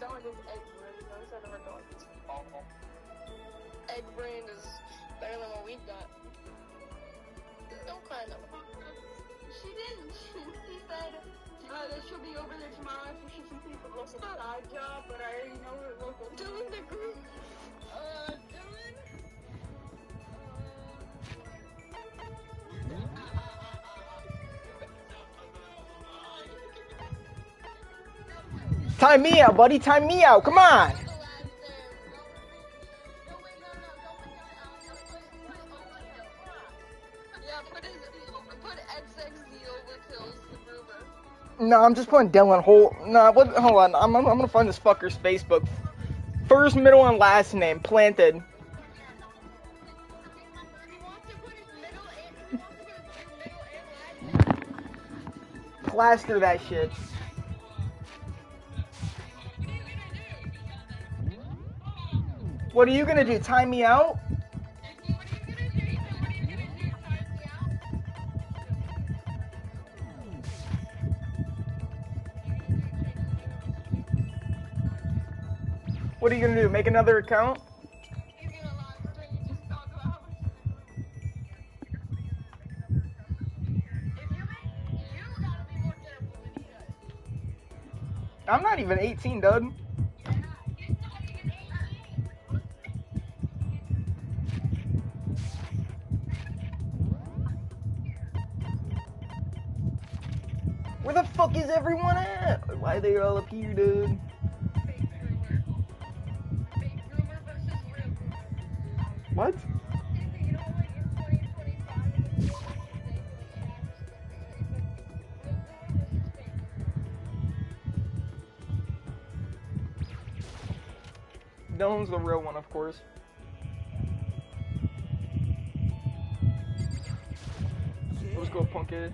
someone is egg brand. Notice I never know it's awful. Egg brand is better than what we've got. Don't cry no. She didn't. She said that she'll be over there tomorrow after she completes the local side job, but I already know her local. Dylan the group. Dylan. Time me out, buddy. Time me out. Come on. Put XXD overkills the groomer. No, I'm just putting Dylan Hold on. I'm gonna find this fucker's Facebook. First, middle, and last name planted. Plaster that shit. What are you gonna do? Time me out? What are you gonna do? Make another account? I'm not even 18, dude. Where the fuck is everyone at? Why are they all up here, dude? What? Dylan's the real one, of course. Let's go, Punkhead.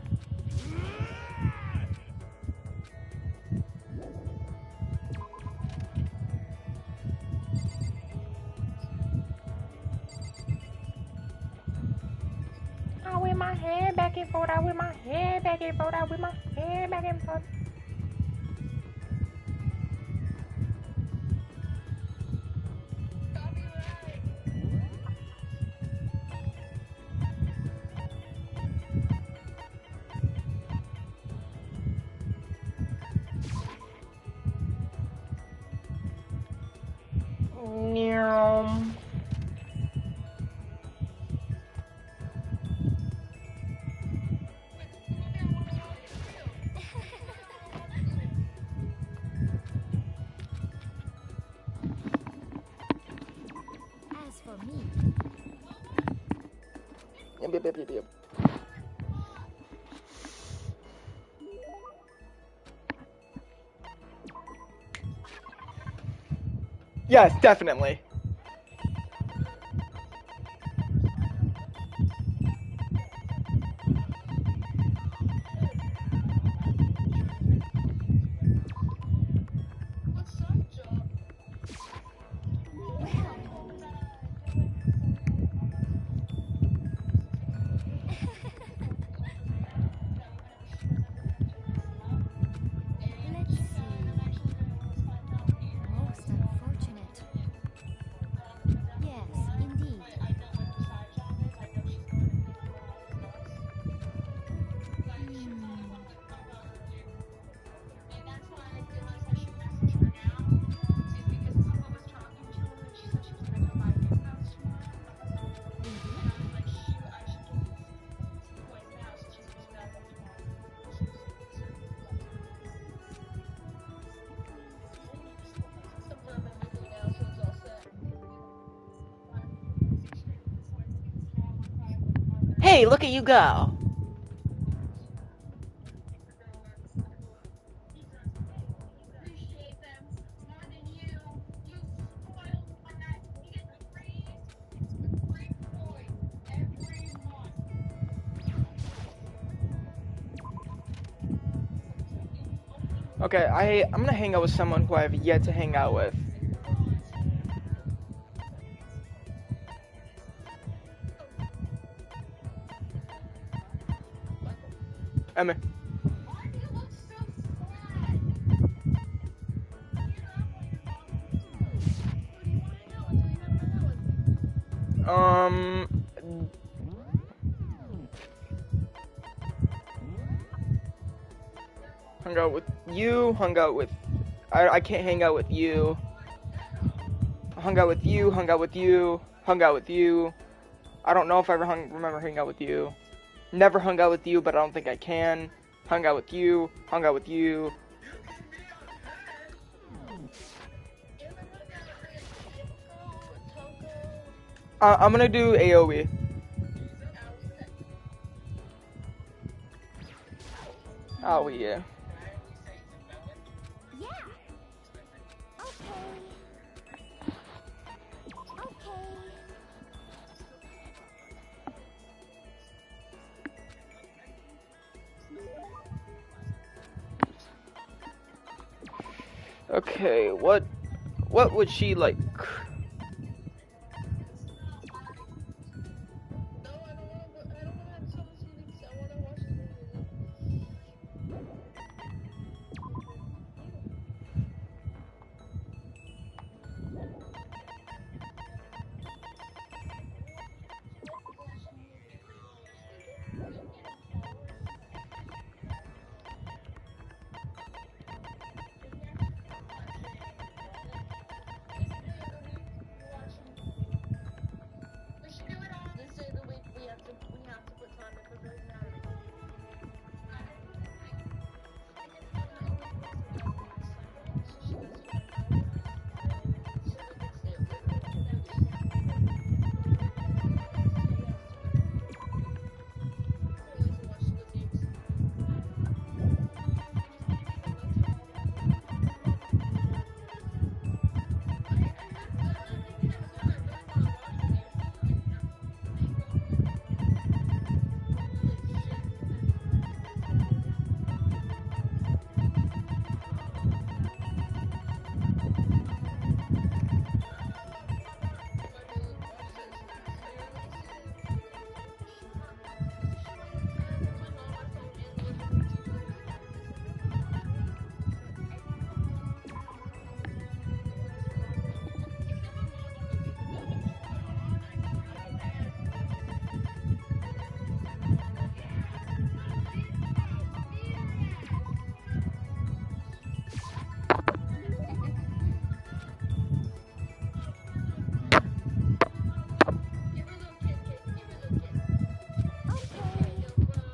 I whip my head back and forth. I whip my head back and forth. I whip my head back and forth. Yep. Yes, definitely. Hey, look at you go. Okay, I'm gonna hang out with someone who I have yet to hang out with. Emma. Hung out with you, hung out with... I can't hang out with you. Hung out with you, hung out with you, hung out with you. I don't know if I ever remember hanging out with you. Never hung out with you, but I don't think I can. Hung out with you, hung out with you. I'm gonna do AoE. Oh, yeah. Okay, what would she like?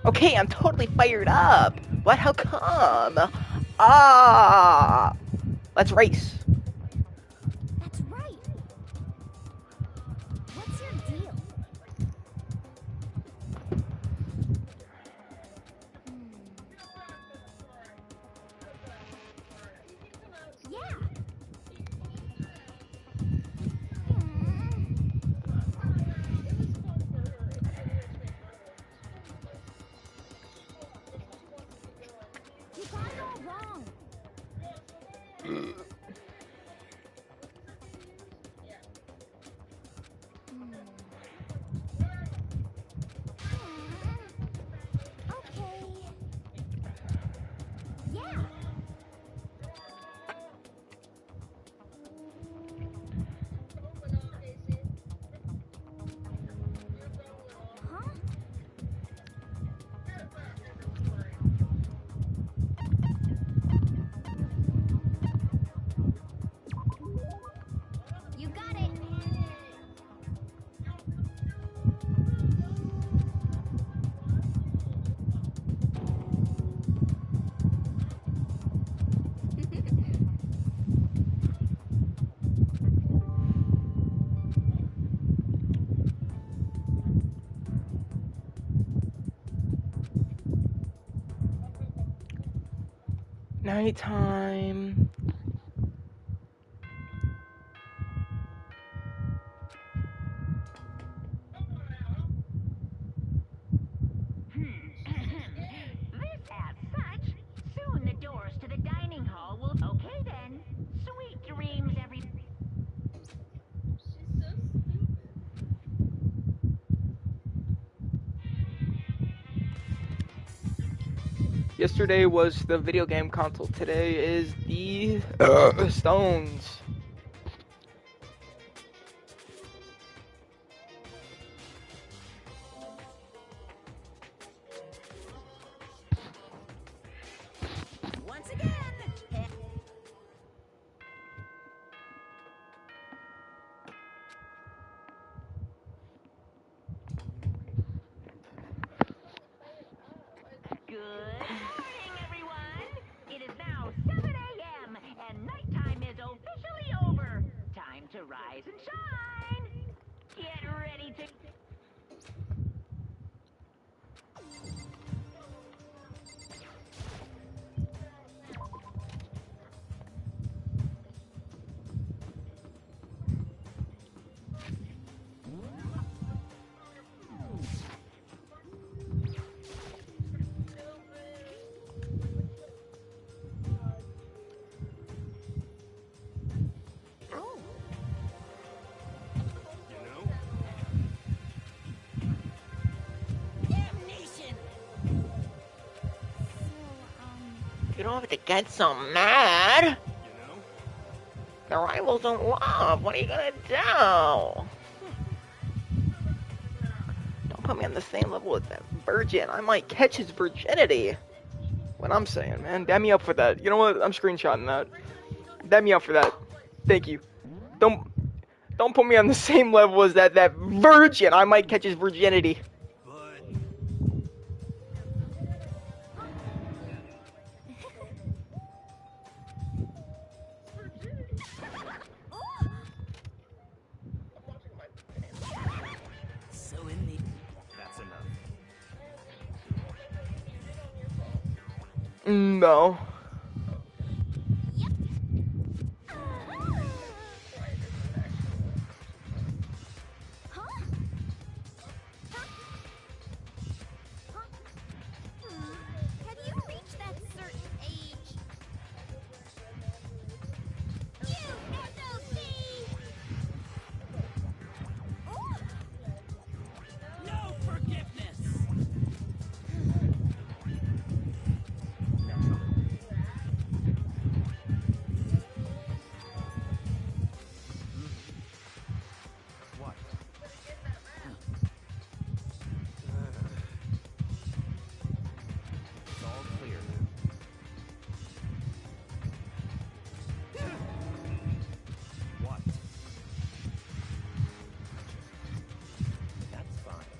Okay, I'm totally fired up. What? How come? Let's race. That's right. What's your deal? Yeah. You got it all wrong. Okay. Yeah. Huh? You got it. Nighttime. This as such, soon the doors to the dining hall will... Okay then. Sweet dreams, every... Yesterday was the video game console. Today is the Stones. rise and shine. Get ready to... You don't have to get so mad. The rivals don't love. What are you gonna do? Don't put me on the same level with that virgin. I might catch his virginity. What I'm saying, man. Dab me up for that. You know what? I'm screenshotting that. Dab me up for that. Thank you. Don't put me on the same level as that virgin. I might catch his virginity. That's enough. No. Have you reached that certain age? You SOB! No forgiveness. What? It's all clear now. What? That's fine.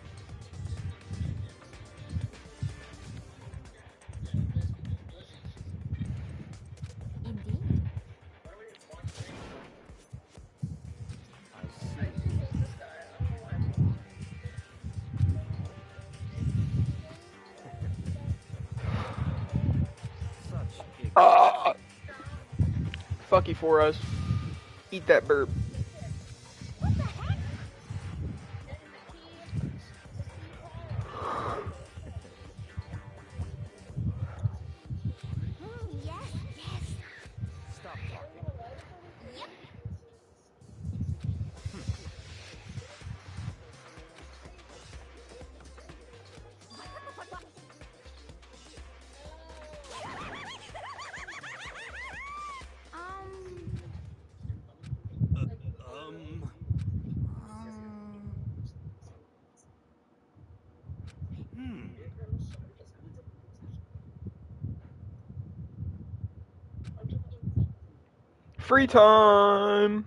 Indeed. I see. Such ignorance. Fuck you for us. Eat that burp. What the heck? Yes. Stop talking. Yep. Free time.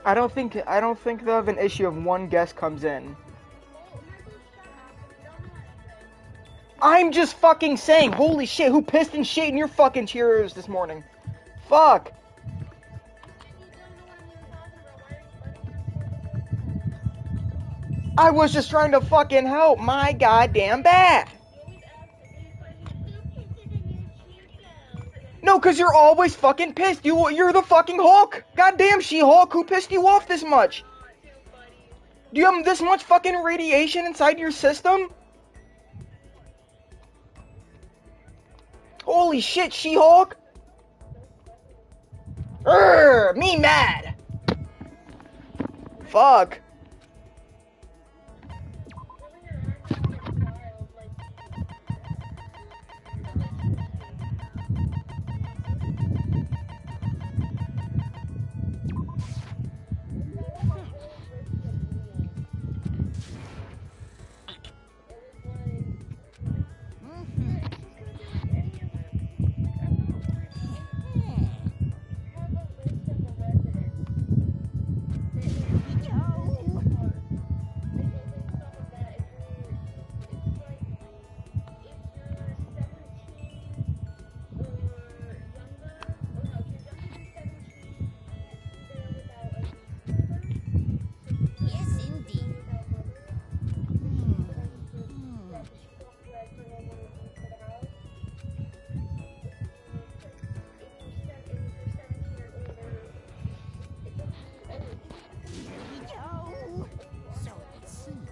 I don't think they'll have an issue if one guest comes in. I'm just fucking saying, holy shit, who pissed and shit in your fucking Cheerios this morning? Fuck. I was just trying to fucking help my goddamn bat. No, cause you're always fucking pissed. You're the fucking Hulk. Goddamn She-Hulk, who pissed you off this much? Do you have this much fucking radiation inside your system? Holy shit, She-Hulk. Me mad. Fuck. Yes, indeed. Yo. So it seems.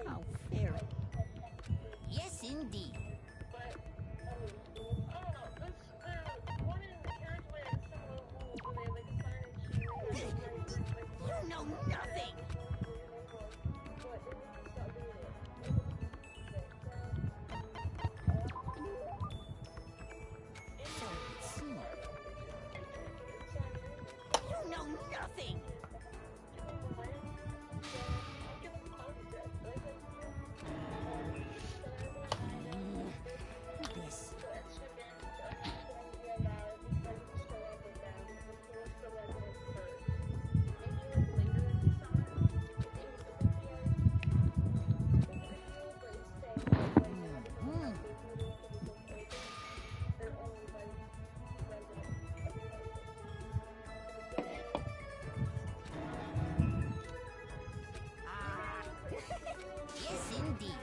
How very. Yes, indeed. You know nothing. So it seems. You know nothing. This. Yes, indeed.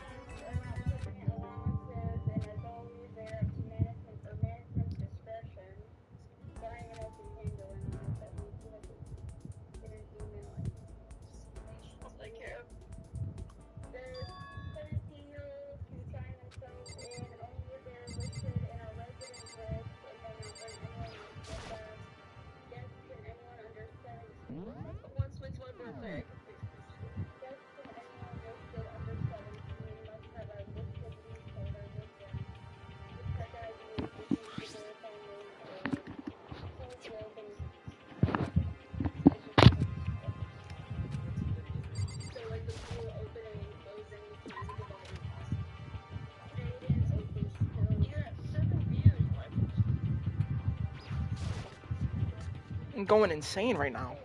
I'm going insane right now.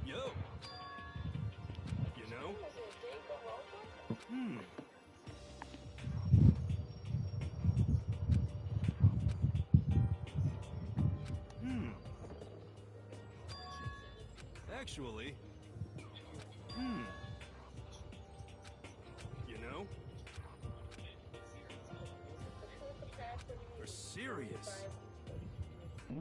Yo. You know? Hmm. Actually. You know? For serious. It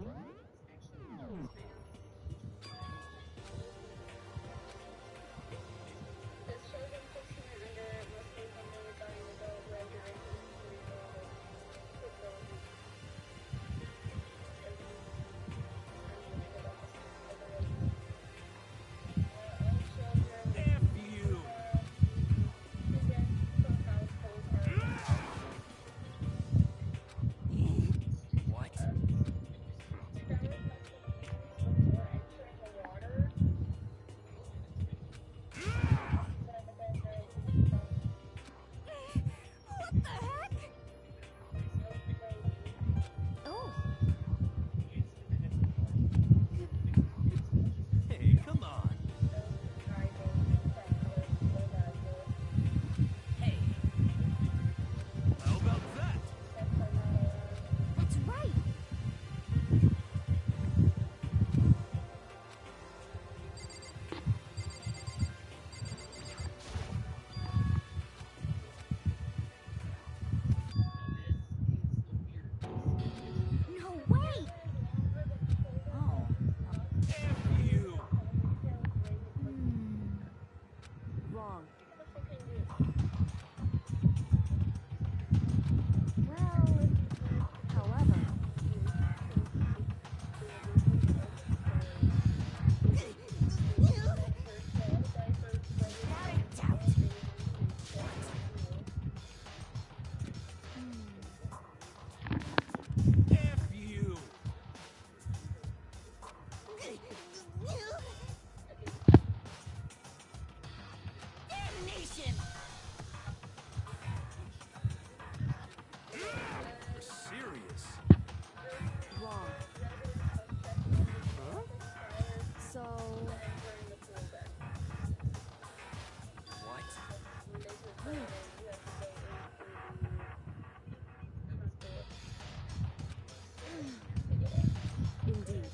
shows them fixing it under it, mostly when they were dying to go graduation to F you! What? What the heck? Oh, Hey, come on. Hey. How about that? that's right. No way. Oh. F you! Wrong. Well, however. Without a doubt. F you! Damnation! You're serious? Wrong. Huh? So, What? wait. Indeed.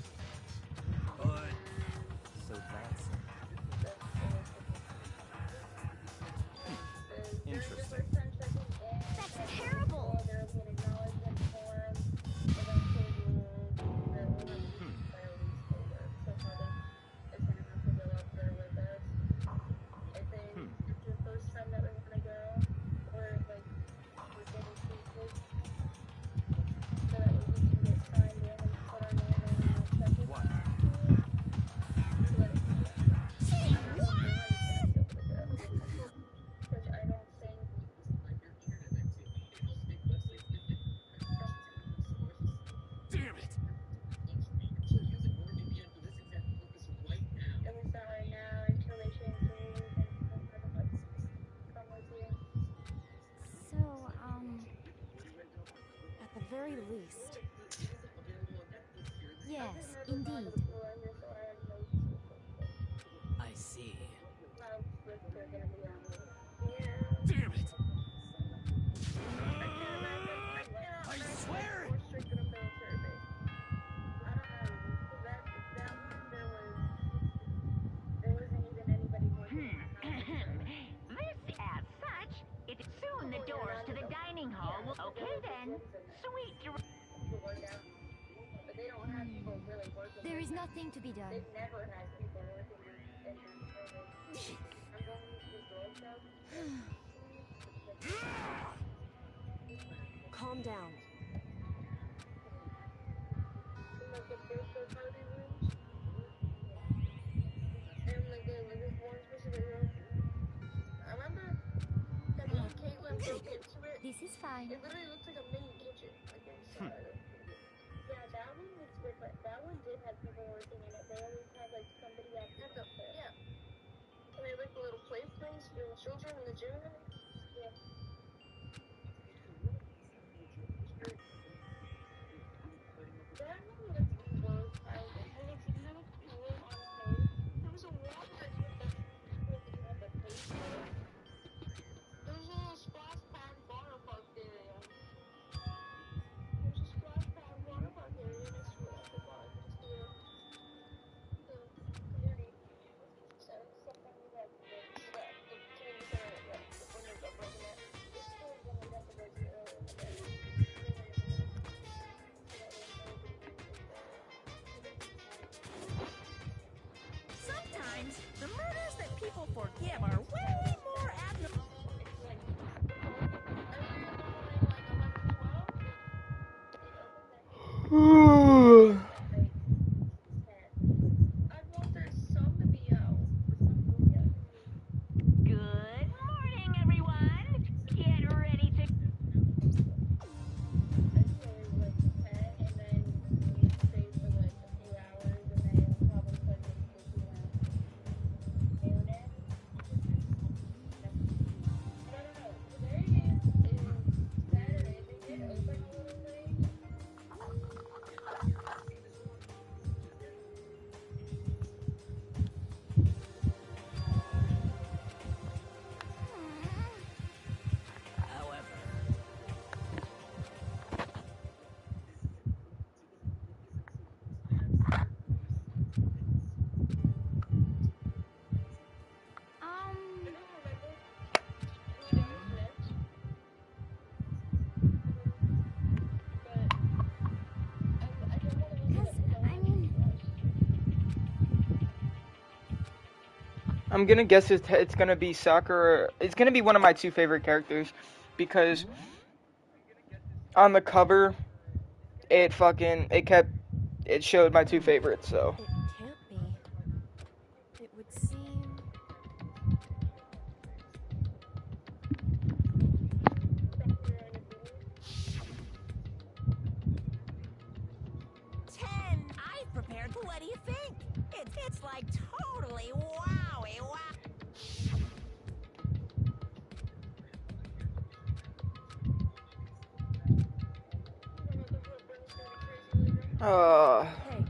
But... So that's it. Interesting. That's terrible. Hmm. What? Gee, what? Damn it! So, at the very least. Yes, indeed. I see. Damn it! I swear! This, as such, it soon the doors to the dining hall will. Okay then, sweet dreams. There is nothing to be done. Calm down. I remember that me and Caitlin broke into it. This is fine. It literally looks like a mini kitchen, like inside. Yeah, that one was good, but that one did have people working in it. They always had like somebody at the yeah. And they had like a little play place for the children in the gym and everything. Yeah. That one was worth. I have a room on page. There was a wall that you had to pay for. There was a little splash pad water park area. There's a splash pad water park area next to it at the bar, next to the community center, something like that. The community center, yeah, the one I'm gonna guess it's gonna be Sakura. It's gonna be one of my two favorite characters because on the cover it showed my two favorites. So It can't be. It would seem. 10. I've prepared. What do you think? It's like totally wowie wow. Hey.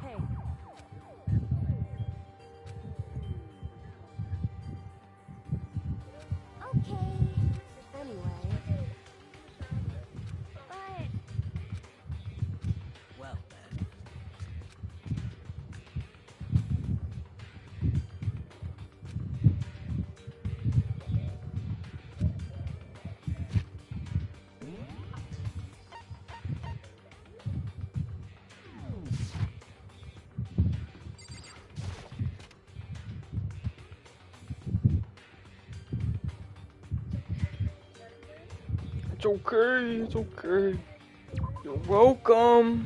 Hey. Okay. Anyway. But Well then. it's okay. It's okay. You're welcome.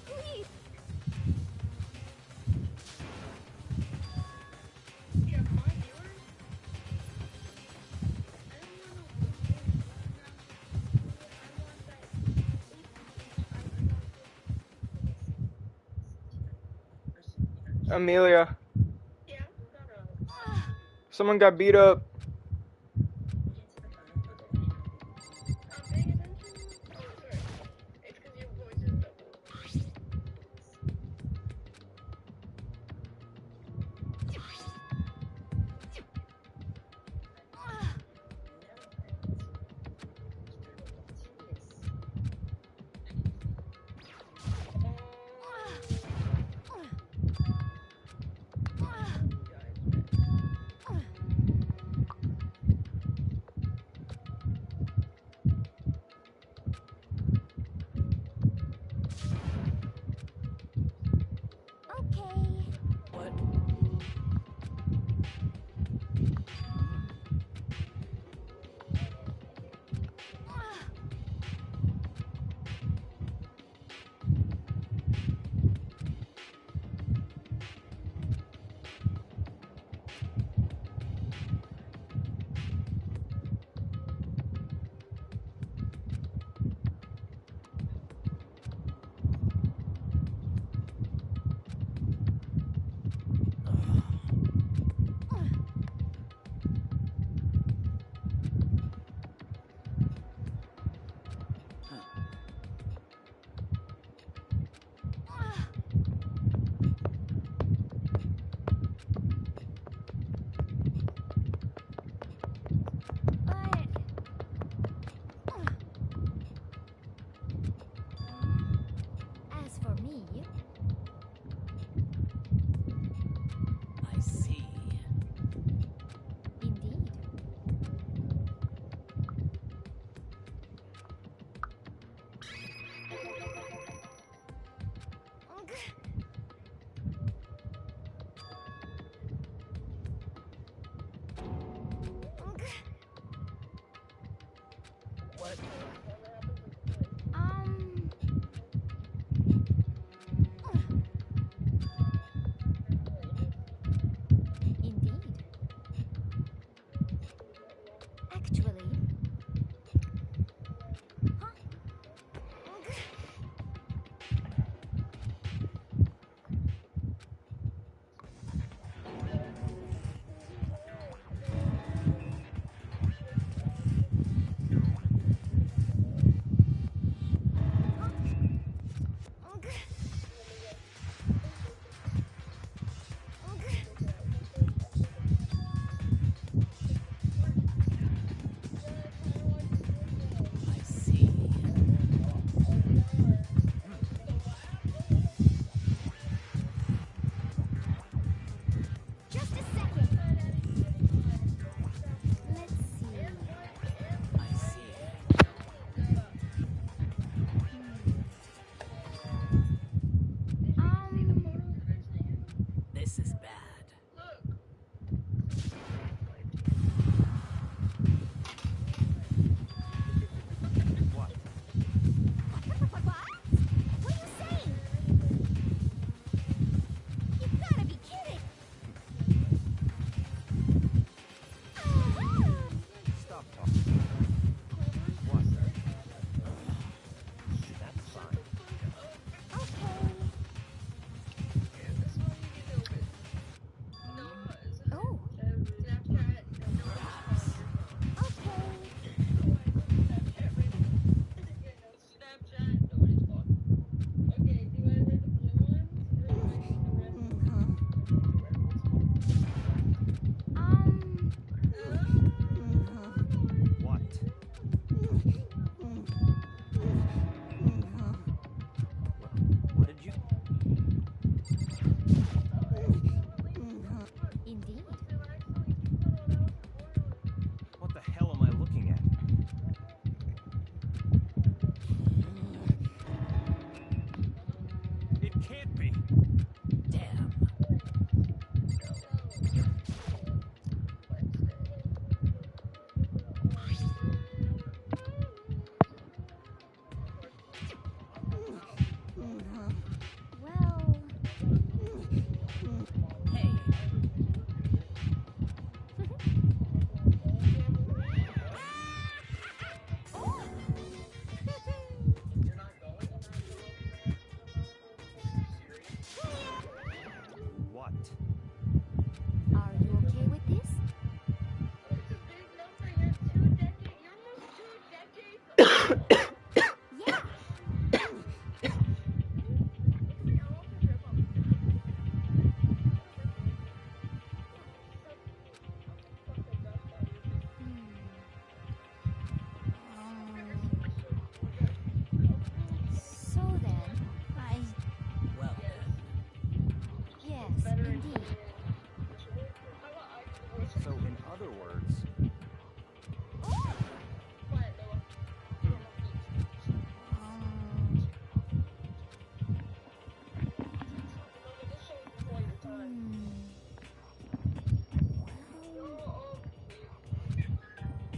please. Amelia, someone got beat up. Okay. What? But as for me, I see. indeed. What? Um. Indeed. Actually. Huh?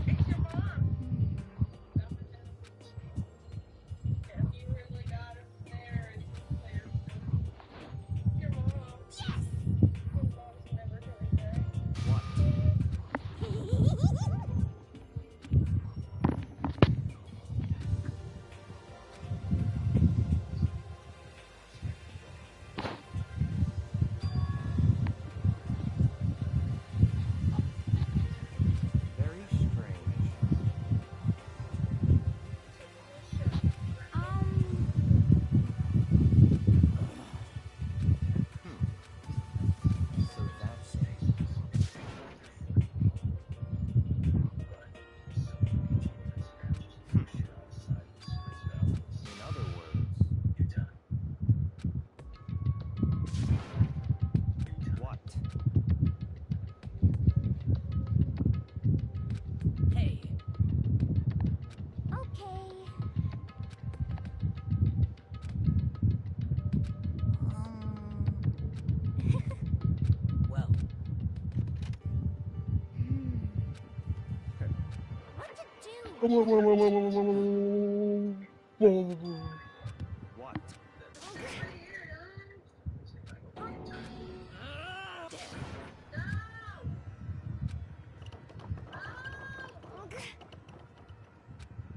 It's your mom. If you really got him there and clear. Your mom. Yes! Your mom's never doing that. What? Very strange. So that's it. In other words, what? Hey, Okay. well, What to do? What?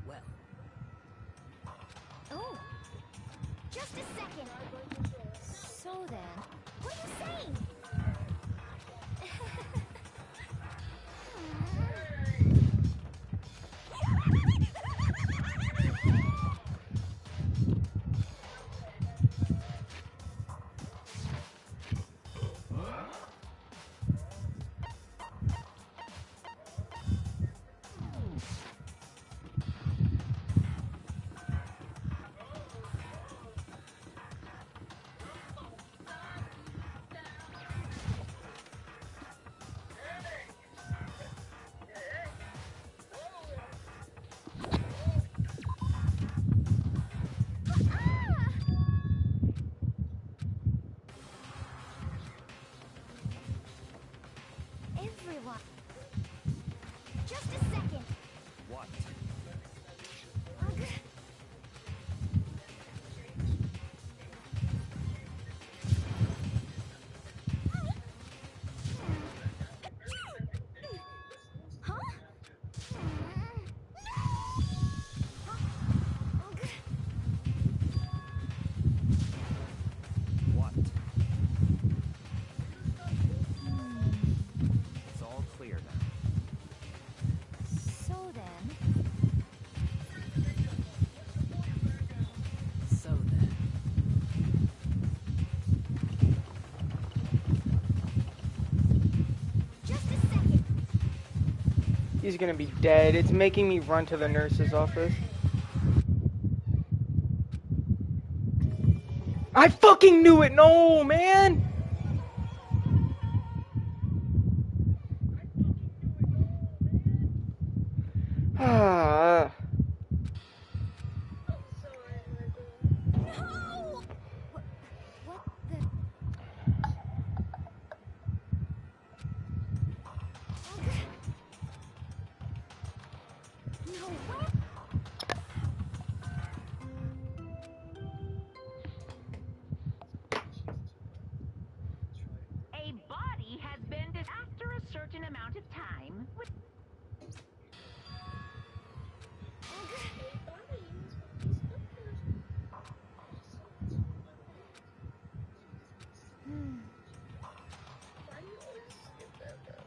well, Oh, just a second. So then, what are you saying? Everyone, just a second. What? Huh? What? It's all clear now. So then, so then. just a second. He's gonna be dead. It's making me run to the nurse's office. I fucking knew it! No, man! Ah. No! What the? No way! A body has been after a certain amount of time. Why do you always skip that though?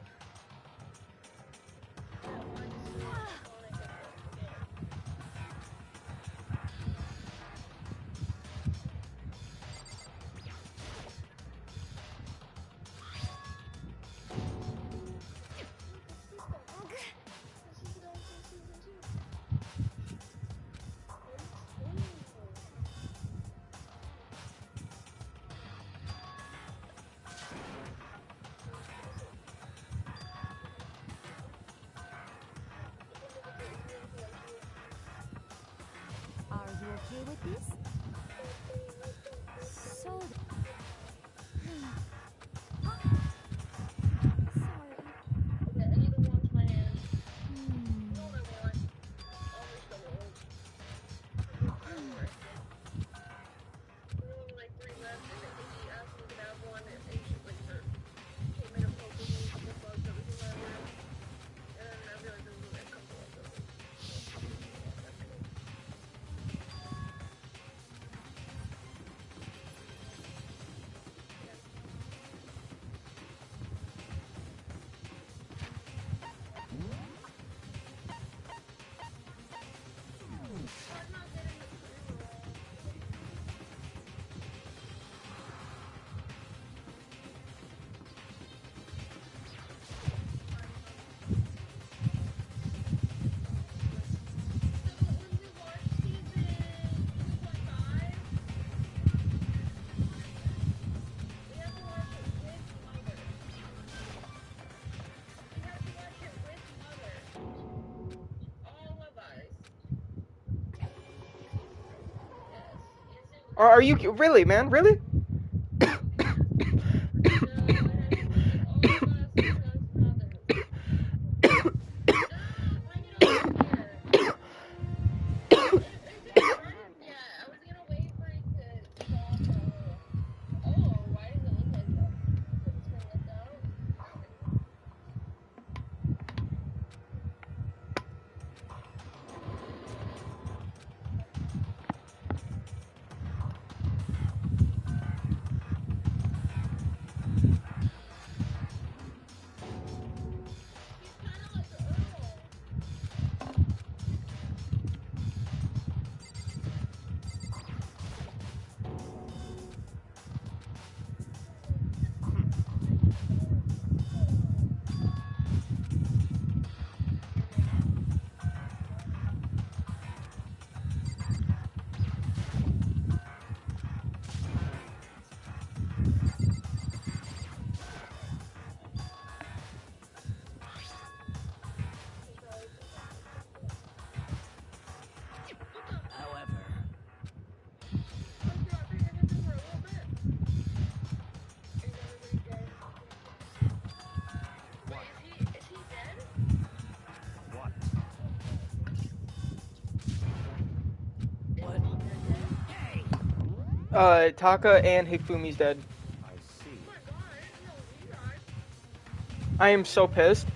Are you okay with this? So Are you really, man? Really? However, What? Is he dead? What? what? Hey! Taka and Hifumi's dead. I see. Oh my god, I didn't know he died. I am so pissed.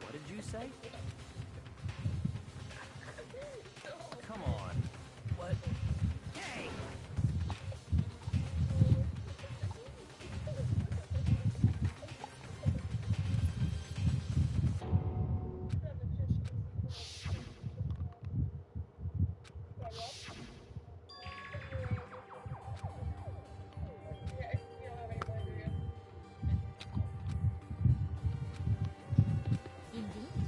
What did you say? Come on. What? Hey! Indeed.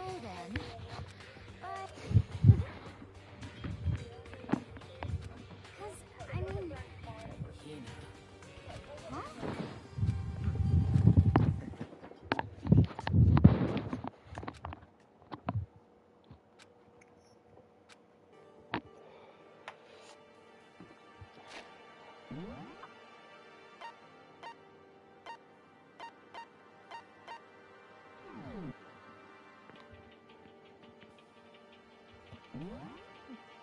So then, but... Cause, I mean... Huh?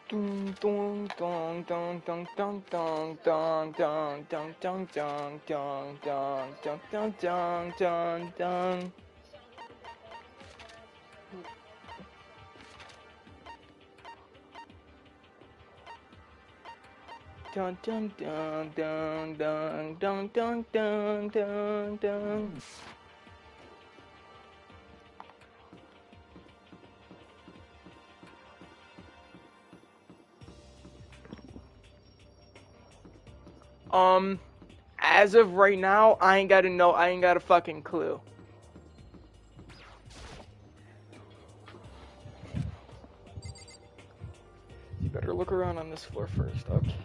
Dun dun dun dun dun dun dun dun dun dun dun dun dun dun dun dun dun dun dun. Dun dun dun dun dun dun dun dun dun dun. As of right now, I ain't got a fucking clue. You better look around on this floor first, okay.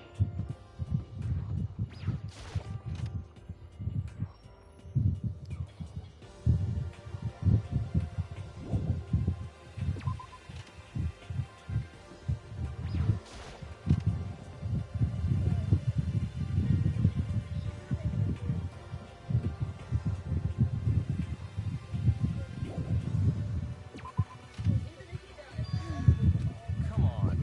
Come on.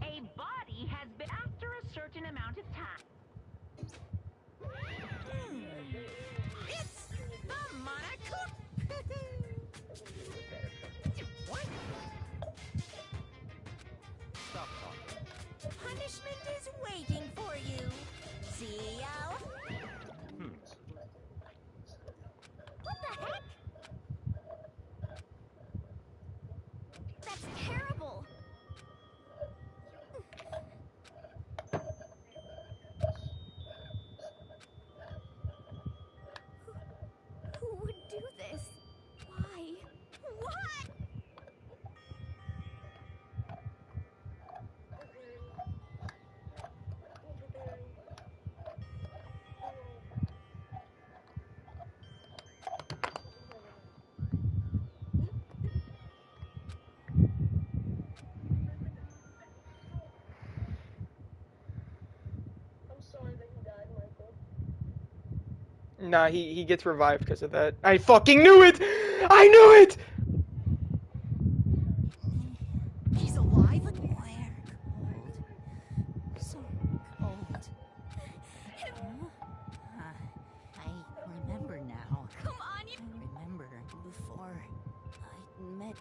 A body has been after a certain amount of time. It's the Monaco. What? Stop talking. Punishment is waiting for you, CEO. What the heck? That's terrible. Who would do this? Why? What? I'm sorry that he died, Michael. Nah, he gets revived because of that. I fucking knew it! I knew it! He's alive? Where? Cold. So cold. I remember now. Come on, you... I remember before I met...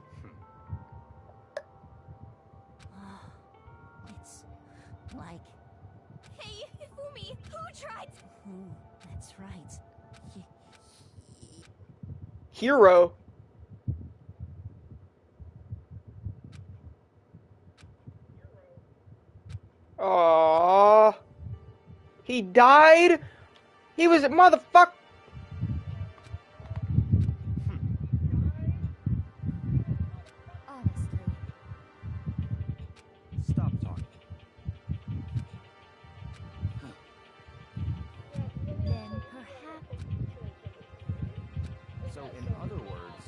It's like... Hey, Fumi, who tried... Who? That's right. Hero. Aww. He died? He was a motherfucker. Honestly, Stop talking. then perhaps So, in other words,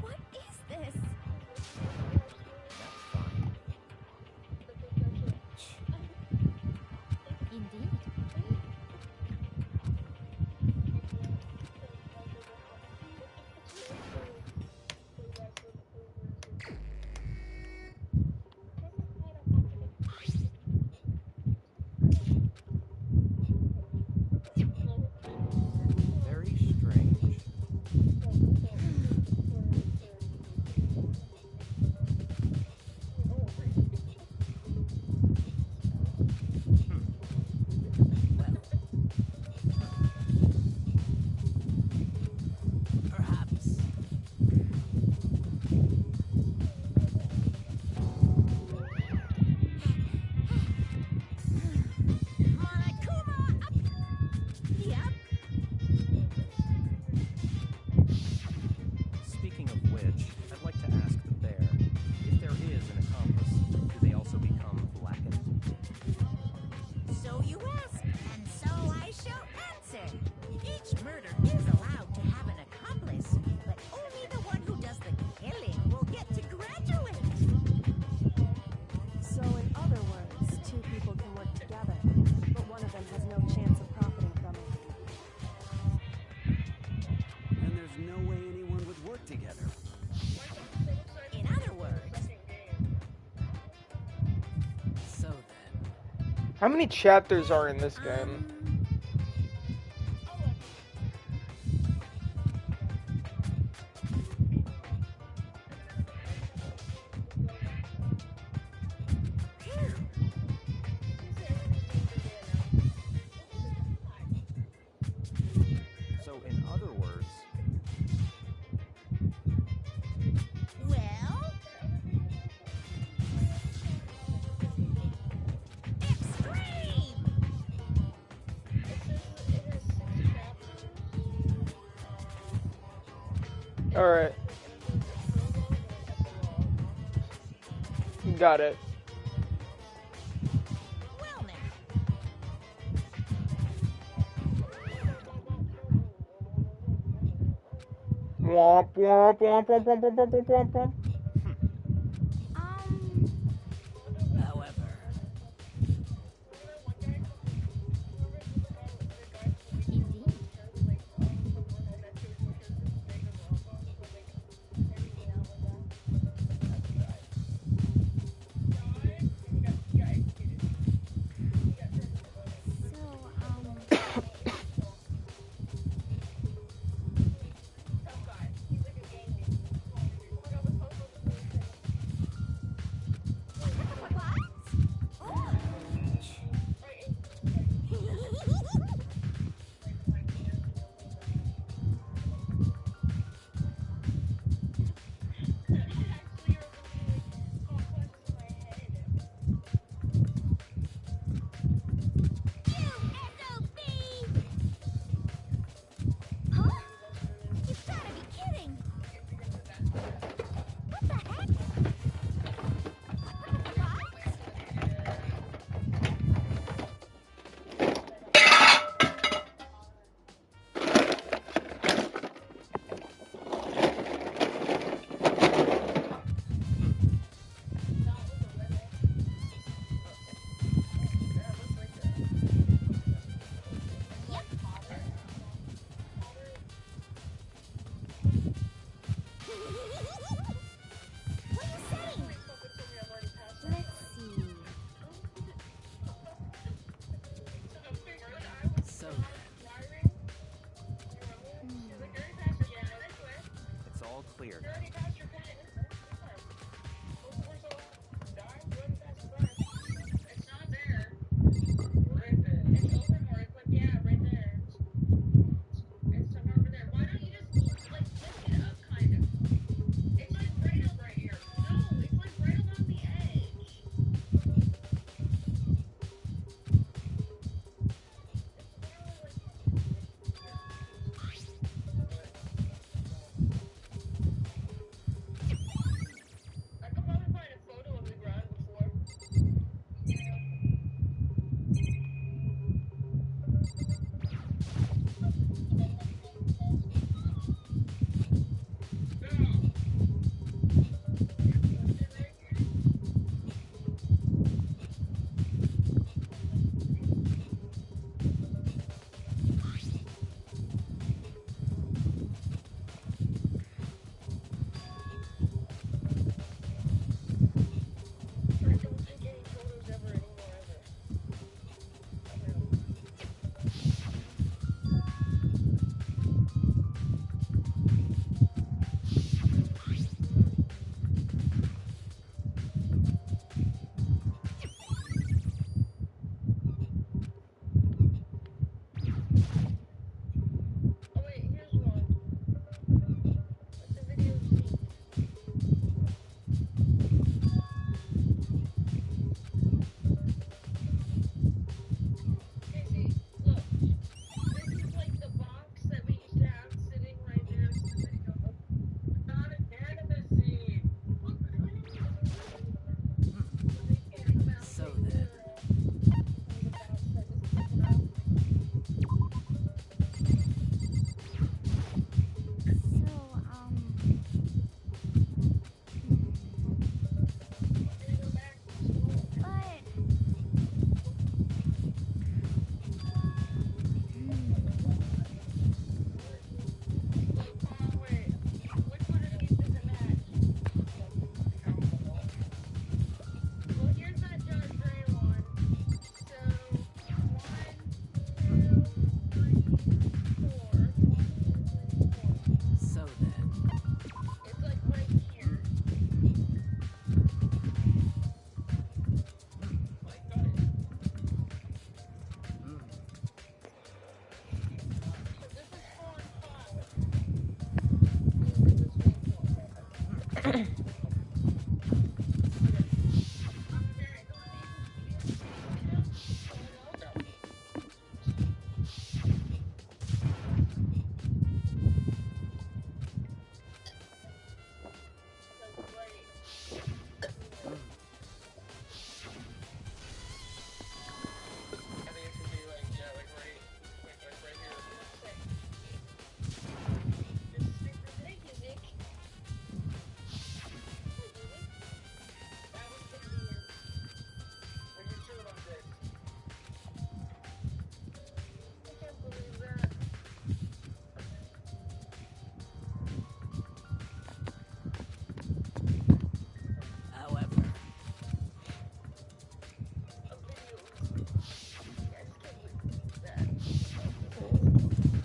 what is this? that's fine. Indeed. Very strange. Perhaps. Monokuma up. Yep. Speaking of which, I'd like to ask the bear, if there is an accomplice, do they also become blackened? So you ask, and so I shall answer. Each murder is allowed to have an accomplice, but only the one who does the killing will get to graduate. So in other words, two people can work together, but one of them has no chance of profiting from it. And there's no way anyone would work together. In other words, So then, How many chapters are in this game? So, in other words, well, extreme. Alright. Got it. Well now, Womp womp womp womp womp womp womp womp womp. however, indeed.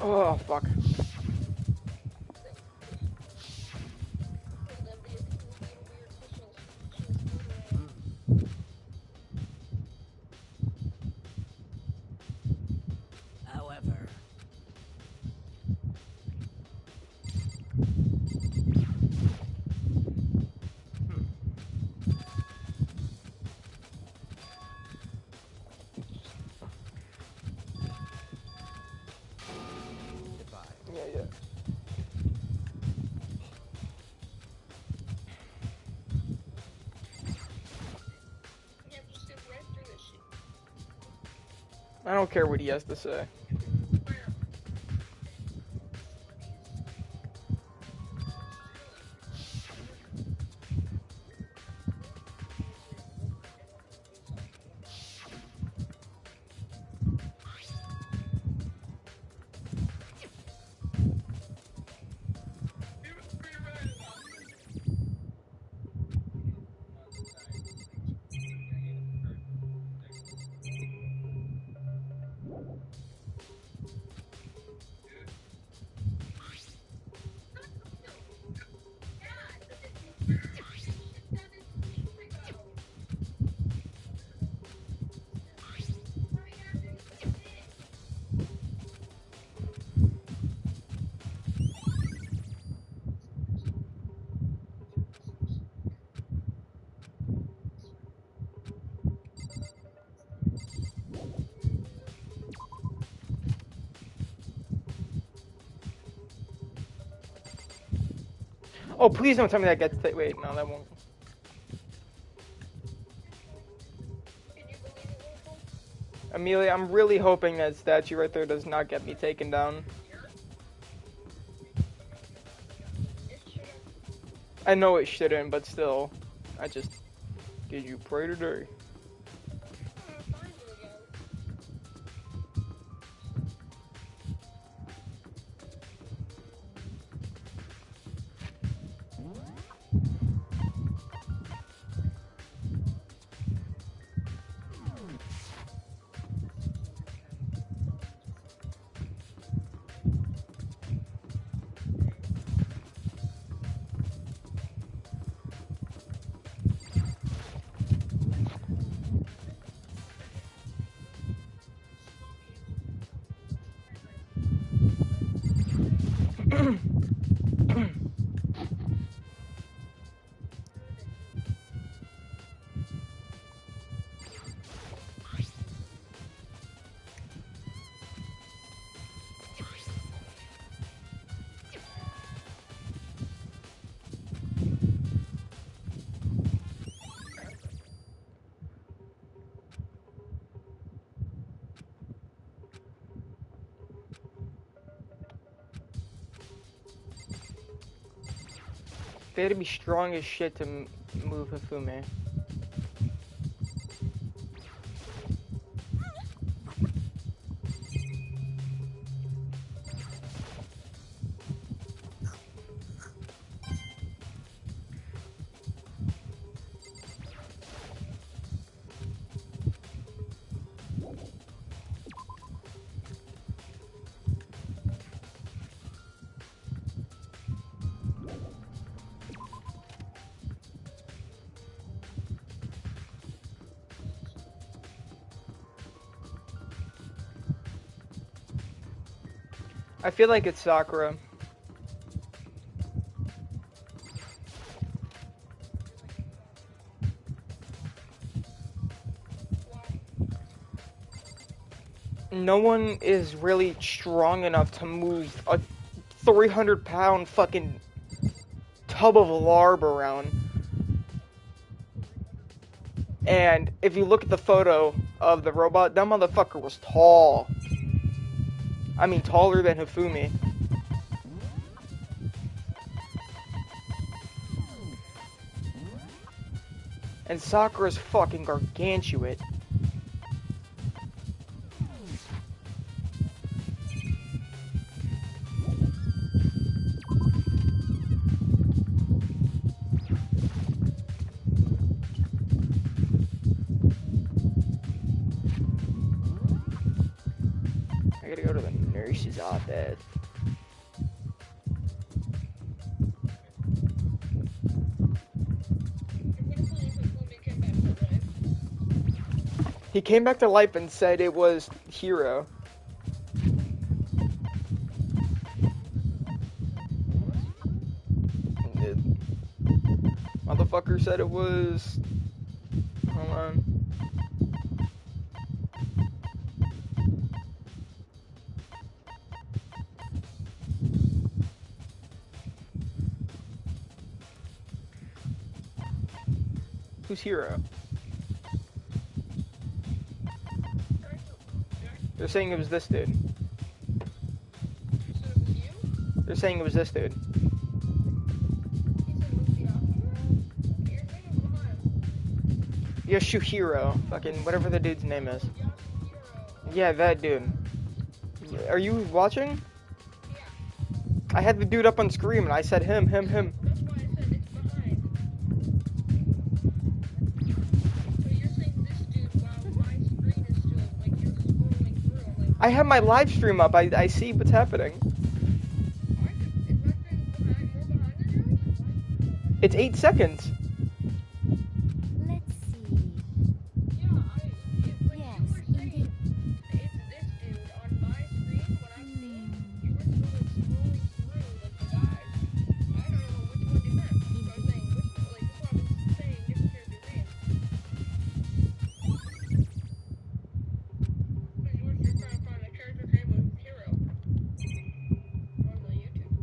Oh, fuck. However, Goodbye. Yeah, yeah. Yeah, just skip right through this shit. I don't care what he has to say. Oh, please don't tell me that gets wait, no, that won't. Can you believe it, Local? Amelia, I'm really hoping that statue right there does not get me taken down. It shouldn't. I know it shouldn't, but still. Did you pray today? I'm gonna find you again. They had to be strong as shit to move Hifume. I feel like it's Sakura. No one is really strong enough to move a 300-pound fucking tub of larb around. And if you look at the photo of the robot, that motherfucker was tall. I mean, taller than Hifume. And Sakura's fucking gargantuan. I gotta go to the nursery. She's all dead. He came back to life and said it was Hero. Motherfucker said it was... Hold on. Who's Hero? They're saying it was this dude. They're saying it was this dude. Yoshuhiro. Fucking whatever the dude's name is. Yeah, that dude. Are you watching? I had the dude up on screen and I said him. That's why I said it's behind. So you're saying this dude while my screen is still, like, you're scrolling through. I'm like, I have my live stream up. I see what's happening. is my screen behind, more behind than yours? It's 8 seconds. Let's see. Yeah, when Yes, you were saying indeed. it's this dude on my screen, when I'm seeing, you were still like, scrolling through, like, the guys. I don't know which one you meant. So I was saying, which, like, that's why I was saying different characters' names. But yours, you're trying to find a character's name with Hero. On the YouTube.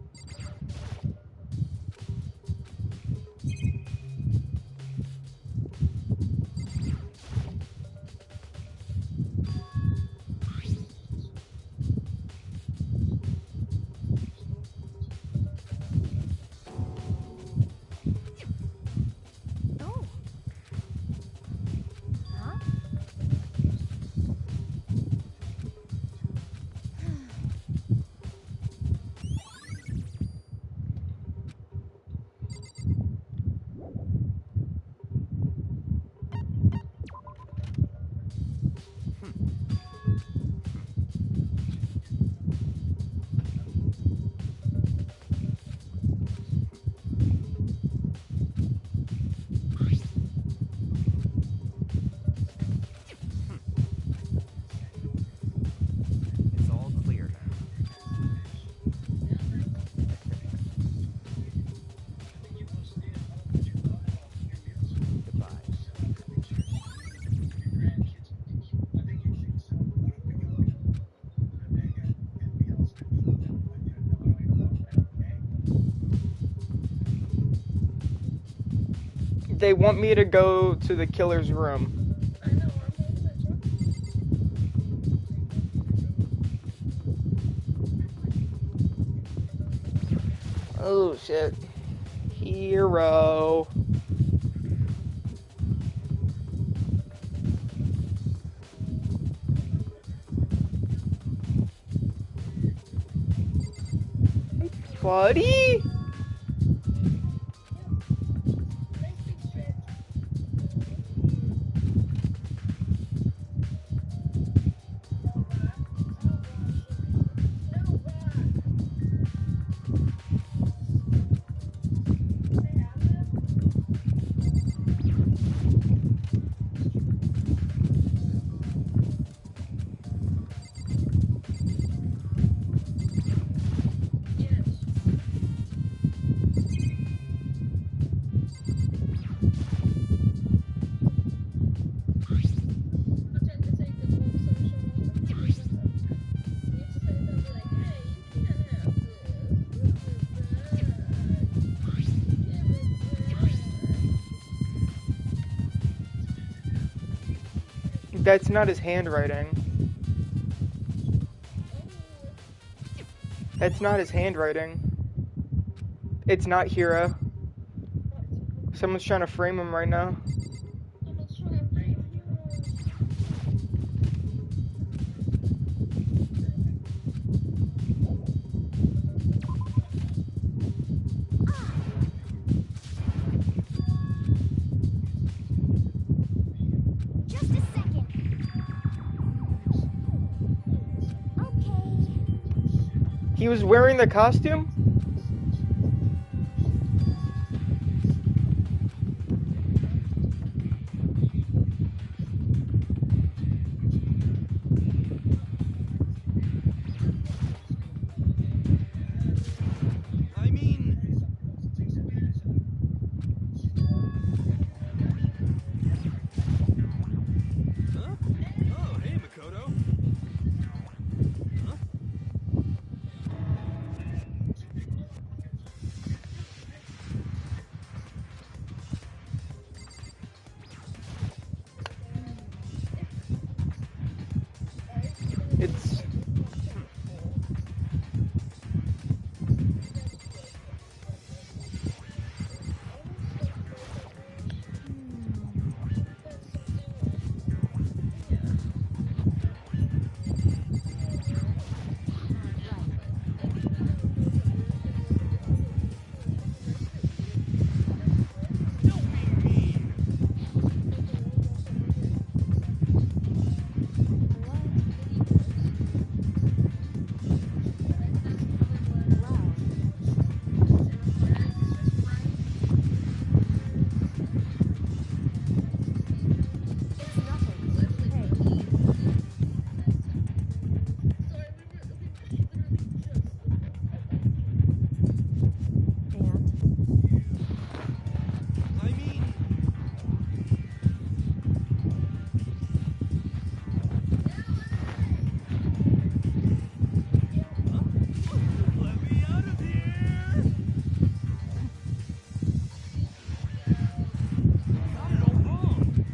Oh. Huh? It's all clear now. Goodbye. They want me to go to the killer's room. I know, I'm holding it too. Oh shit. Hero. Buddy? That's not his handwriting. That's not his handwriting. It's not Hero. Someone's trying to frame him right now. Just a second. Okay. He was wearing the costume? I mean, huh? Oh, hey, Makoto. Huh? It's... Don't be mean. I mean, huh? Let me out of here! Got it all wrong.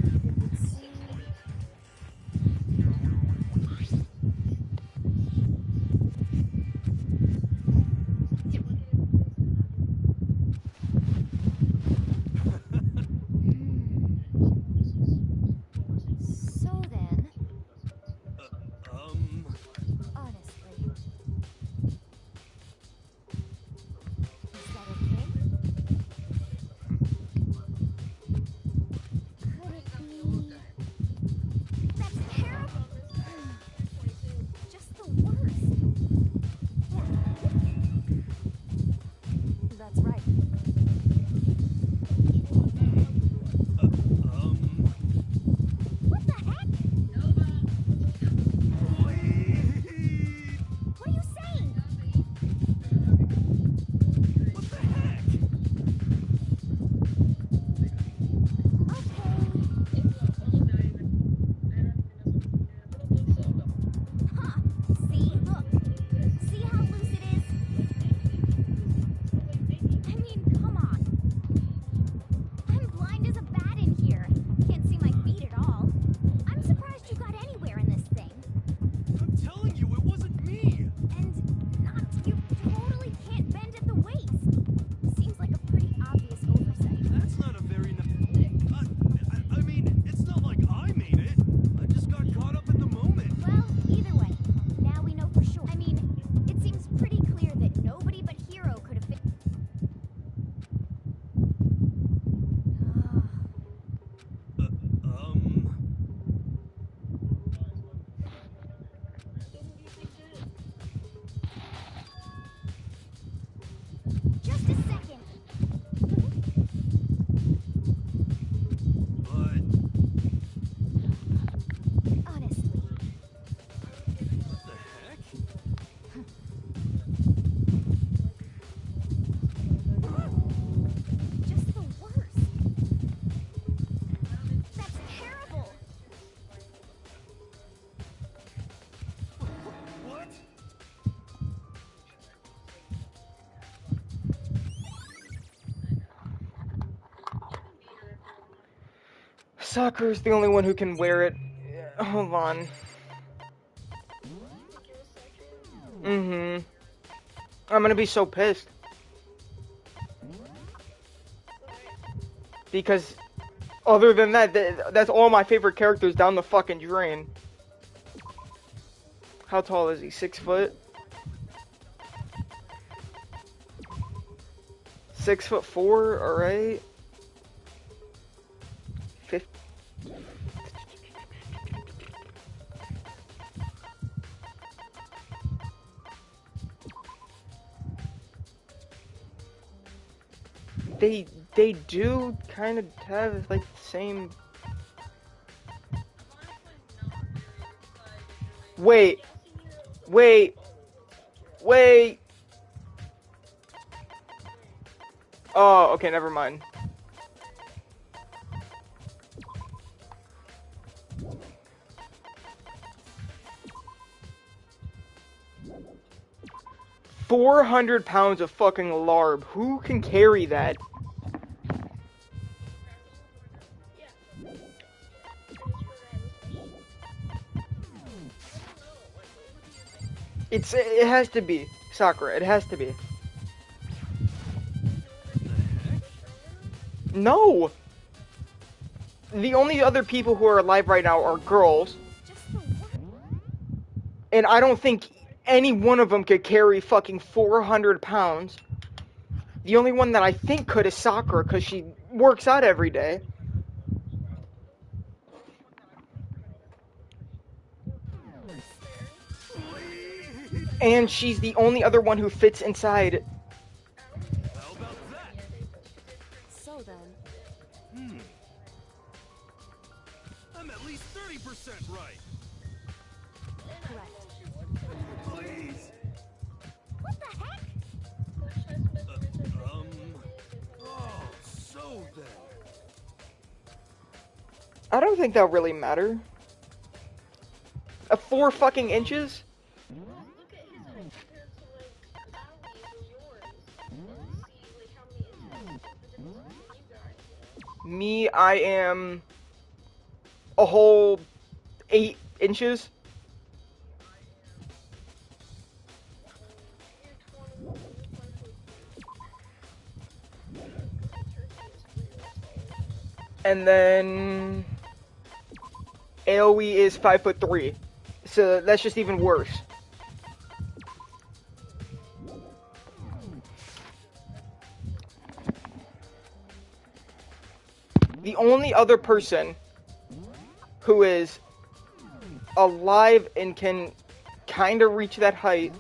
So then, Um, honestly, is that okay? Could it be? That's terrible. Just the worst. That's right. What the heck? wait! What are you saying? What the heck? Huh. See? Look. See how loose it is? I mean, come on. I'm blind as a bat in here. Can't see my feet at all. I'm surprised you got anywhere in this thing. I'm telling you, it wasn't me! And you totally can't bend at the waist. Seems like a pretty obvious oversight. That's not a very I mean, it's not like I made it. I just got caught up in the moment. Well, either way, now we know for sure. I mean, it seems pretty clear that nobody but Hero could have been. Just a second. But Honestly, what the heck? just the worst. That's terrible. What? Sakura's the only one who can wear it. Hold on. I'm gonna be so pissed. Because other than that, that's all my favorite characters down the fucking drain. How tall is he? 6 foot? 6'4", alright. 50. they do kind of have like the same. Wait. Oh, okay, never mind. £400 of fucking larb. Who can carry that? It has to be Sakura. It has to be. No. The only other people who are alive right now are girls. And I don't think any one of them could carry fucking 400 pounds. The only one that I think could is Sakura, because she works out every day. And she's the only other one who fits inside. How about that? So then, I'm at least 30% right. correct. Please. What the heck? Oh, so then. I don't think that'll really matter. 4 fucking inches? Look at his compared to like Allie's or yours. See like how many inches the difference between you guys. Me, I am a whole 8 inches. You're 20, 5 And then AoE is 5'3". So that's just even worse. The only other person who is alive and can kind of reach that height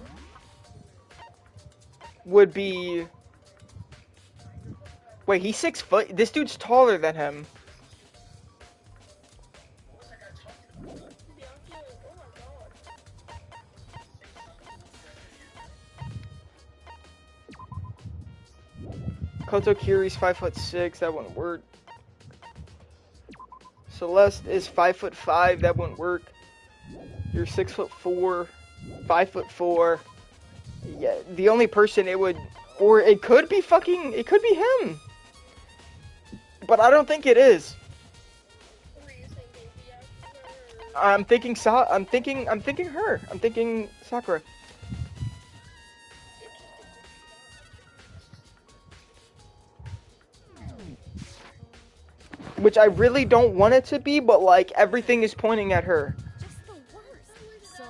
would be... Wait, he's 6 foot? This dude's taller than him. Koto Kiri's 5'6", that wouldn't work. Celeste is 5'5", that wouldn't work. You're 6'4", 5'4". Yeah, the only person it would, or it could be him. But I don't think it is. I'm thinking her. I'm thinking Sakura. Which I really don't want it to be, but like everything is pointing at her. Just the worst. So,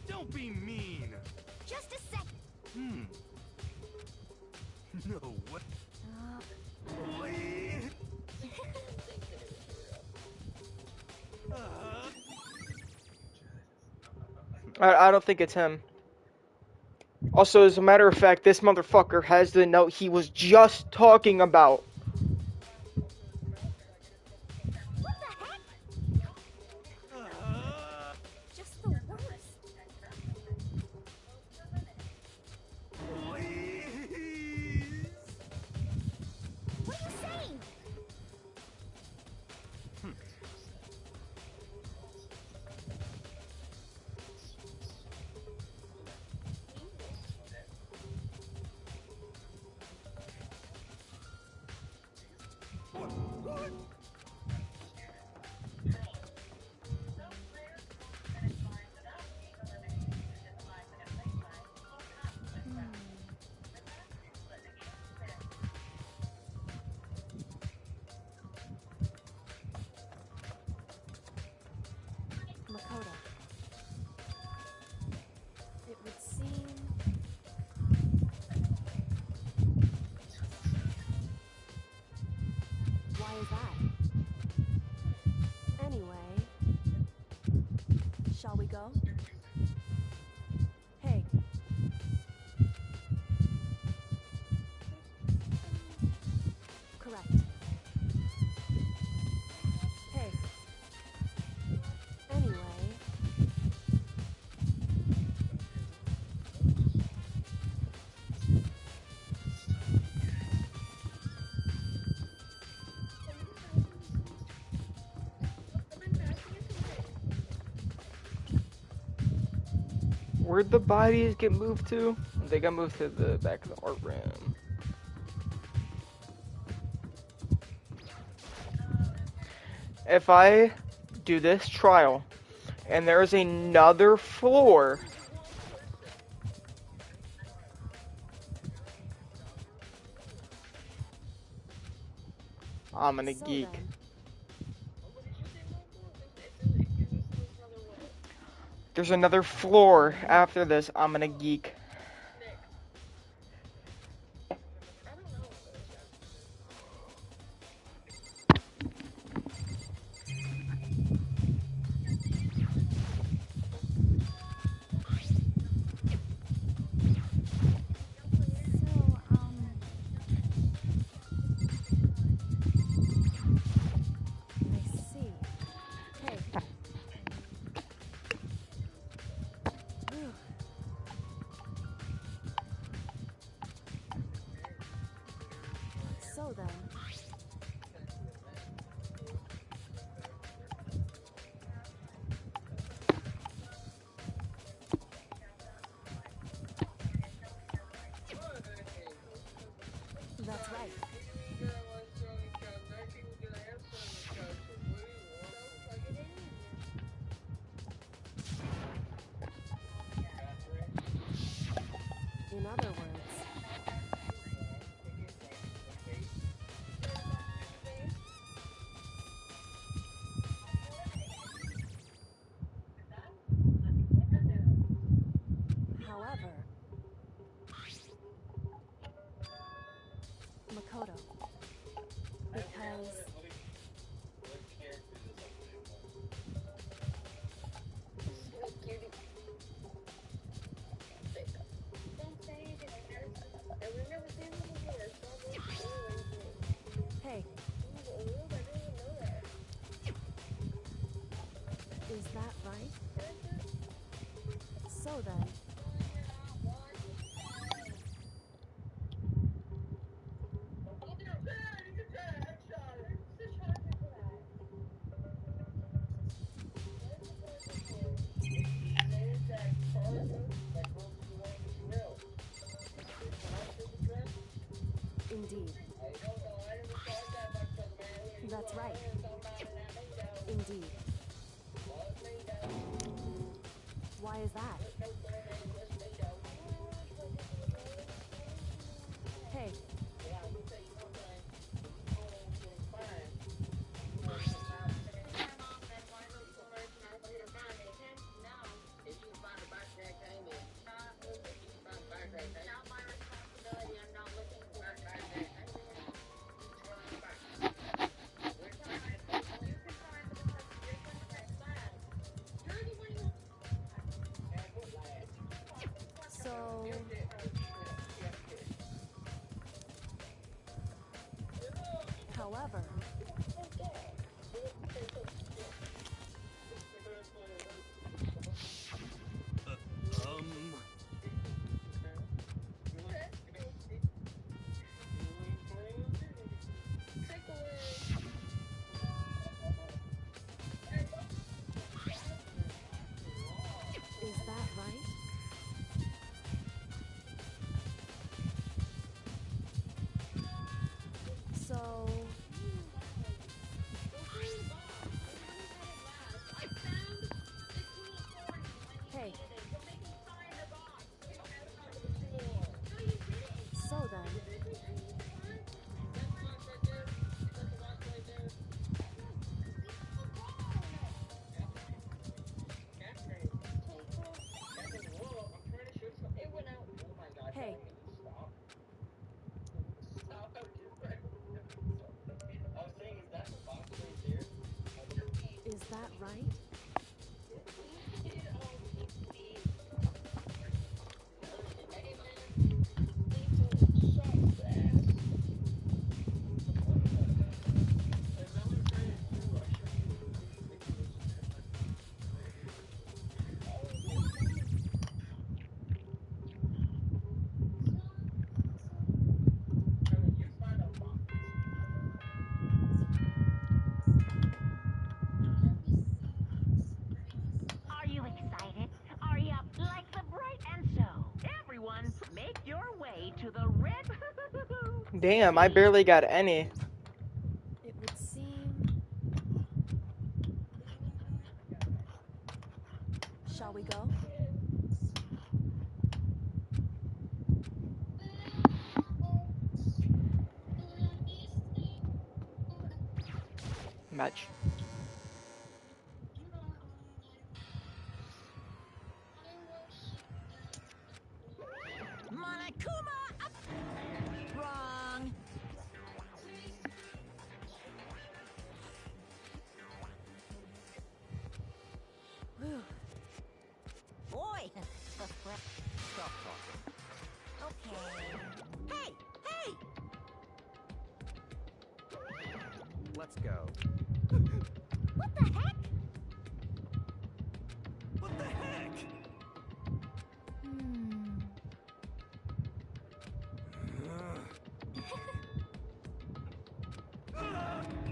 Don't be mean. Just a sec. No way. Please. I don't think it's him. Also, as a matter of fact, this motherfucker has the note he was just talking about. What the heck? just the worst. Please. What are you saying? Where'd the bodies get moved to? They got moved to the back of the art room. If I do this trial and there's another floor, I'm gonna So geek. then, There's another floor after this, I'm gonna geek. I see. Hey. Whew. So then, that's right. In other words, however, Makoto, because hey, is that right? So then, indeed. That's right. Indeed. Why is that? Hey, so however, Um. is that right? So Make your way to the red. Damn, I barely got any. It would seem. Shall we go? Match. Monokuma up. Wrong. Whew. Boy. Stop talking. Okay. Hey! Hey! Let's go. What the heck? What the heck?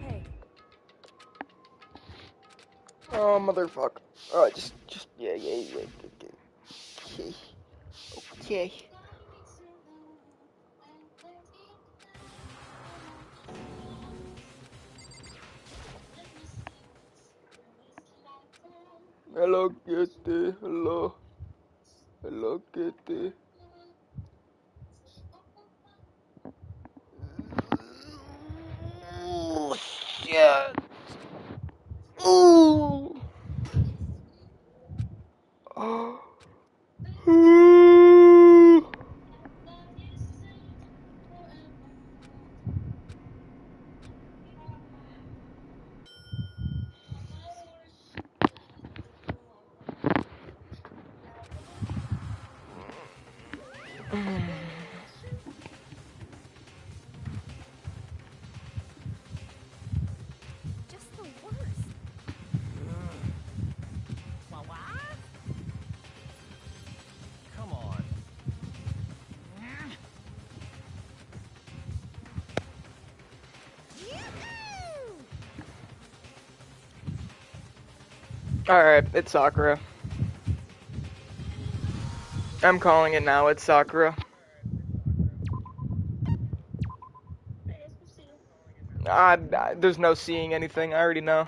Hey, Oh, motherfucker. Oh, yeah. Okay. Okay. Hello, Kitty. Hello. Hello, Kitty. Oh, shit. Ooh. Oh. Ooh. just the worst. What? Come on. Yoo-hoo! Alright, it's Sakura. I'm calling it now, it's Sakura. There's no seeing anything, I already know.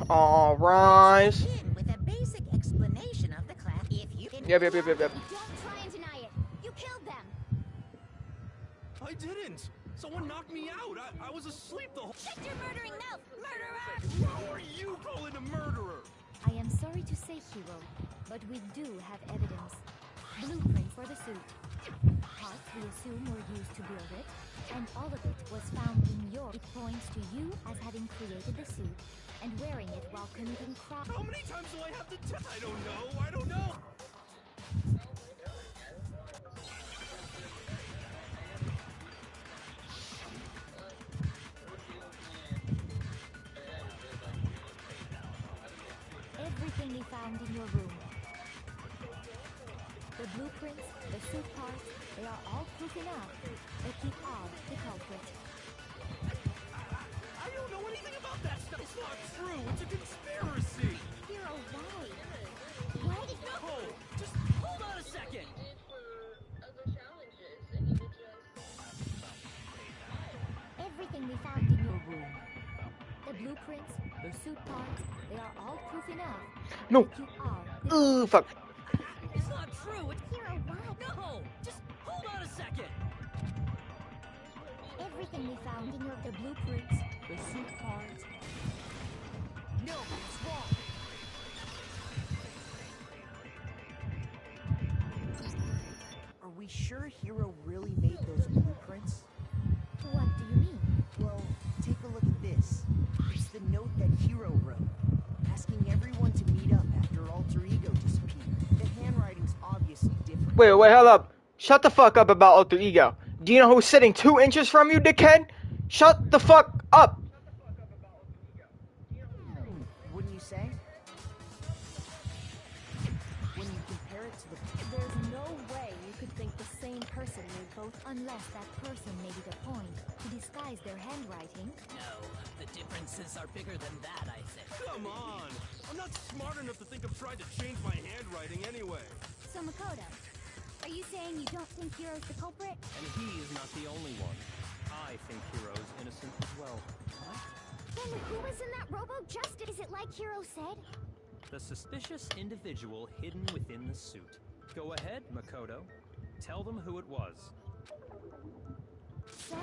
All rise. Begin with a basic explanation of the class. If you Yep. Don't try and deny it. You killed them. I didn't. Someone knocked me out. I was asleep the whole. Shut your murdering mouth, murderer! How are you calling a murderer? I am sorry to say, Hero, but we do have evidence. Blueprint for the suit. Parts we assume were used to build it, and all of it was found in your. It points to you as having created the suit and wearing it while committing crime. How many times do I have to tell? I don't know. Everything we found in your room. The blueprints, the suit parts, they are all proof enough that you are the culprit. I don't know anything about that stuff. It's not true. It's a conspiracy. Hero, why? Why did you... Oh, just hold on a second. Everything we found in your room. The blueprints, the suit parts, they are all proof enough No. that you are the Ooh, fuck. It's not true. It's Hero, why? no. Just hold on a second. Everything we found in your... The blueprints, the suit parts. No, it's wrong. Are we sure Hero really made those blueprints? What do you mean? Well, take a look at this. It's the note that Hero wrote, asking everyone to meet up after Alter Ego disappeared. The handwriting's obviously different. Wait, hold up. Shut the fuck up about Alter Ego. Do you know who's sitting 2 inches from you, dickhead? Shut the fuck up. Wouldn't you say? When you compare it to the... There's no way you could think the same person explicitly both. Unless that person made it a point to disguise their handwriting. No, the differences are bigger than that, I think. Come on! I'm not smart enough to think of trying to change my handwriting anyway. So Makoto, are you saying you don't think Hiro's the culprit? And he is not the only one. I think Hiro's innocent as well. Then who was in that robo-justice? Is it like Hiro said? The suspicious individual hidden within the suit. Go ahead, Makoto. Tell them who it was. So?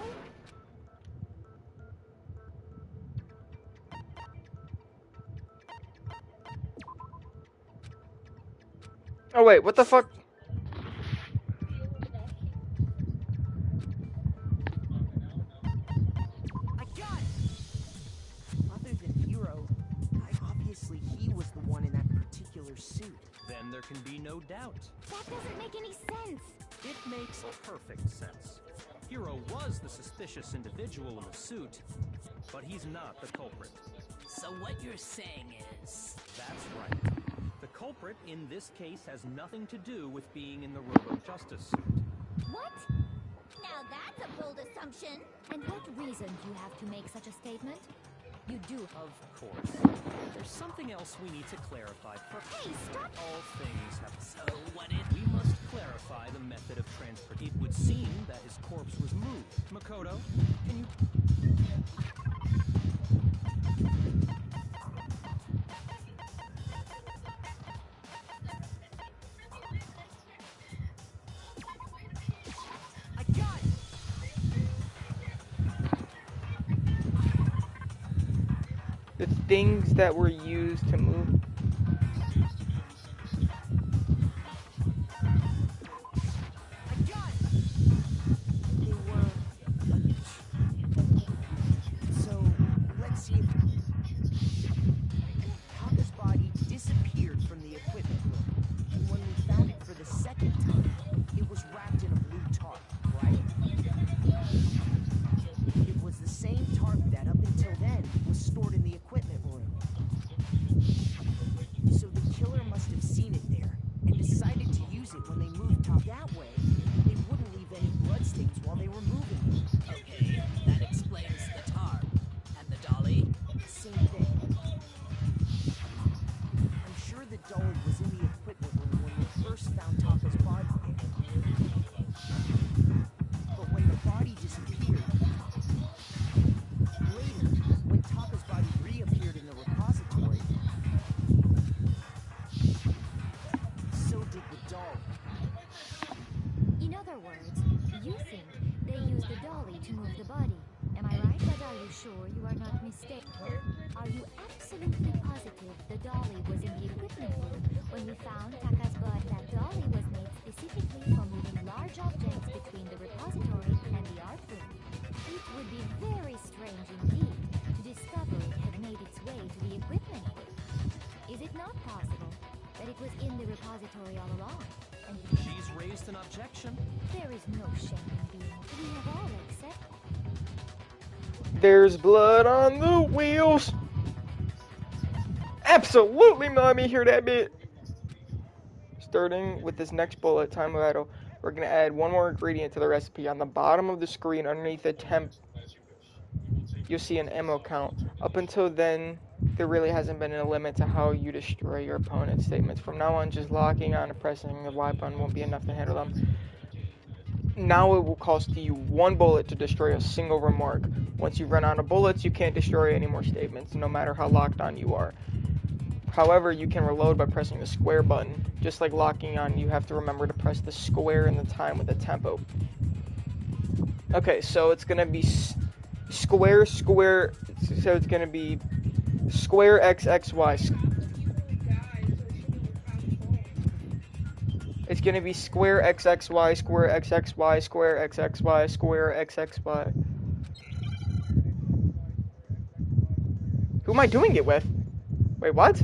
Oh wait, what the fuck? I got it! Other than Hiro, obviously he was the one in that particular suit. Then there can be no doubt. That doesn't make any sense. It makes perfect sense. Hiro was the suspicious individual in the suit, but he's not the culprit. So what you're saying is... That's right. The culprit in this case has nothing to do with being in the Robo-Justice suit. What? Now that's a bold assumption. And what reason do you have to make such a statement? You do. Of course. There's something else we need to clarify first. Hey, stop! All things have... So what if... We must clarify the method of transport. It would seem that his corpse was moved. Makoto, can you... I got it! The things that were used to move. I got it! They were... So, let's see if... Taka's body disappeared from the equipment room. And when we found it for the second time, it was wrapped in a blue tarp, right? It was the same tarp that, up until then, was stored in the equipment room. So the killer must have seen it there, and decided to use it when they moved Top. That way, they wouldn't leave any bloodstains while they were moving it. Okay, that explains the tarp. And the dolly? Same thing. I'm sure the dolly was in the equipment room when we first found Taka's body there. But when the body disappeared, later, when Taka's body reappeared in the repository, so did the dolly. In other words, you think they used the dolly to move the body. Am I right? But are you sure you are not mistaken? Are you absolutely positive the dolly was in the equipment room when we found Taka's body? That dolly was made specifically for moving large objects between the repository and the art room. It would be very strange indeed to discover it had made its way to the equipment room. Is it not possible that it was in the repository all along? And She's raised an objection. there is no shame in being. We have all accepted. There's blood on the wheels. Absolutely, mommy, hear that bit. Starting with this next bullet time battle, we're gonna add one more ingredient to the recipe. On the bottom of the screen, underneath the temp, you'll see an ammo count. Up until then, there really hasn't been a limit to how you destroy your opponent's statements. From now on, just locking on and pressing the Y button won't be enough to handle them. Now it will cost you one bullet to destroy a single remark. Once you run out of bullets, you can't destroy any more statements, no matter how locked on you are. However, you can reload by pressing the square button. Just like locking on, you have to remember to press the square and the time with the tempo. Okay, so it's going to be square, so it's going to be square XXY. It's going to be square XXY, square XXY, square XXY, square XXY. Who am I doing it with? Wait, what?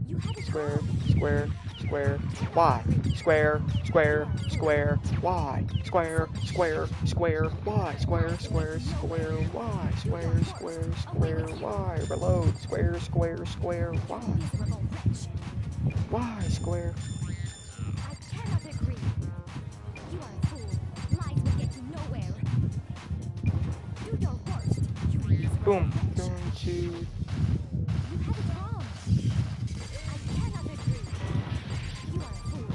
You have a Square, square, square, Y. Square, square, square, Y. Square, square, square, Y. Square, square, square, Y. Square, square, square, Y. Reload. Square, square, square, Y. miserable wretch. Y, square. I cannot agree Boom. 3, 2. You have it wrong. I cannot agree. You are a fool.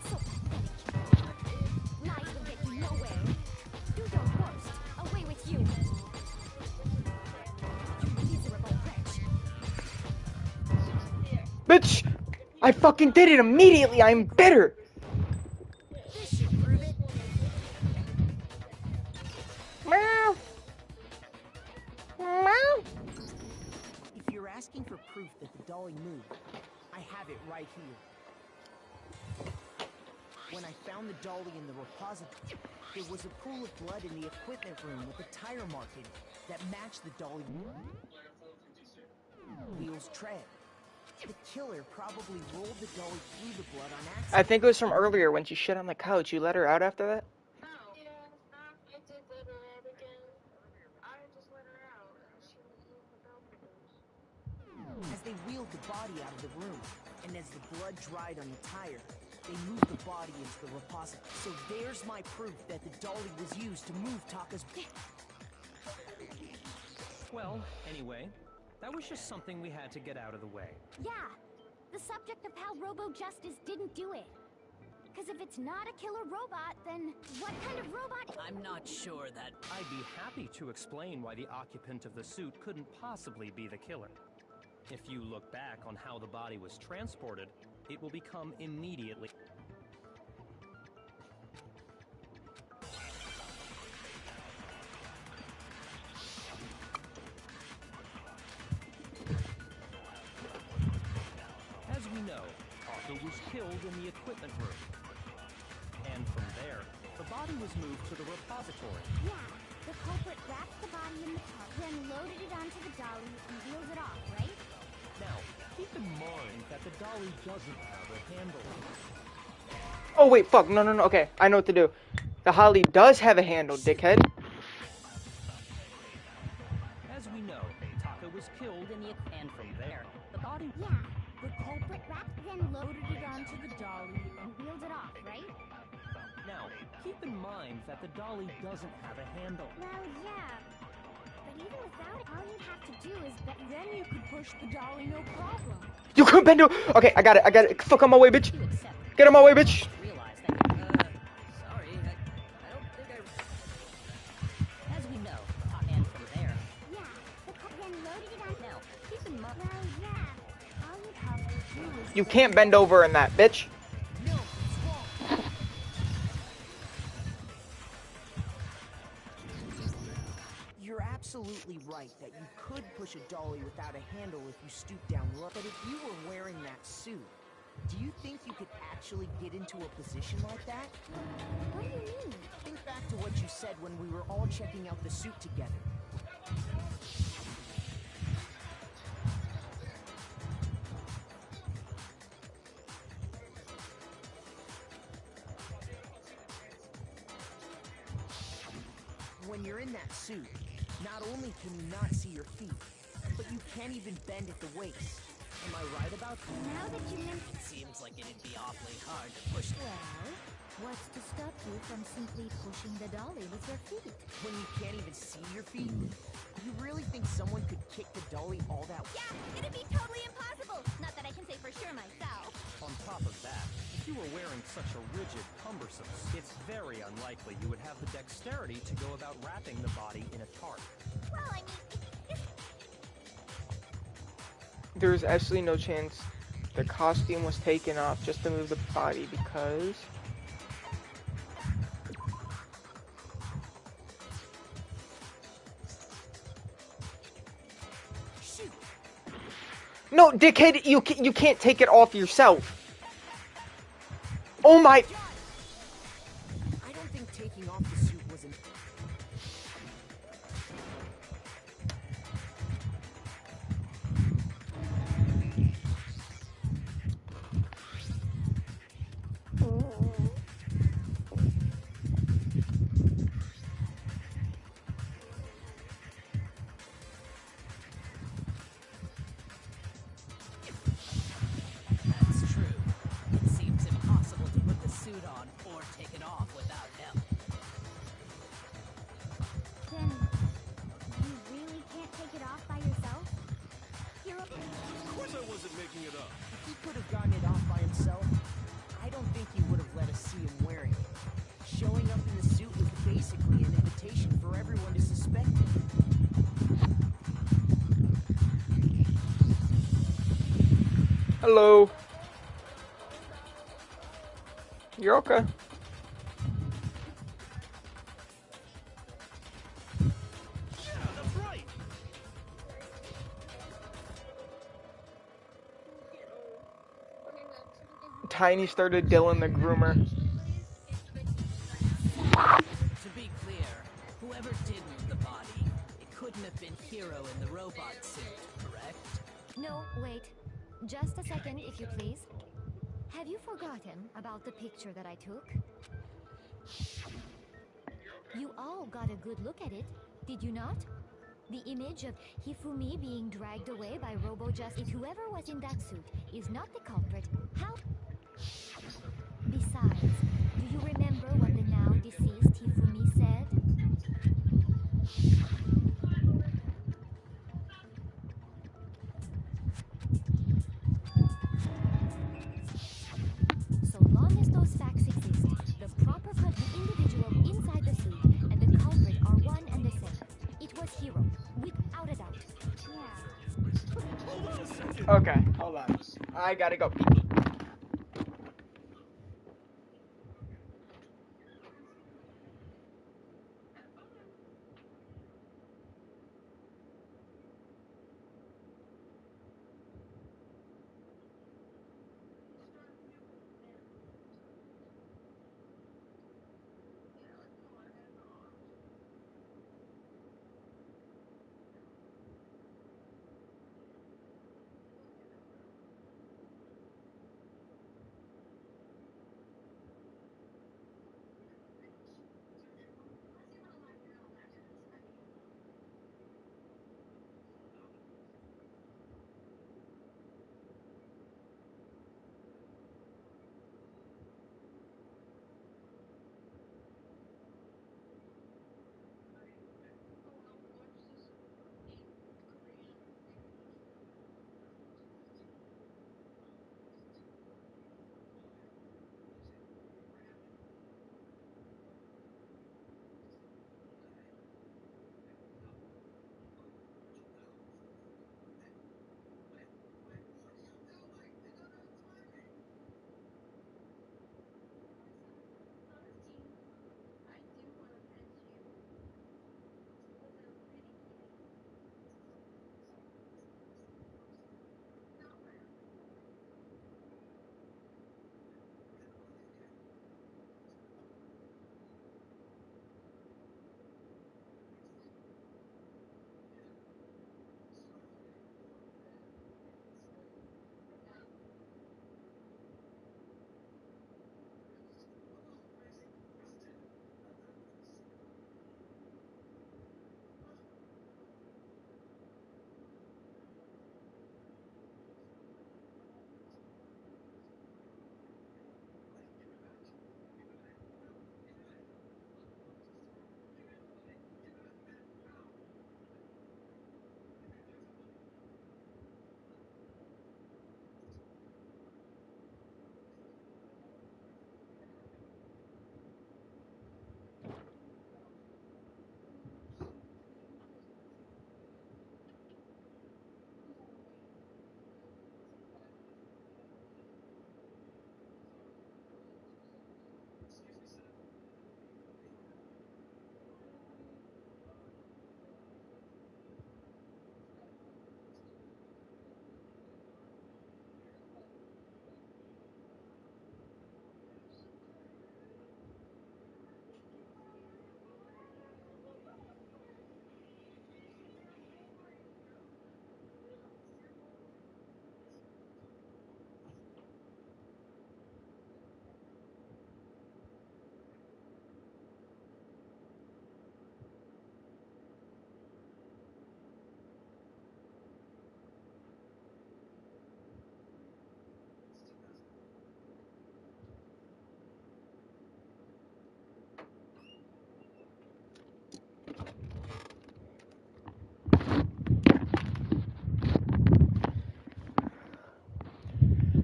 So pathetic. Lies will get you nowhere. Do your worst. Away with you. You miserable wretch. Bitch! I fucking did it immediately! I'm bitter! This should prove it. Meow. Meow. If you're asking for proof that the dolly moved, I have it right here. When I found the dolly in the repository, there was a pool of blood in the equipment room with a tire mark in it that matched the dolly wheel's tread. The killer probably rolled the dolly through the blood on accident. I think it was from earlier when she shit on the couch. You let her out after that? Yeah, I did let her out again. I just let her out, and she was eating the bell peppers. As they wheeled the body out of the room, and as the blood dried on the tire, they moved the body into the repository. So there's my proof that the dolly was used to move Taka's... Well, anyway, that was just something we had to get out of the way. Yeah, the subject of how Robo-Justice didn't do it. Because if it's not a killer robot, then what kind of robot? I'm not sure that... I'd be happy to explain why the occupant of the suit couldn't possibly be the killer. If you look back on how the body was transported, it will become immediately... As we know, Taka was killed in the equipment room. And from there, the body was moved to the repository. Yeah, the culprit wrapped the body in the tarp, then loaded it onto the dolly and wheeled it off, right? Now, keep in mind that the dolly doesn't have a handle. Oh, wait, fuck. No. Okay, I know what to do. The Holly does have a handle, dickhead. As we know, Taka was killed in the... And from there, the body... Yeah, the culprit wrapped, then loaded it onto the dolly and wheeled it off, right? Now, keep in mind that the dolly doesn't have a handle. Well, yeah. But even without it, all you'd have to do is that then you could push the dolly no problem. You could bend over. Okay, I got it. Fuck on my way, bitch. You accept Get on my way, bitch. realize that... sorry, I don't think I... As we know, and from there... Yeah, the culprit then loaded it on. Now, keep in mind... Well, yeah. All you'd have to do is... You can't bend over in that, bitch. No, it's wrong. You're absolutely right that you could push a dolly without a handle if you stoop down low. But if you were wearing that suit, do you think you could actually get into a position like that? What do you mean? Think back to what you said when we were all checking out the suit together. When you're in that suit, not only can you not see your feet, but you can't even bend at the waist. Am I right about that? Now that you mention... Seems like it'd be awfully hard to push... Well, what's to stop you from simply pushing the dolly with your feet? When you can't even see your feet? You really think someone could kick the dolly all that way? Yeah, it'd be totally impossible. Not that I can say for sure myself. On top of that, if you were wearing such a rigid, cumbersome, it's very unlikely you would have the dexterity to go about wrapping the body in a tarp. Well, I mean, There's absolutely no chance the costume was taken off just to move the body because... Shoot! No, dickhead, you can't take it off yourself. Oh my... I don't think taking off the suit was an... That's true. It seems impossible to put the suit on or take it off without help. Hello. You're okay. Yeah, that's right. Tiny started Dylan the groomer. To be clear, whoever did move the body, it couldn't have been Hero in the robot suit, correct? No, wait. Just a second, if you please. Have you forgotten about the picture that I took? You all got a good look at it, did you not? The image of Hifumi being dragged away by RoboJust. If whoever was in that suit is not the culprit, how? Besides, do you remember what the now deceased Hifumi said? So long as those facts exist, the proper the individual inside the suit and the culprit are one and the same. It was Hero, without a doubt. Hold on a second. Okay, hold on. I gotta go pee pee.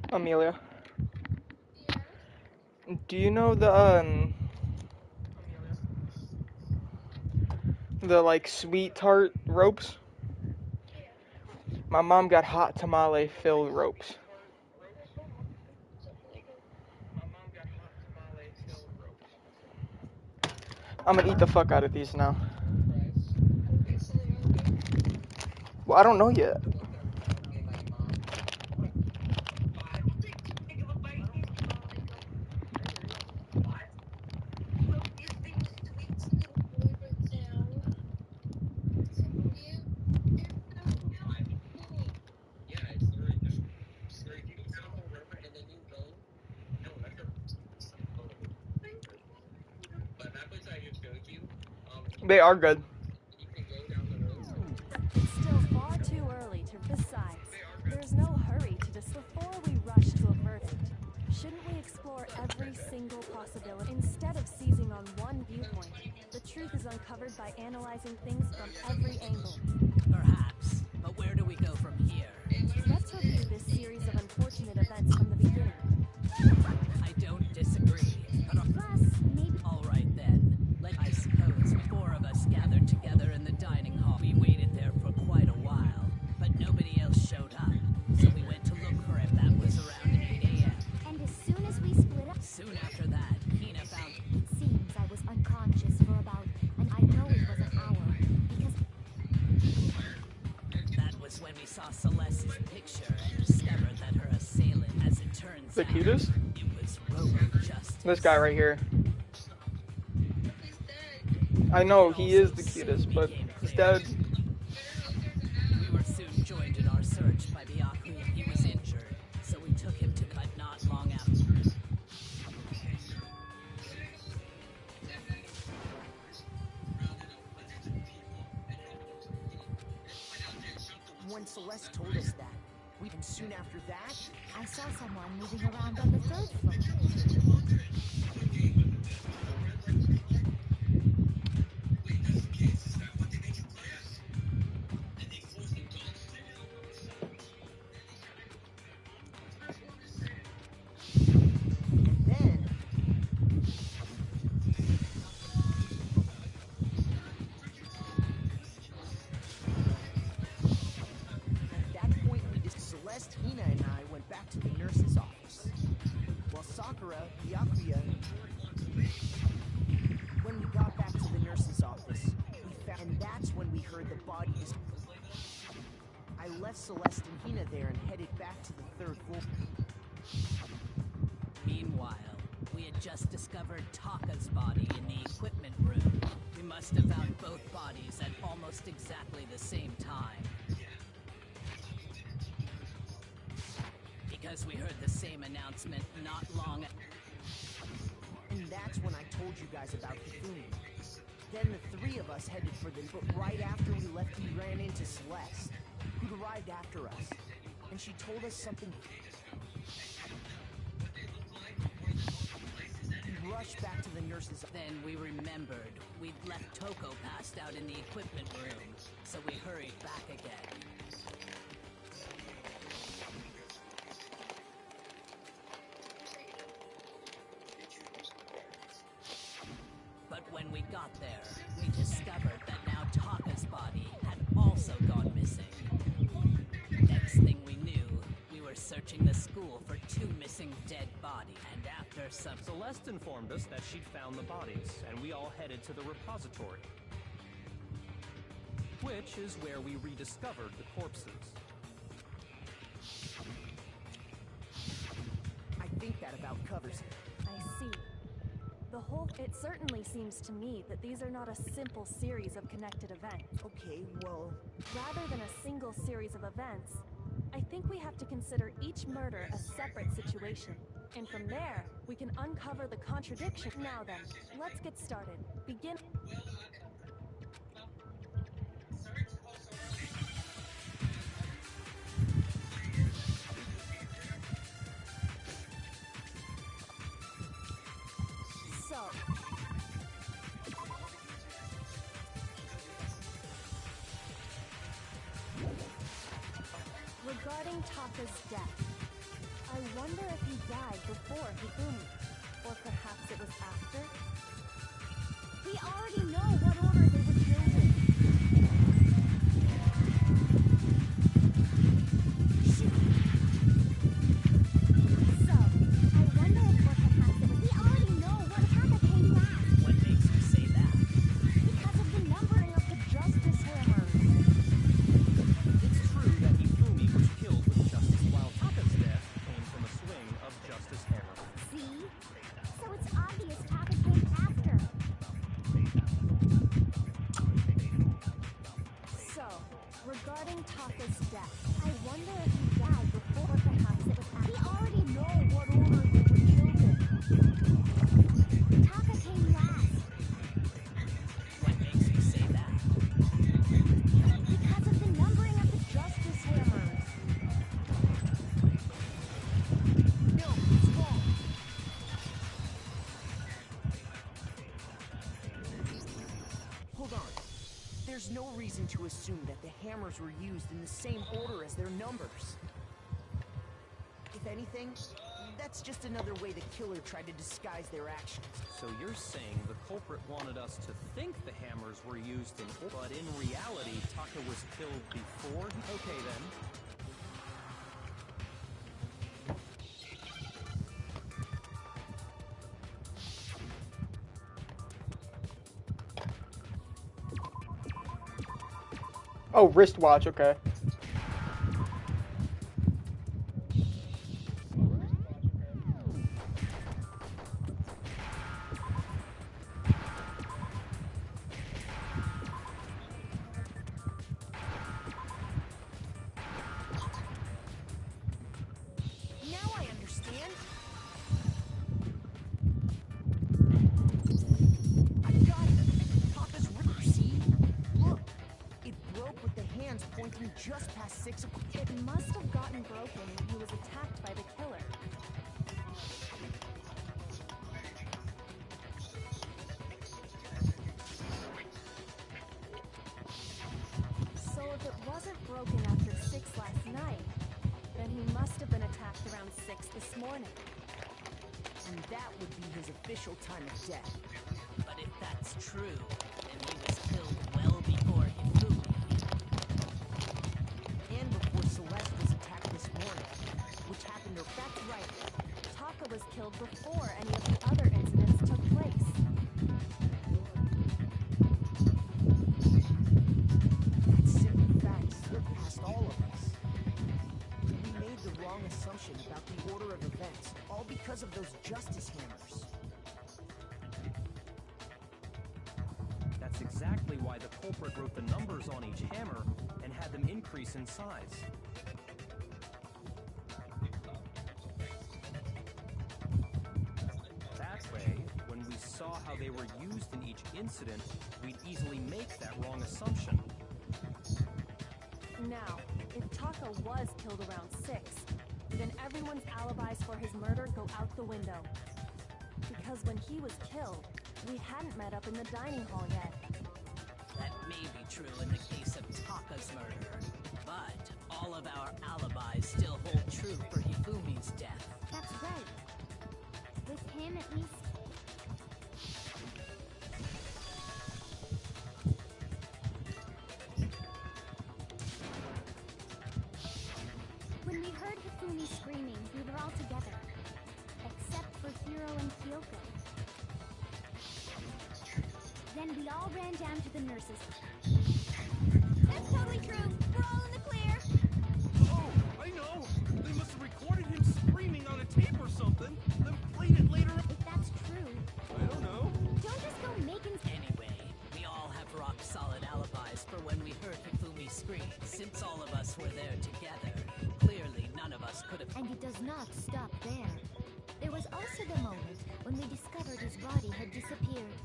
Amelia. Do you know the like sweet tart ropes? My mom got hot tamale filled ropes. I'm gonna eat the fuck out of these now. Well, I don't know yet. They are good. It's still far too early to. Besides, there's no hurry to this before we rush to a verdict. Shouldn't we explore every single possibility instead of seizing on one viewpoint? The truth is uncovered by analyzing things from every angle. Perhaps. But where do we go from here? Let's review this series of unfortunate events from the beginning. I don't disagree. But Plus, maybe. all right then. I suppose 4 of us gathered together in the dining hall. We waited there for quite a while, but nobody else showed up. So we went to look for it. That was around 8 a.m. And as soon as we split up, Soon after that, Hina found. it seems I was unconscious for about, and I know it was an hour, because That was when we saw Celeste's picture and discovered that her assailant, as it turns The out, cutest? it was Roman Justice. This guy right here. I know he is the cutest, but he's dead. We were soon joined in our search by Byakuya. He was injured, so we took him to but not long after. When Celeste told us that, and soon after that, I saw someone moving around on the 3rd floor. and then at that point, Celeste, Hina, and I went back to the nurse's office. While Sakura, Byakuya, when we got back to the nurse's office, and that's when we heard the bodies. I left Celeste and Hina there and headed back to the 3rd floor. Meanwhile, we had just discovered Taka's body in the equipment room. We must have found both bodies at almost exactly the same time. Because we heard the same announcement not long. And that's when I told you guys about Hifumi. Then the 3 of us headed for them, but right after we left, we ran into Celeste, who'd arrived after us. And she told us something. We rushed back to the nurse's. Then we remembered we'd left Toko passed out in the equipment room, so we hurried back again. But when we got there, we discovered that now Taka's body had also gone missing. Next thing we knew, we were searching the school for 2 missing dead bodies. And after some... Celeste informed us that she'd found the bodies, and we all headed to the repository, which is where we rediscovered the corpses. I think that about covers it. I see. It certainly seems to me that these are not a simple series of connected events. Okay, well, Rather than a single series of events, I think we have to consider each murder a separate situation. And from there, we can uncover the contradiction. Now then, let's get started. Begin. So, regarding Taka's death, I wonder if he died before Hifumi, or perhaps it was after? We already know what order they were killed in. So, I wonder if or perhaps it was. We already know what Taka came last. What makes you say that? there's no reason to assume that the hammers were used in the same order as their numbers. If anything, that's just another way the killer tried to disguise their actions. So you're saying the culprit wanted us to think the hammers were used in... But in reality, Taka was killed before... Okay, then. Oh, wristwatch, okay. Now I understand. I got it. Taka's river, see? Look, it broke with the hands pointing just past 6 o'clock. It must have gotten broken when he was attacked by the killer. So if it wasn't broken after 6 last night, then he must have been attacked around 6 this morning. And that would be his official time of death. But if that's true, then he was killed well before Hifumi. And before Celeste was attacked this morning, which happened to... That's right. Taka was killed before any of the other incidents took place. That simple fact surpassed all of us. We made the wrong assumption about the order of events, all because of those justice hammers. That's exactly why the culprit wrote the numbers on each hammer and had them increase in size. That way, when we saw how they were used in each incident, we'd easily make that wrong assumption. Now, if Taka was killed around 6, then everyone's alibis for his murder go out the window. Because when he was killed, we hadn't met up in the dining hall yet. That may be true in the case of Taka's murder, but all of our alibis still hold true for Hifumi's death. That's right. With him, at least. When we heard Hifumi screaming, we were all together. Except for Hiro and Kyoko. Then we all ran down to the nurses. That's totally true. We're all in the clear. Oh, I know! They must have recorded him screaming on a tape or something, then played it later. If that's true, I don't know. don't just go making... Anyway, we all have rock-solid alibis for when we heard Hifumi scream. Since all of us were there together, clearly none of us could have... And it does not stop there. There was also the moment when we discovered his body had disappeared.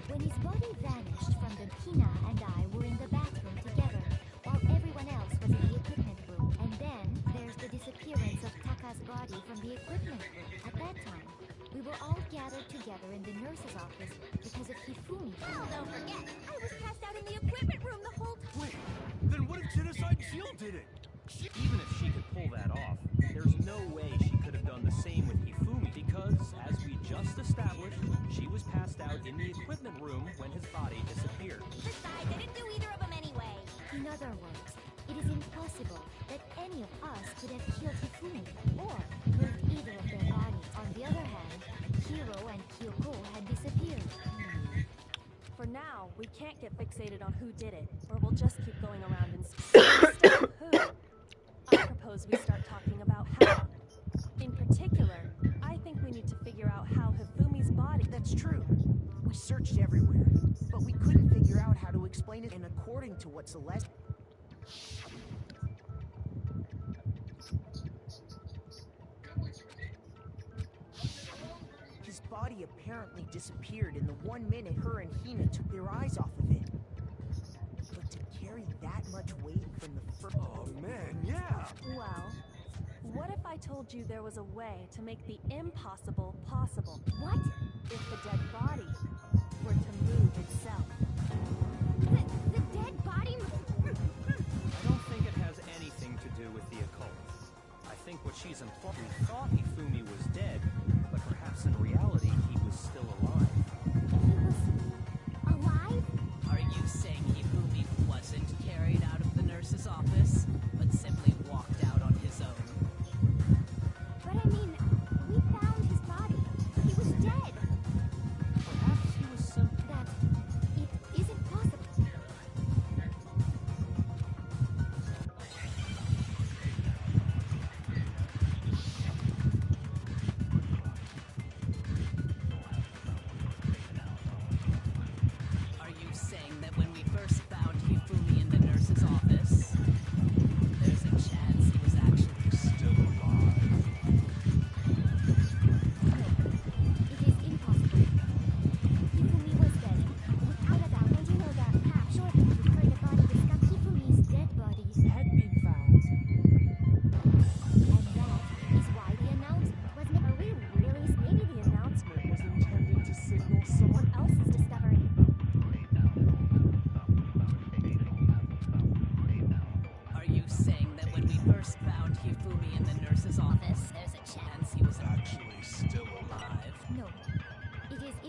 When his body vanished from the... Hina and I were in the bathroom together, while everyone else was in the equipment room. And then there's the disappearance of Taka's body from the equipment room. At that time, we were all gathered together in the nurse's office because of Hifumi. Oh, don't forget, I was passed out in the equipment room the whole time. Wait, then what if Genocide Jill did it? Even if she could pull that off, there's no way she could have done the same with Hifumi because, as we just established, she was passed out in the equipment room when his body disappeared. Besides, I didn't do either of them anyway. In other words, it is impossible that any of us could have killed Hifumi or moved either of their bodies. On the other hand, Hiro and Kyoko had disappeared. For now, we can't get fixated on who did it, or we'll just keep going around and instead of who, I propose we start talking about how. In particular, I think we need to figure out how Hifumi's body... That's true. We searched everywhere, but we couldn't figure out how to explain it. And according to what Celeste... His body apparently disappeared in the 1 minute her and Hina took their eyes off of it. But to carry that much weight from the first... Oh man, yeah! Well, what if I told you there was a way to make the impossible possible? What? If the dead body were to move itself. The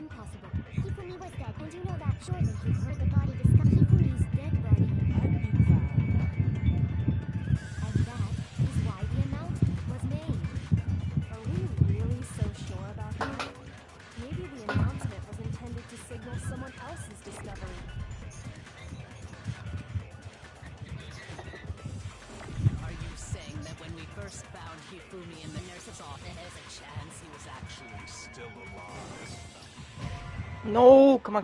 impossible. Hifumi was dead, and you know that. Surely you heard the body discuss. Hifumi's dead body had been found. And that is why the announcement was made. Are we really so sure about that? Maybe the announcement was intended to signal someone else's discovery. Are you saying that when we first found Hifumi in the nurse's office, there's a chance he was actually still alive? No, come on.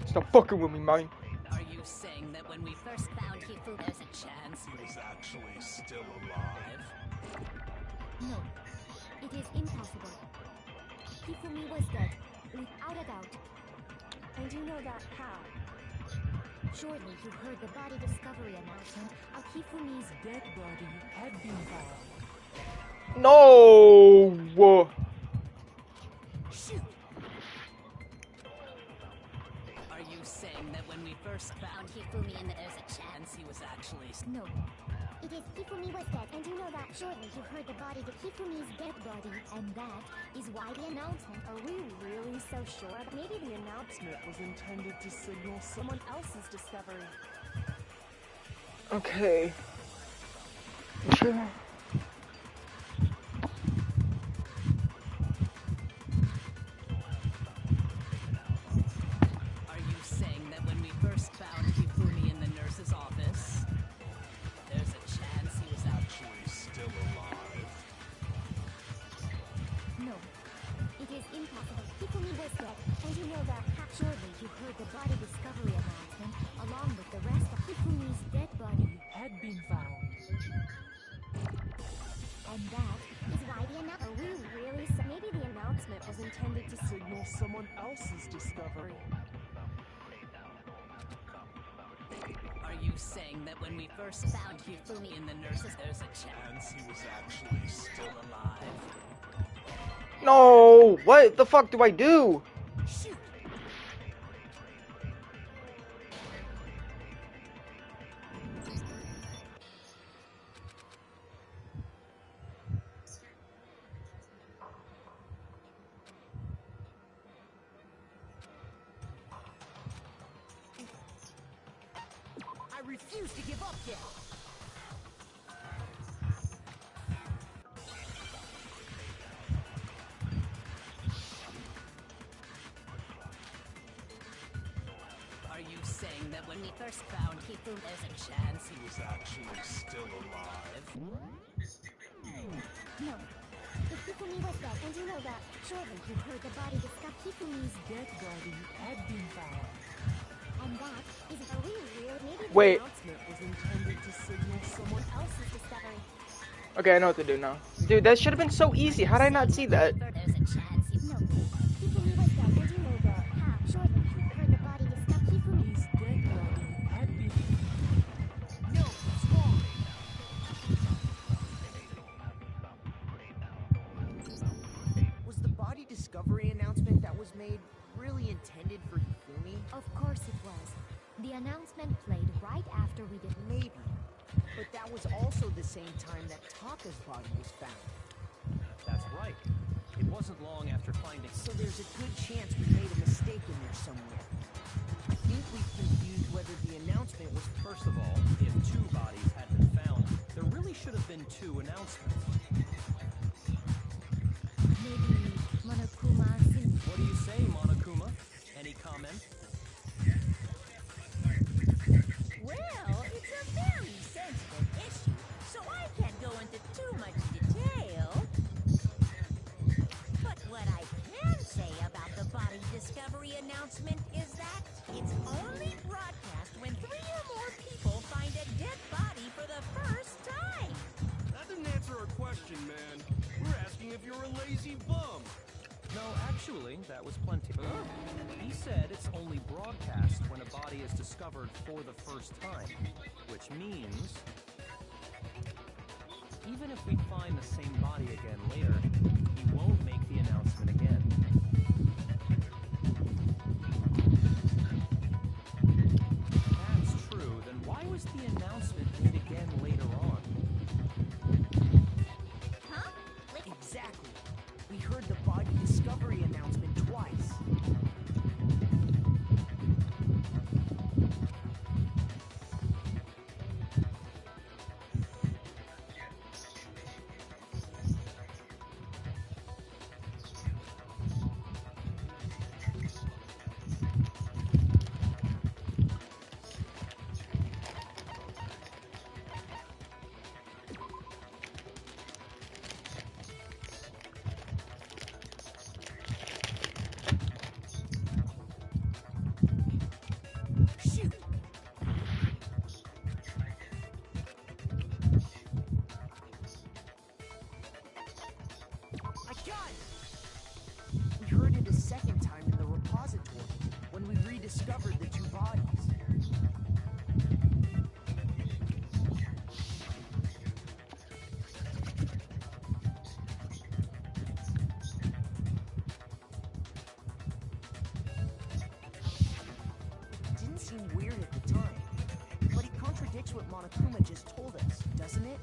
Stop fucking with me, man. Are you saying that when we first found Hifumi, there's a chance he was actually still alive? No, it is impossible. Hifumi was dead, without a doubt. And you know that how? Surely you heard the body discovery announcement of Hifumi's Dead body had been found. No. Shoot! Are you saying that when we first found Hifumi and there's a chance he was actually... No. It is Hifumi was dead, and you know that. Surely you heard the body of Hifumi's dead body, and that is why the announcement. Are we really so sure? Maybe the announcement was intended to signal someone else's discovery. Okay. Sure. Are you saying that when we first found Hifumi in the nurse's office, there's a chance he was actually still alive? No. It is impossible. Hifumi was dead, and you know that. Surely you heard the body discovery announcement, along with the rest of Hifumi's dead body Had been found. and that is why the announcement. Are we really maybe the announcement was intended to signal someone else's discovery. Are you saying that when we first found Hifumi in the nurse's, there's a chance he was actually still alive? No. What the fuck do I do? Shoot! I refuse to give up yet. Are you saying that when we first found Hifumi, there's a chance he was actually still alive? No. If Hifumi was dead, and you know that. Surely you heard the body discover Hifumi's Dead body had been found. and that is. Are we real? Maybe the Wait. Announcement was intended to signal someone else's discovery. Okay, I know what to do now. Dude, that should have been so easy. How did I not see that? There's a chance he... No. Hifumi was dead, and you know that. How? Surely you heard the body discover Hifumi's Dead body had been. No, it's wrong. Was the body discovery announcement that was made really intended for Hifumi? Of course it was. The announcement played right after we did. Maybe. But that was also the same time that Taka's body was found. That's right. It wasn't long after finding... So there's a good chance we made a mistake in there somewhere. I think we've confused whether the announcement was... First of all, if 2 bodies had been found, there really should have been 2 announcements. Maybe Monokuma. What do you say, Monokuma? Any comment? Well, it's a very sensitive issue, so I can't go into too much detail. But what I can say about the body discovery announcement is that it's only broadcast when 3 or more people find a dead body for the first time. That didn't answer our question, man. We're asking if you're a lazy bum. No, actually, that was plenty. He said it's only broadcast when a body is discovered for the first time, which means even if we find the same body again later, he won't make the announcement again. If that's true, then why was the announcement made again later on? Huh? Exactly. jury announcement twice. Shoot! I got it! We heard it a second time in the repository when we rediscovered the two bodies. Didn't seem weird at the time, but it contradicts what Monokuma just told us, doesn't it?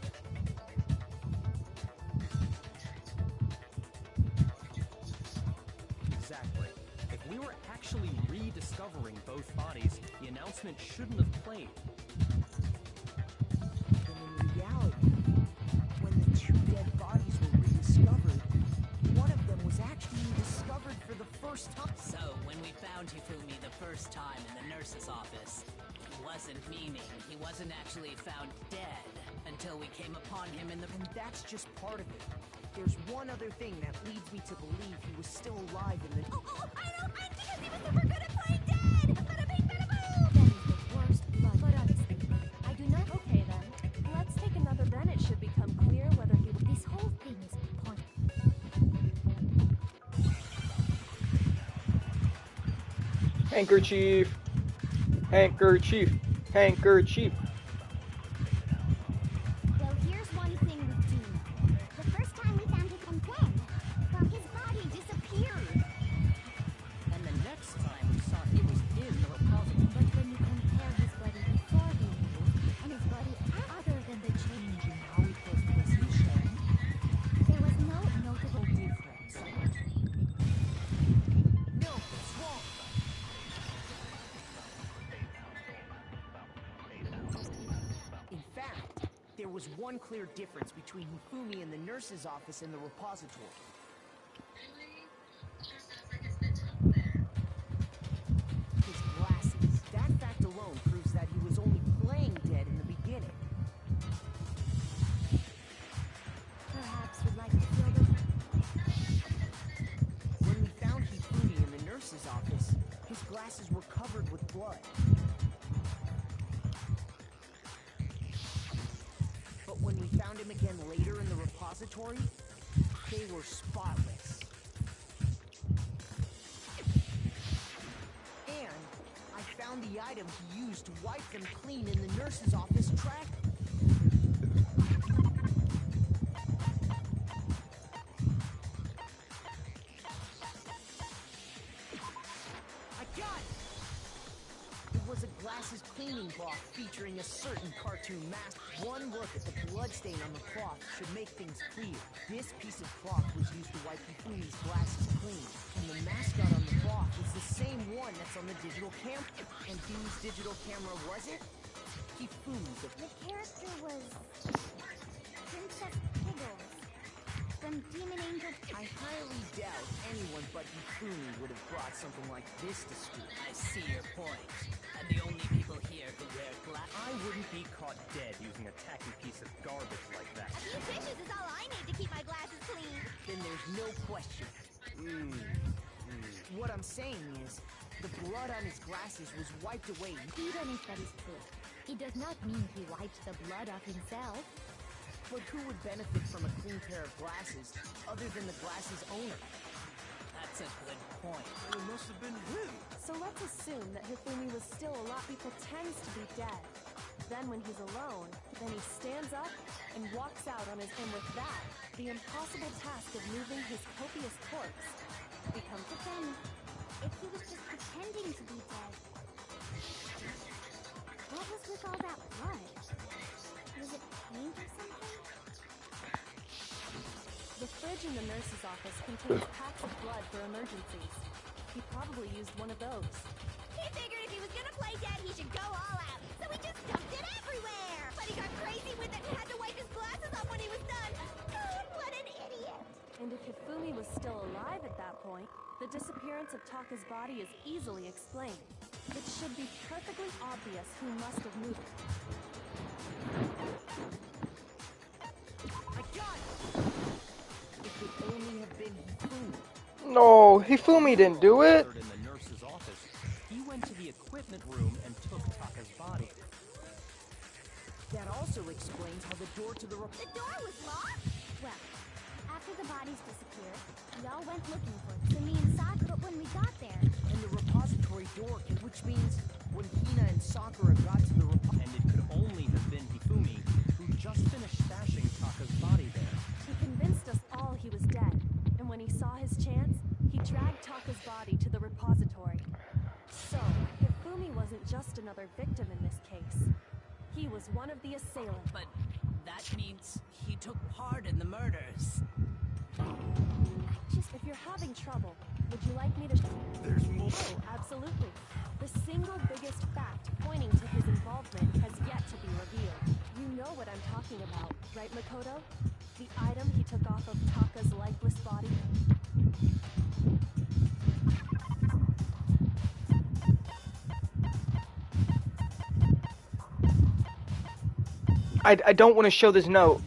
Exactly. If we were actually rediscovering both bodies, the announcement shouldn't have played. And in reality, when the two dead bodies were rediscovered, one of them was actually discovered for the first time. So, when we found Hifumi the first time in the nurse's office, he wasn't memeing. He wasn't actually found dead until we came upon him in the... And that's just part of it. There's one other thing that leads me to believe he was still alive in the... Oh, I know! And because he was super good at playing dead! Bada bing, bada boom! That is the worst luck. But honestly, I do not. Okay then. Let's take another. Then it should become clear whether he. This whole thing is pointless. Handkerchief. Handkerchief. Handkerchief. Well, here's one thing we do. The first time we found him and when? Well, his body disappeared. And the next time we saw he was in the repository. But when you compare his body before being moved and his body other than the change in how it was positioned, there was no notable difference. No, it's wrong. In fact, there was one clear difference between Hifumi in the nurse's office and the repository. His glasses. That fact alone proves that he was only playing dead in the beginning. Perhaps you'd like to feel the... When we found Hifumi in the nurse's office, his glasses were covered with blood. But when we found him again later in the repository, they were spotless. And I found the item he used to wipe them clean in the nurse's office track. I got it! It was a glasses cleaning cloth featuring a certain cartoon mask. One look at the bloodstain on the cloth should make things clear. This piece of cloth was used to wipe Hifumi's glasses clean, and the mascot on the cloth is the same one that's on the digital camera. And whose digital camera was it? Hifumi's. The character was... Princess Piggles. From Demon Angel... I highly doubt anyone but Hifumi would have brought something like this to school. I see your point. And the only people here who wear glasses... I wouldn't be caught dead using a tacky piece of garbage like that. A few tissues is all I need to keep my glasses clean. Then there's no question. What I'm saying is, the blood on his glasses was wiped away. Even if that is true, it does not mean he wiped the blood off himself. But who would benefit from a clean pair of glasses other than the glasses owner? That's a good point. It must have been him. So let's assume that Hifumi was still alive. He pretends to be dead. Then when he's alone, then he stands up and walks out on his... And with that, the impossible task of moving his copious corpse becomes a thing. If he was just pretending to be dead, what was with all that blood? Was it paint or something? The fridge fridge in the nurse's office contains packs of blood for emergencies. He probably used one of those. He figured if he was gonna play dead, he should go all out. So he just dumped it everywhere. But he got crazy with it and had to wipe his glasses off when he was done. Oh, what an idiot. And if Hifumi was still alive at that point, the disappearance of Taka's body is easily explained. It should be perfectly obvious who must have moved it. I got it! It could only have been Hifumi. No, Hifumi didn't do it. In the nurse's office, he went to the equipment room and took Taka's body. That also explains how the door to the The door was locked? Well, after the bodies disappeared, we all went looking for it. So me and Sakura, when we got there, and the repository door, which means when Hina and Sakura got to the And it could only have been Hifumi, who just finished stashing Taka's body there. He convinced us all he was dead, and when he saw his chance, he dragged Taka's body to the repository. So, Hifumi wasn't just another victim in this case. He was one of the assailants. But that means he took part in the murders. If you're having trouble, would you like me to... There's more. Oh, absolutely. The single biggest fact pointing to his involvement has yet to be revealed. You know what I'm talking about, right, Makoto? The item he took off of Taka's lifeless body? I don't want to show this note.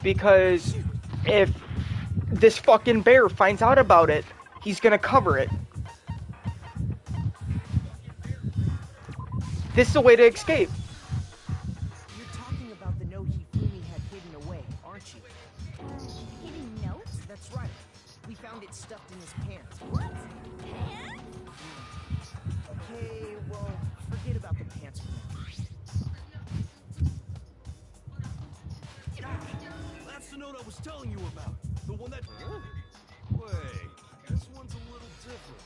Because if this fucking bear finds out about it, he's gonna cover it. This is a way to escape. You're talking about the note Hifumi had hidden away, aren't you? hidden notes? That's right. We found it stuffed in his pants. What? Pants? Okay, well, forget about the pants for now. That's the note I was telling you about. The one that... Wait, this one's a little different.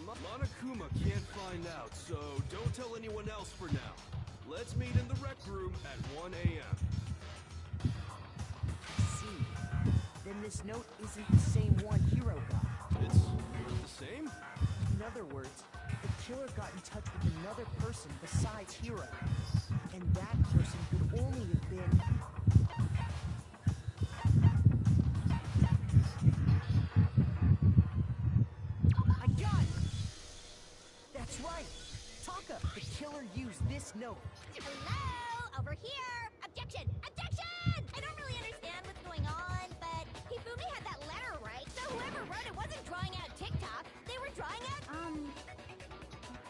Monokuma can't find out, so don't tell anyone else for now. Let's meet in the rec room at 1 a.m. I see. Then this note isn't the same one Hiro got. It's not the same? In other words, the killer got in touch with another person besides Hiro. And that person could only have been... I got it! That's right! Taka, the killer, used this note. Hello? Over here! Objection! Objection! I don't really understand what's going on, but Hifumi had that letter right. So whoever wrote it wasn't drawing out TikTok. They were drawing out...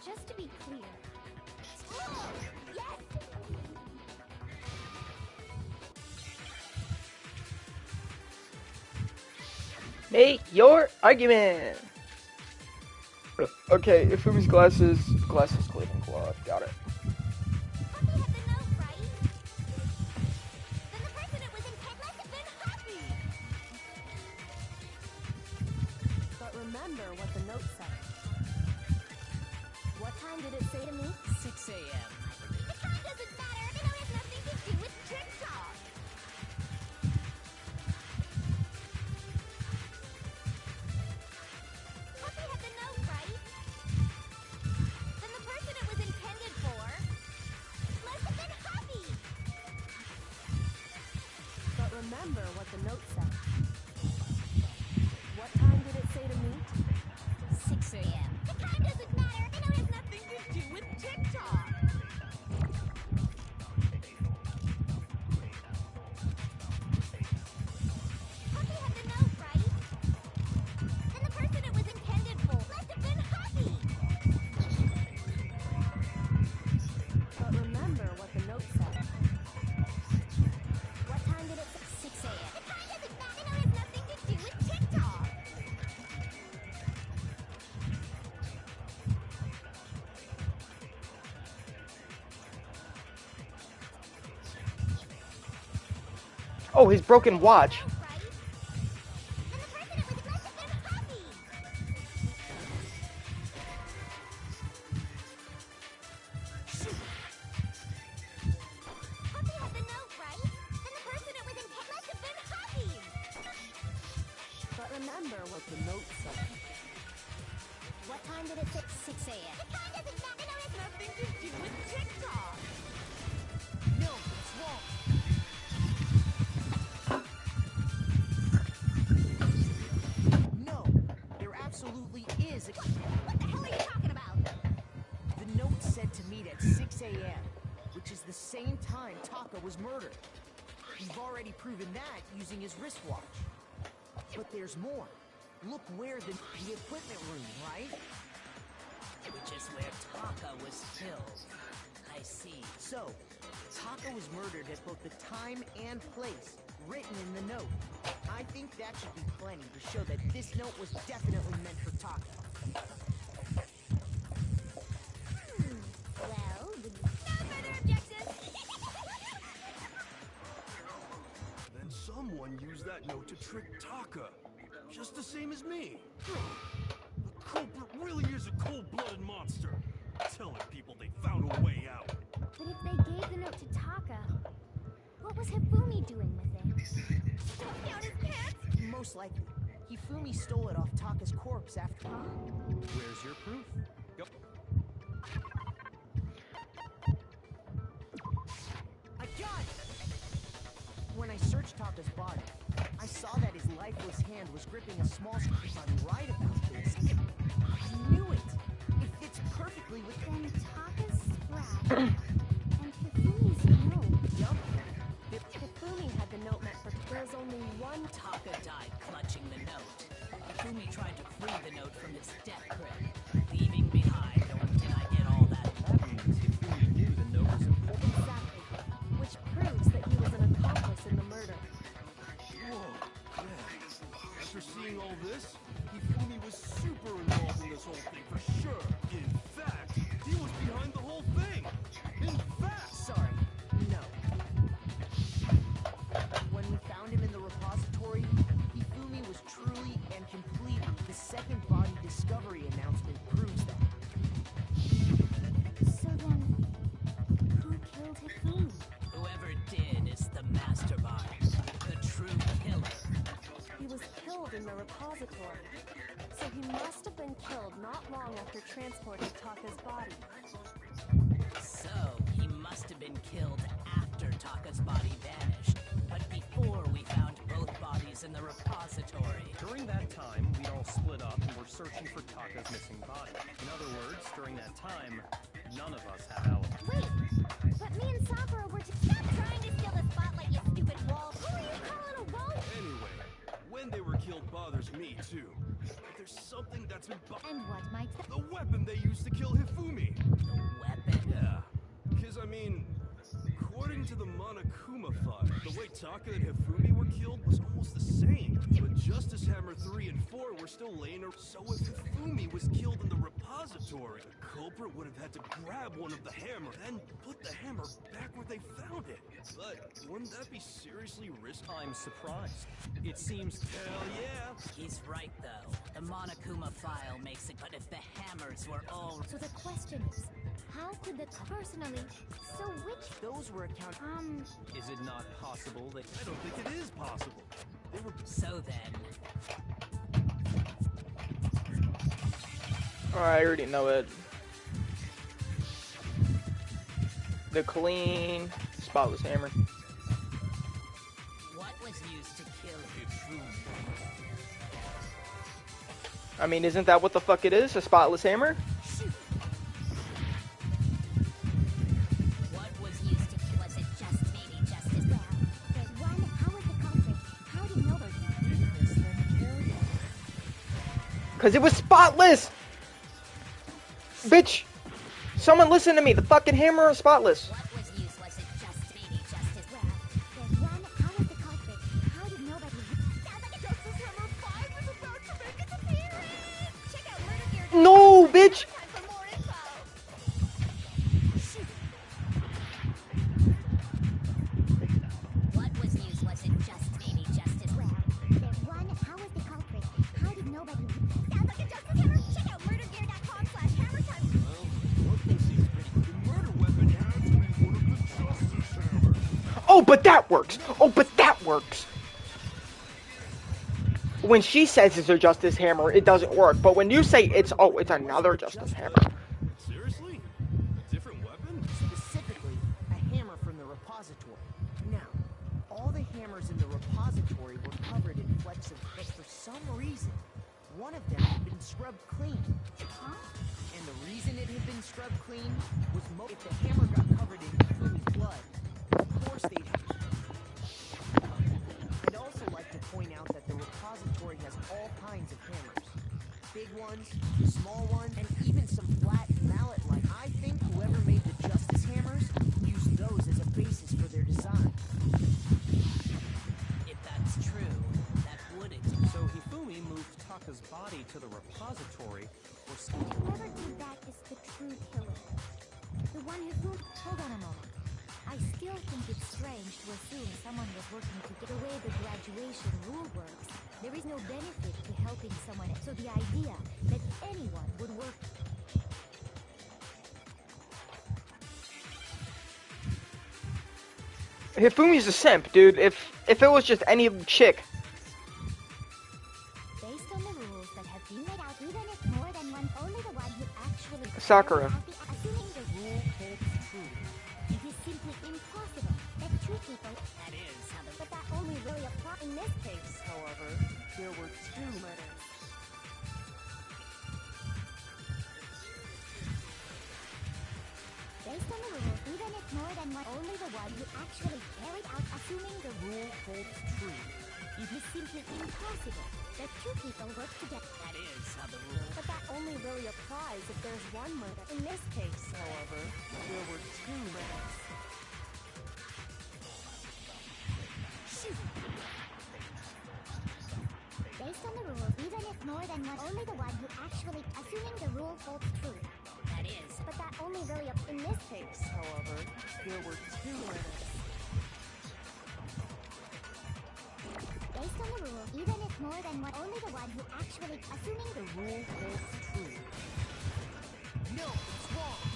just to be clear, Oh, yes! Make your argument. Okay, Ifumi's glasses, clothing cloth. Got it. Puppy had the note right. Then the person it was in must have been Happy. But remember what the note said. What time did it say to me? 6 a.m. The time doesn't matter. It has nothing to do with TikTok. Puppy had the note right. Then the person it was intended for must have been Happy. But remember what the note said. What time did it say to me? 6 a.m. The time doesn't matter. It has nothing to do with TikTok. Puppy had the note right. Then the person it was intended for must have been Happy. But remember what the note said. What time did it say? 6 a.m. The time doesn't matter. It has nothing to do with TikTok. Oh, his broken watch. Note right. Then the person it was must have been Happy. ended at 6 a.m. The time doesn't matter. No, it's Nothing to do with TikTok. No, it's wrong. No, there absolutely is. What the hell are you talking about? The note said to meet at 6 a.m., which is the same time Taka was murdered. We've already proven that using his wristwatch. But there's more. Look where the equipment room, right? Which is where Taka was killed. I see. So, Taka was murdered at both the time and place written in the note. I think that should be plenty to show that this note was definitely meant for Taka. Well, no further objections. Then someone used that note to trick Taka. Just the same as me. The culprit really is a cold-blooded monster. Telling people they found a way out. But if they gave the note to Taka, what was Hifumi doing with it? Stuffed down his pants. Most likely, Hifumi stole it off Taka's corpse after. Where's your proof? Go. I got it! When I searched Taka's body, I saw that his lifeless hand was gripping a small button right about this. I knew it! It fits perfectly with Then Taka's scrap and Hifumi's note. Yup. Hifumi had the note meant for. There's only one Taka died clutching the note. Ifumi tried to free the note from its death grip, leaving behind, or did I get all that? That means Hifumi knew the note was important. Exactly. Which proves that he was an accomplice in the murder. Whoa, yeah. After seeing all this, Hifumi was super involved in this whole thing for sure. In fact, he was behind the whole thing. In fact, Sorry, no. When we found him in the repository, Hifumi was truly and completely. The second body discovery announcement proves that. So then, who killed Hifumi? Whoever did is the mastermind, the true killer. He was killed in the repository. So he must have been killed not long after transporting Taka's body. So, he must have been killed after Taka's body vanished, but before we found both bodies in the repository. During that time, we'd all split up and were searching for Taka's missing body. In other words, during that time, none of us had alibi. Wait, but me and Sakura were to Stop trying to steal the spotlight, you stupid wolf. Who are you calling a wolf? anyway, when they were killed bothers me too. But there's something that's been And what might that? the weapon they used to kill Hifumi. The weapon? Yeah, because I mean, according to the Monokuma file, the way Taka and Hifumi were killed was almost the same. But Justice Hammer 3 and 4 were still laying around. So if Hifumi was killed in the repository, the culprit would have had to grab one of the hammer, then put the hammer back where they found it. But wouldn't that be seriously risky? I'm surprised. It seems Hell yeah! He's right, though. The Monokuma file makes it, but if the hammers were all... So the question is, how could the personally? So which? Those were accounted. is it not possible that I don't think it is possible. They were So then, I already know it. The clean, spotless hammer. what was used to kill Hifumi? I mean, isn't that what the fuck it is? A spotless hammer? What was used to kill? Was it just maybe just as well? There's one. How was the culprit? How did nobody? Cause it was spotless! Bitch! Someone listen to me, the fucking hammer is spotless. What was used? Was it just maybe just as well? There's one. How was the culprit? How did nobody? Sounds like a Justice Hammer 5 is about to make its appearance. Check out Murder Gear. No, bitch! Time for more info. What was used? Was it just maybe just as well? There's one. How was the culprit? How did nobody? Sounds like a Justice Hammer. Check out murdergear.com/hammertime. well, one thing seems pretty good. The murder weapon had to be one of the Justice Hammers. Oh, but that works! Oh, but that works! when she says it's a Justice Hammer, it doesn't work. But when you say it's another Justice Hammer. Seriously? A different weapon? Specifically, a hammer from the repository. Now, all the hammers in the repository were covered in flecks of, but for some reason, one of them had been scrubbed clean. Huh? And the reason it had been scrubbed clean was if the hammer got covered in Fumi's blood, of course they'd have. I'd also like to point out that the repository has all kinds of hammers. Big ones, small ones, and even some flat mallet-like. I think whoever made the Justice Hammers used those as a basis for their design. If that's true, that would explain. So Hifumi moved Taka's body to the repository for Whoever did that is the true killer. The one who... Hold on a moment. I still think it's strange to assume someone was working to get away the graduation rule works. There is no benefit to helping someone, so the idea that anyone would work... Hifumi's a simp, dude. If it was just any chick. Based on the rules that have been laid out, even if more than one, only the one who actually... Sakura. Assuming the rule holds true. It is simply impossible that two people... That is how the... But that only really applies in this case. However, there were two murders. Based on the rules, even if more than one, only the one who actually carried out, assuming the Rule holds true. it is simply impossible that two people work together. That is how the rule... But that only really applies if there's one murder. In this case, However, there were two murders. Based on the rules, even if more than one, only the one who actually, assuming the rule holds true. That is... But that only really in this case. However, there were two murders. Based on the rules, even if more than one, only the one who actually, assuming The rule holds true. No, it's wrong.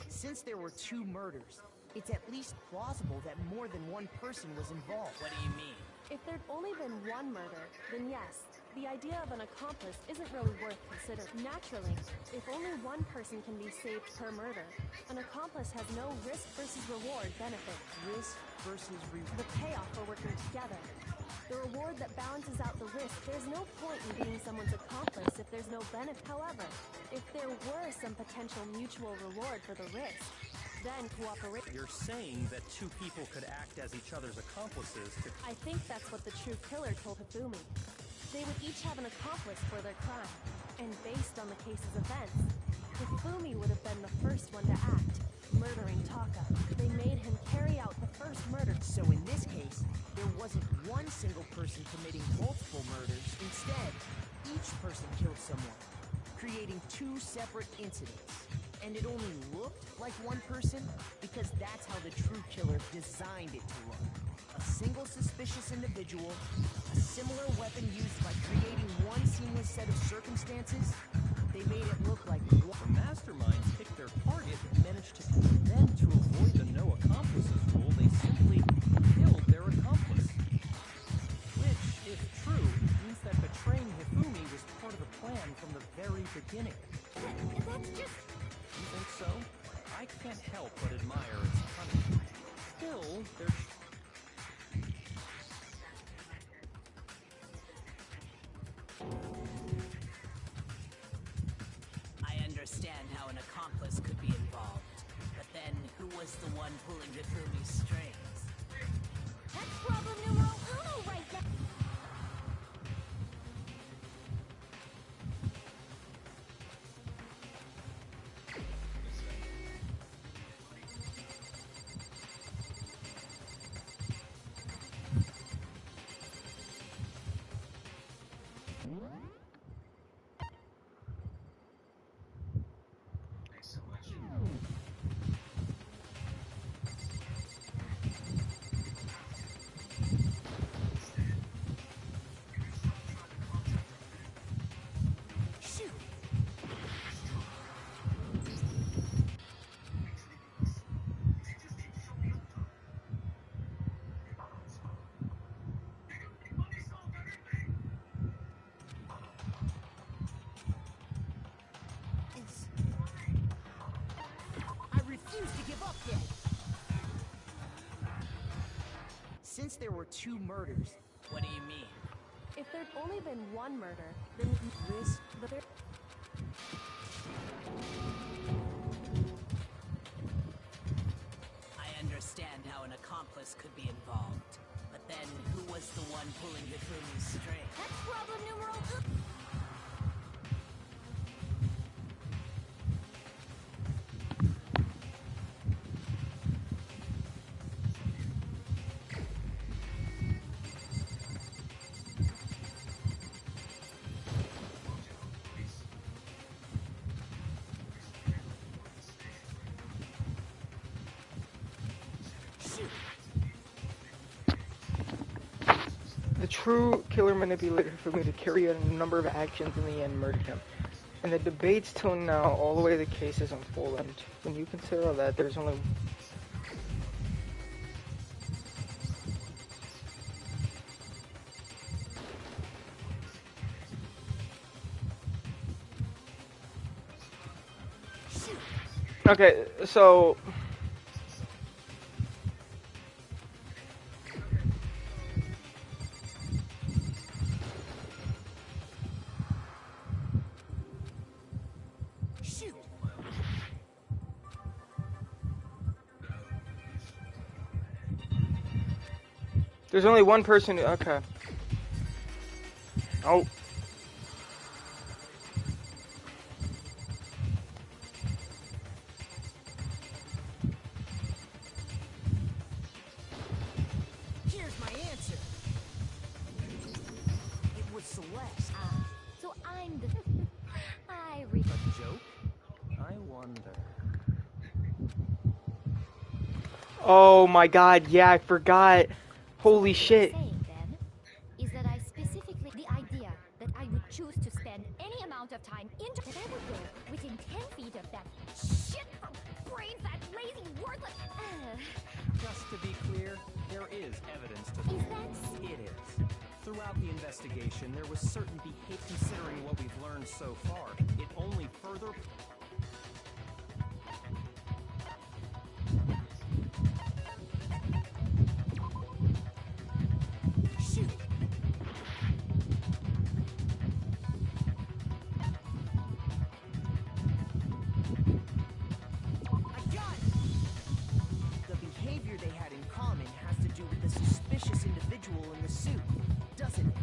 Since there were two murders, it's at least plausible that more than one person was involved. What do you mean? if there'd only been one murder, then yes, the idea of an accomplice isn't really worth considering. Naturally, if only one person can be saved per murder, an accomplice has no risk versus reward benefit. Risk versus reward. The payoff for working together. The reward that balances out the risk. There's no point in being someone's accomplice if there's no benefit. However, if there were some potential mutual reward for the risk, then cooperate. You're saying that two people could act as each other's accomplices to... I think that's what the true killer told Hifumi. They would each have an accomplice for their crime, and based on the case's events, Hifumi would have been the first one to act, murdering Taka. They made him carry out the first murder. So in this case, there wasn't one single person committing multiple murders. Instead, each person killed someone, creating two separate incidents. And it only looked like one person because that's how the true killer designed it to look. A single suspicious individual, a similar weapon used by creating one seamless set of circumstances. They made it look like The masterminds picked their target and managed to... Then, to avoid the no accomplices rule, they simply killed their accomplice. Which, if true, means that betraying Hifumi was part of the plan from the very beginning. That's just... You think so? I can't help but admire its cunning. Still, there's... I understand how an accomplice could be involved, but then who was the one pulling Hifumi's strings? That's problem numero uno right there. this. Since there were 2 murders, What do you mean? If there'd only been one murder, then this, but there. I understand how an accomplice could be involved. But then, who was the one pulling Hifumi's string? That's problem numeral. The true killer manipulated for me to carry out a number of actions in the end murdered him. And the debates till now, all the way the case has unfolded. When you consider all that, there's only... Okay, so... shoot! There's only one person... Okay. Oh. Here's my answer. It was Celeste. So I'm the. I read. A joke? I wonder. Oh my god, yeah, I forgot. Holy What shit. you're saying, then, is that I specifically the idea that I would choose to spend any amount of time in that I would go within 10 feet of that shit for brains, that lazy, worthless. Just to be clear, there is evidence to the Is that- It is. Throughout the investigation, there was certain behavior. Considering what we've learned so far, it only further. Shoot! I got it! The behavior they had in common has to do with the suspicious individual in the suit, doesn't it?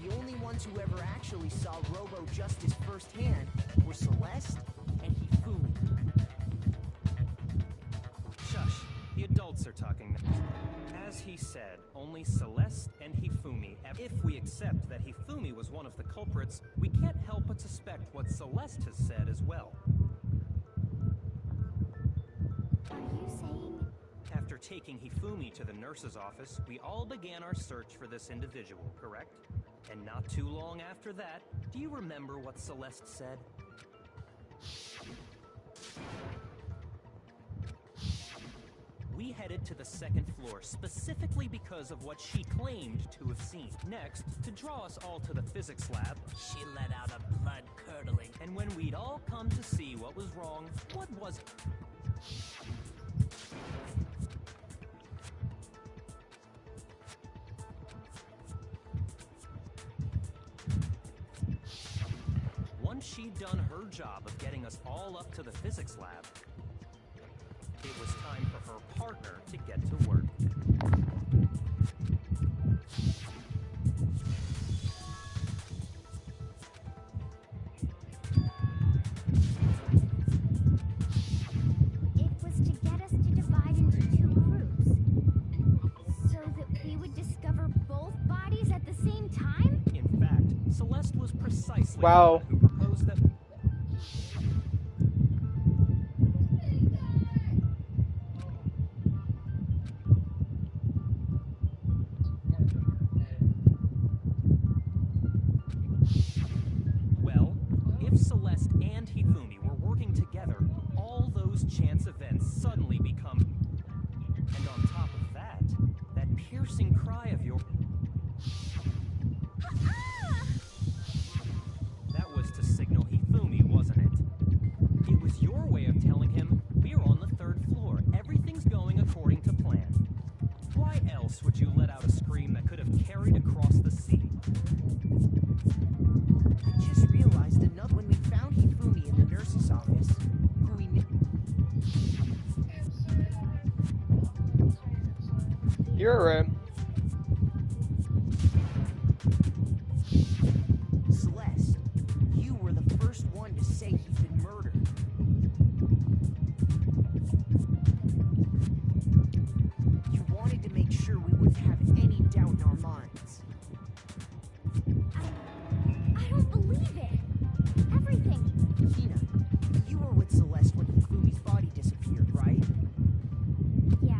The only ones who ever actually saw Robo Justice firsthand were Celeste and Hifumi. Shush. The adults are talking now. As he said, only Celeste and Hifumi. If we accept that Hifumi was one of the culprits, we can't help but suspect what Celeste has said as well. Are you saying? After taking Hifumi to the nurse's office, we all began our search for this individual, correct? And not too long after that, do you remember what Celeste said? We headed to the second floor specifically because of what she claimed to have seen. Next, to draw us all to the physics lab, She let out a blood-curdling. and when we'd all come to see what was wrong, what was it? Once she'd done her job of getting us all up to the physics lab, it was time for her partner to get to work. It was to get us to divide into 2 groups, so that we would discover both bodies at the same time. In fact, Celeste was precisely Wow. the one who proposed that. Well, if Celeste and Hifumi were working together, all those chance events suddenly become. And on top of that, that piercing cry You're alright. Celeste, you were the first one to say he's been murdered. You wanted to make sure we wouldn't have any doubt in our minds. I don't believe it. Everything. Hina, you were with Celeste when Hifumi's body disappeared, right? Yeah.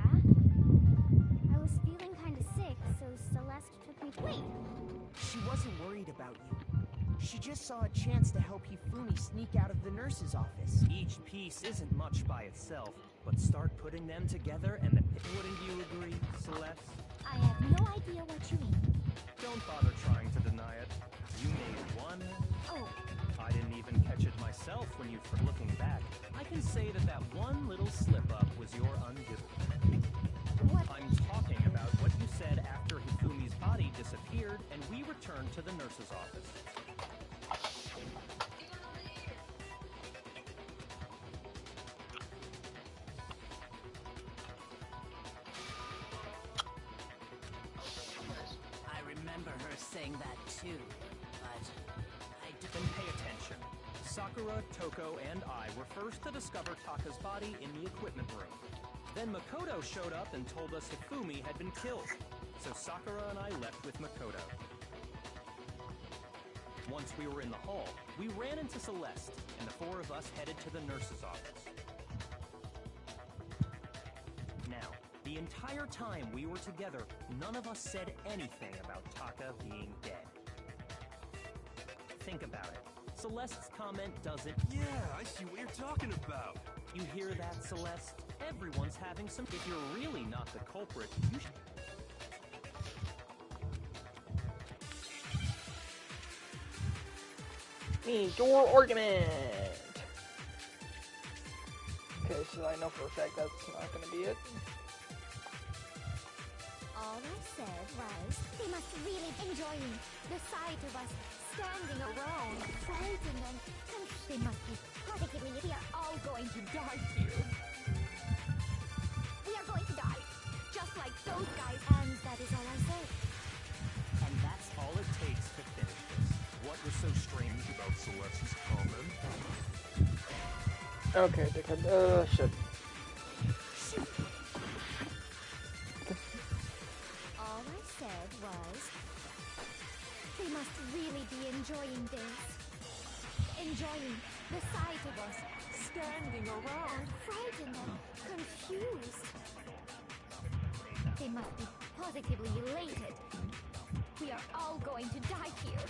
I was feeling kind of sick, so Celeste took me. Wait. She wasn't worried about you. She just saw a chance to help Hifumi sneak out of the nurse's office. Each piece isn't much by itself, but start putting them together and the... Wouldn't you agree, Celeste? I have no idea what you mean. Don't bother trying to deny it. You made one. Oh, I didn't even catch it myself when you were looking back. I can say that that one little slip-up was your undoing. what? I'm talking about what you said after Hifumi's body disappeared and we returned to the nurse's office. I remember her saying that too, but I Then didn't pay attention. Sakura, Toko, and I were first to discover Taka's body in the equipment room. Then Makoto showed up and told us Hifumi had been killed. So Sakura and I left with Makoto. Once we were in the hall, we ran into Celeste, and the four of us headed to the nurse's office. Now, the entire time we were together, none of us said anything about Taka being dead. Think about it. Celeste's comment doesn't... Yeah, I see what you're talking about. You hear that, Celeste? Everyone's having some... If you're really not the culprit, you should... Me, door argument. Okay, so I know for a fact that's not gonna be it. All I said was, they must really be enjoying the sight of us standing around, frightened and they must be positively. We are all going to die here. We are going to die, just like those guys. And that is all I said. And that's all it takes to finish this. What was so strange about Celeste's comment? Okay, dickhead. Shit. All I said was, they must really be enjoying this. Enjoying the sight of us standing around, frightened and confused. They must be positively elated. We are all going to die here.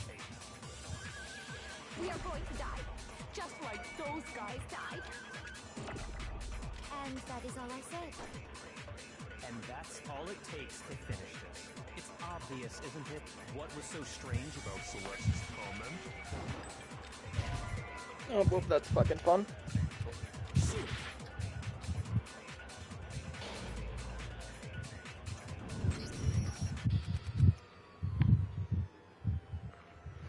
We are going to die, just like those guys died. And that is all I said. And that's all it takes to finish this. It's obvious, isn't it? What was so strange about Celeste's comment? Oh, well, that's fucking fun.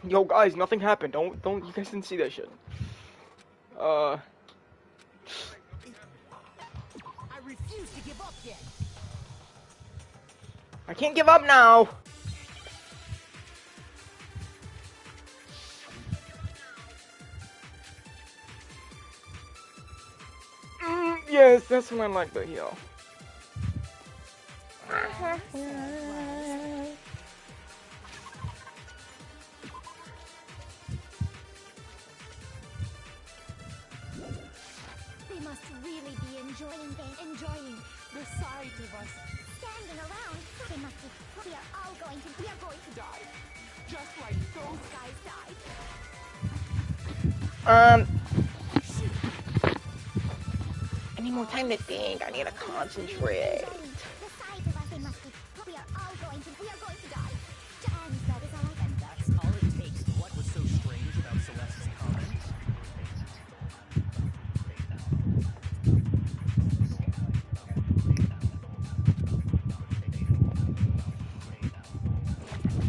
Yo, guys, nothing happened. Don't, you guys didn't see that shit. I refuse to give up yet. I can't give up now. Yes, that's when I like the heel. They must really be enjoying the sight of us standing around. They must be. We are going to die, just like those guys died. I need more time to think. I need to concentrate. The sight of us. They must be. We are going to die. And that is all I can. That's all it takes. What was so strange about Celeste's comment?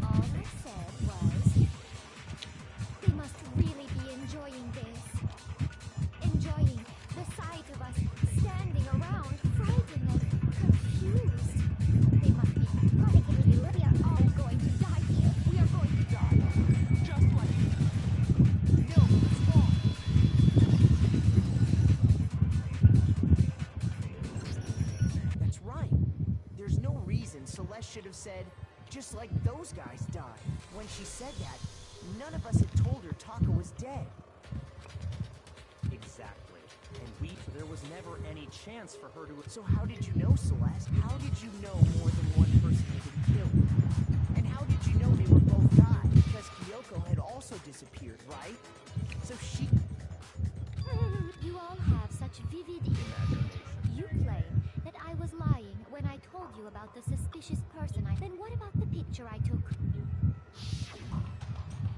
All I said was, they must really be enjoying this. Enjoying the sight of us standing around, frightened and confused. Celeste should have said, just like those guys died. When she said that, none of us had told her Taka was dead. Exactly. And there was never any chance for her to... So how did you know, Celeste? How did you know more than one person had been killed? And how did you know they were both died? Because Kyoko had also disappeared, right? So she... You all have such vivid imagination. You claim that I was lying when I told you about the suspicious person I... Then what about the picture I took?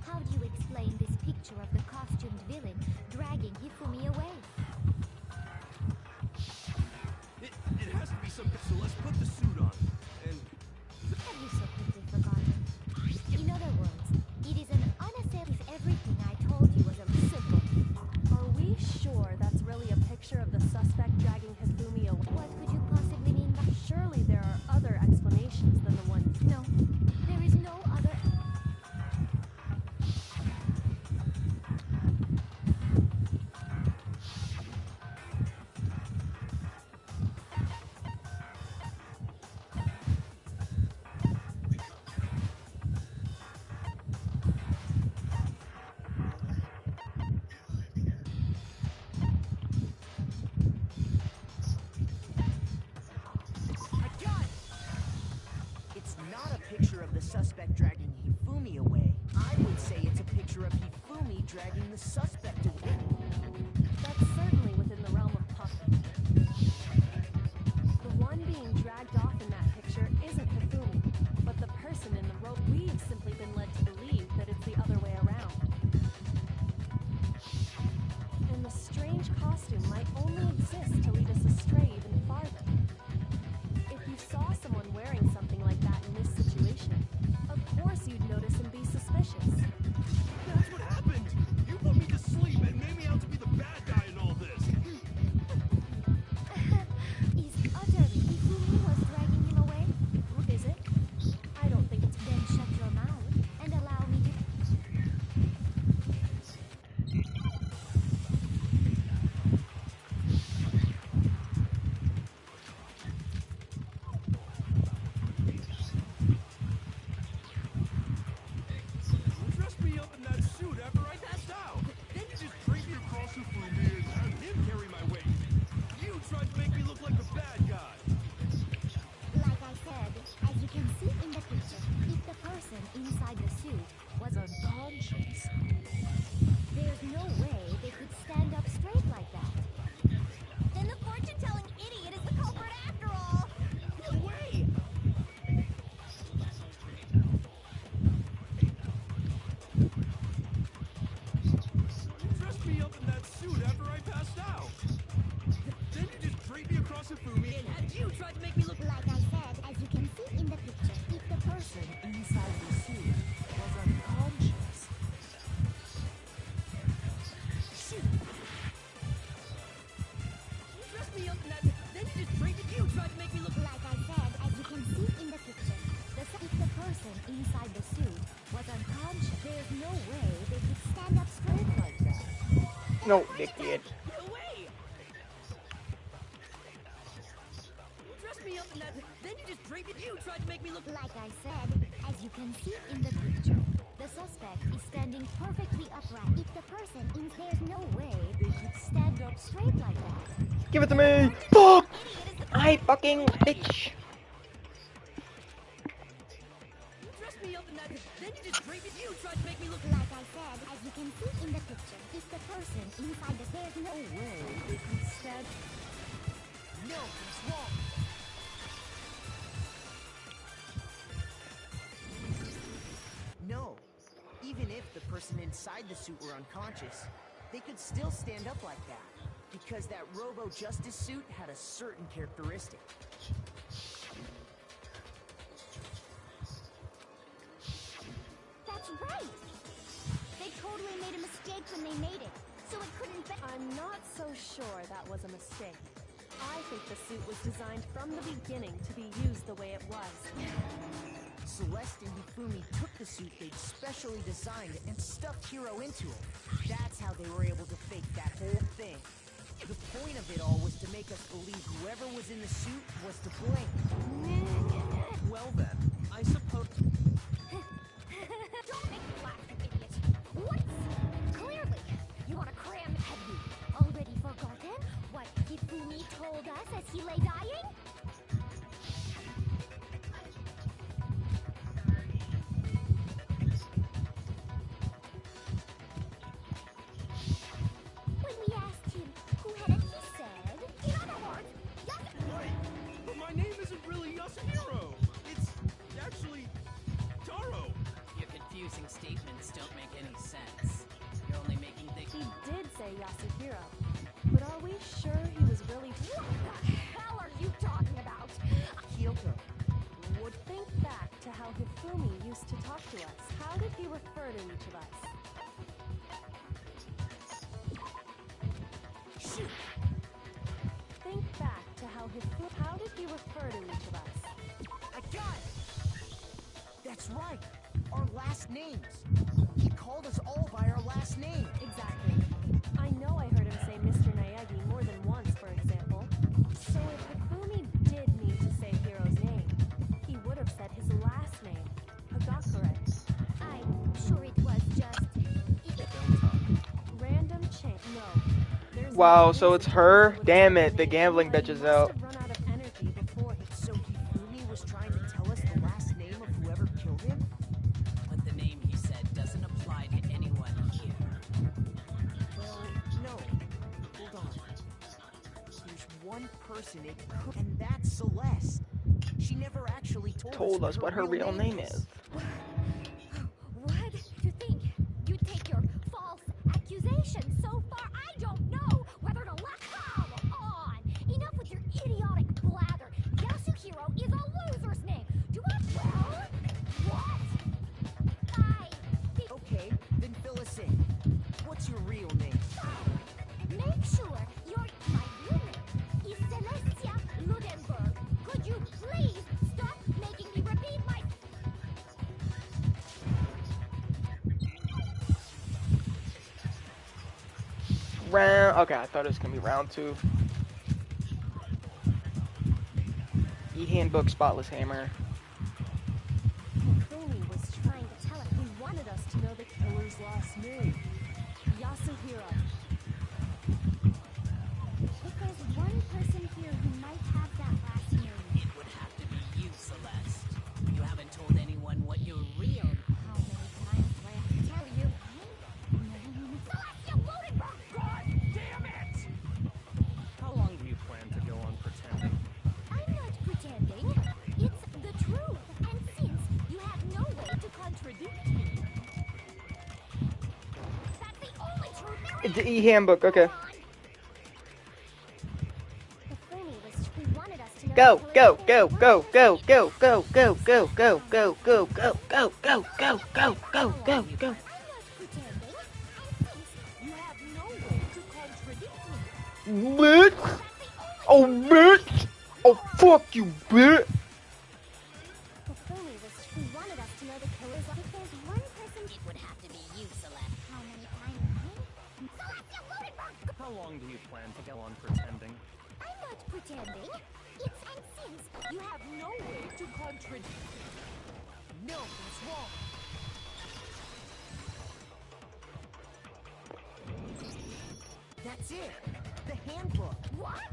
How do you explain this picture of the costumed villain dragging Hifumi away? It has to be some... So let's put the suit on. And... Have you so quickly forgotten? In other words, it is an unacceptable if everything I told you was a simple. Are we sure that's really a picture of the suspect dragging Hifumi away? What could you possibly mean by... Surely there are other explanations than the one... No, there is no other... It's not a picture of the suspect dragging Hifumi away. I would say it's a picture of Hifumi dragging the suspect away. That's certainly within the realm of possibility. The one being dragged off in that picture isn't Hifumi, but the person in the rope. We've simply been led to believe that it's the other way around. And the strange costume might only exist to lead us astray even farther. If you saw someone wearing something like that in this situation, of course you'd notice and be suspicious. That's what happened! You put me to sleep and made me out to be the bad guy in all this! Is utterly Hifumi was dragging him away? Is it? I don't think it's... Then shut your mouth and allow me to... You dressed me up in that suit after I passed out! Then you just dragged me across the floor and had him carry my weight! You tried to make me look like the bad guy! Like I said, as you can see in the picture, if the person inside the suit was unconscious, there's no way they could stand up straight like that. Then the fortune-telling idiot is the culprit after all. No way! You dressed me up in that suit after I passed out! Then you just dragged me across the floor and had you tried to make me look... Like I said, as you can see in the picture, if the person inside the suit was unconscious. Shoot! You dressed me up in that... Then you just dragged it. You tried to make me look... Like I said, as you can see in the picture, if the person inside the suit was unconscious, there's no way they could stand up straight like that. No, they did. No way! You dressed me up in that... Then you just dragged it. You tried to make me look... Like I said, as you can see in the picture, the suspect is standing perfectly upright. If the person in there's no way they could stand up straight like that. Give it to me! Fuck! I fucking bitch! You dressed me up in that... Then you just dragged it. You tried to make me look... Like I said, as you can see in the picture, if the person inside the there's no way they could stand. No, it's wrong. No. Even if the person inside the suit were unconscious, they could still stand up like that. Because that Robo-Justice suit had a certain characteristic. That's right. They totally made a mistake when they made it, so it couldn't be. I'm not so sure that was a mistake. I think the suit was designed from the beginning to be used the way it was. Celeste and Hifumi took the suit they'd specially designed and stuffed Hiro into it. That's how they were able to fake that whole thing. The point of it all was to make us believe whoever was in the suit was to blame. Well then, I suppose... Don't make me laugh, you idiot. What? Clearly, you want to cram. Have you already forgotten what Hifumi told us as he lay dying? When we asked him who had it, he said, in other words, Wait, but my name isn't really Yasuhiro. It's actually Taro. Your confusing statements don't make any sense. You're only making things... He did say Yasuhiro, but are we sure he was really... what the hell are you talking about? Kyoko, Would think back to how Hifumi used to talk to us. How did he refer to each of us? shoot! Think back to how Hifumi... How did he refer to each of us? I got it! That's right! Our last names! He called us all by our last name! Exactly. I know I heard him say Mr. Nayagi more than once, for example. So if Hifumi did mean to say Hiro's name, he would have said his last name, Hagakure. I'm sure it was just... Random change. No. There's Wow, no so it's reason her? he would Damn have it, said the name. gambling He bitch is must out. have run out of energy before he... So Hifumi was trying to tell us the last name of whoever killed him? But the name he said doesn't apply to anyone here. Well, no. Hold on. There's one person it could, and that's Celeste. She never actually told Us what her real name is. What? To think you take your false accusations so far, I don't know whether to let... Come on! Enough with your idiotic blather. Yasuhiro is a loser's name. Do I... Well... What? Okay, then fill us in. What's your real name? Make sure your... My real name is Celestia Ludenberg. Could you please stop making me repeat my... Round. Okay, I thought it was gonna be round 2. E-handbook, spotless hammer. Hifumi was trying to tell us. He wanted us to know the killer's last name. Yasuhiro. If there's one person here who might have that last name... It would have to be you, Celeste. You haven't told anyone what your real... How many times do I have to tell you? Celestia Ludenberg! God damn it! How long do you plan to go on pretending? I'm not pretending. It's the truth. And since you have no way to contradict me... That's the only truth there is! The e-handbook, okay. Hifumi was... He wanted us to know... Go, the go, killer's go, last go, name. go, go, go, go, go, go, go, go, go, go, go, go, go, go, go, go. I'm not pretending. And since you have no way to contradict me... Bitch! Oh, bitch! Oh, fuck you, bitch! Hifumi was... He wanted us to know the killer's last... If there's one person... It would have to be you, Celeste. How many times? Celestia Ludenberg! How long do you plan to go on pretending? I'm not pretending. It's and since you have no way to contradict... No, that's wrong. That's it. The handbook. What?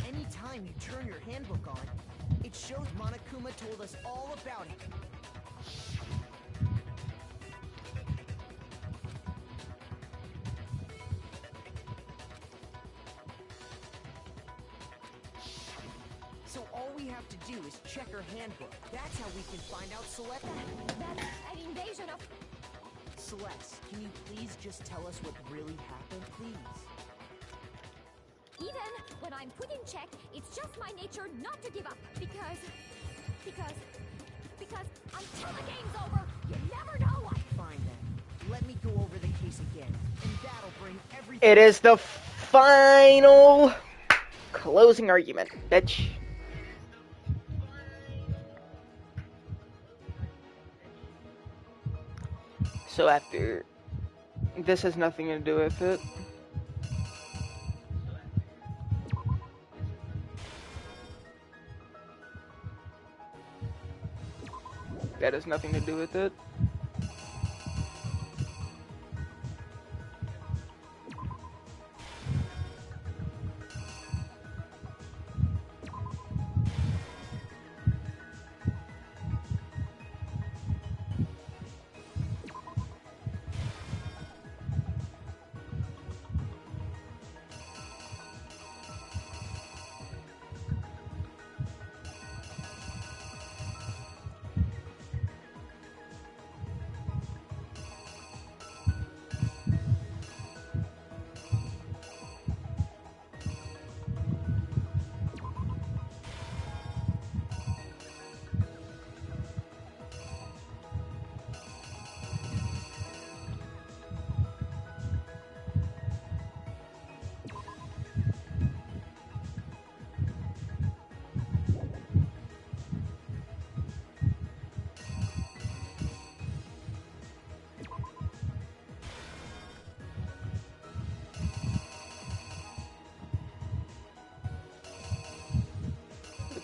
Anytime you turn your handbook on, it shows Monokuma told us all about it. So all we have to do is check her handbook. That's how we can find out Celeste. That's an invasion of... Celeste, can you please just tell us what really happened, please? Even when I'm put in check, it's just my nature not to give up. Because until the game's over, you never know what... Fine then. Let me go over the case again, and that'll bring everything... It is the final closing argument, bitch. So after... This has nothing to do with it. That has nothing to do with it.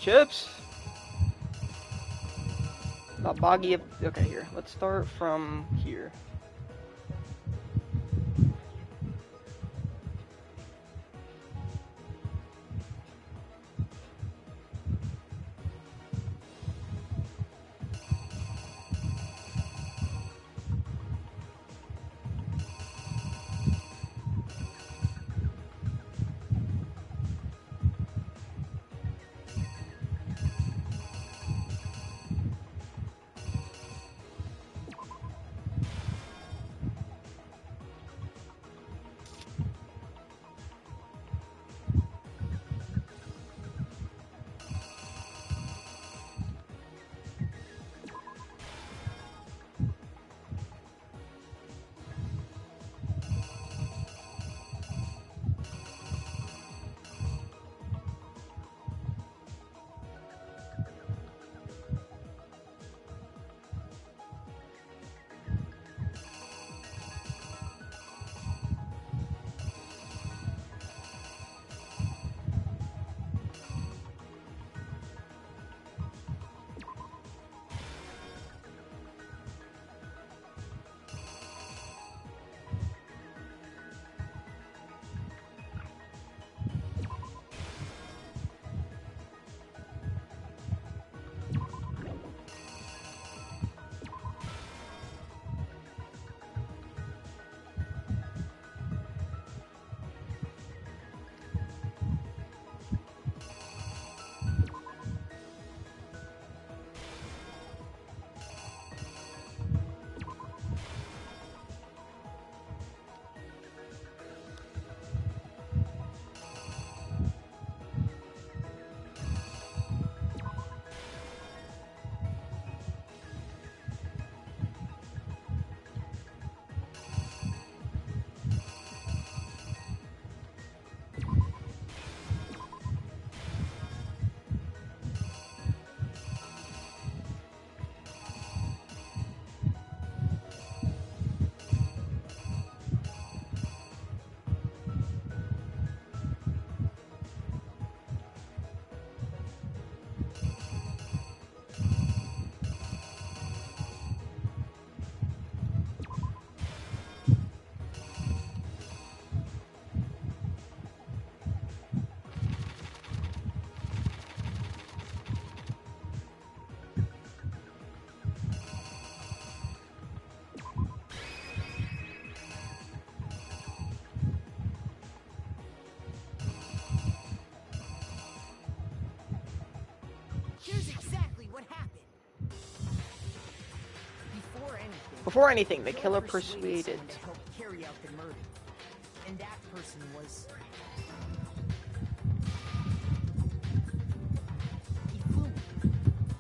Chips? Not boggy. Okay, here. Let's start from here. Here's exactly what happened. Before anything, the killer persuaded. To help carry out the murder. And that person was Ifumi.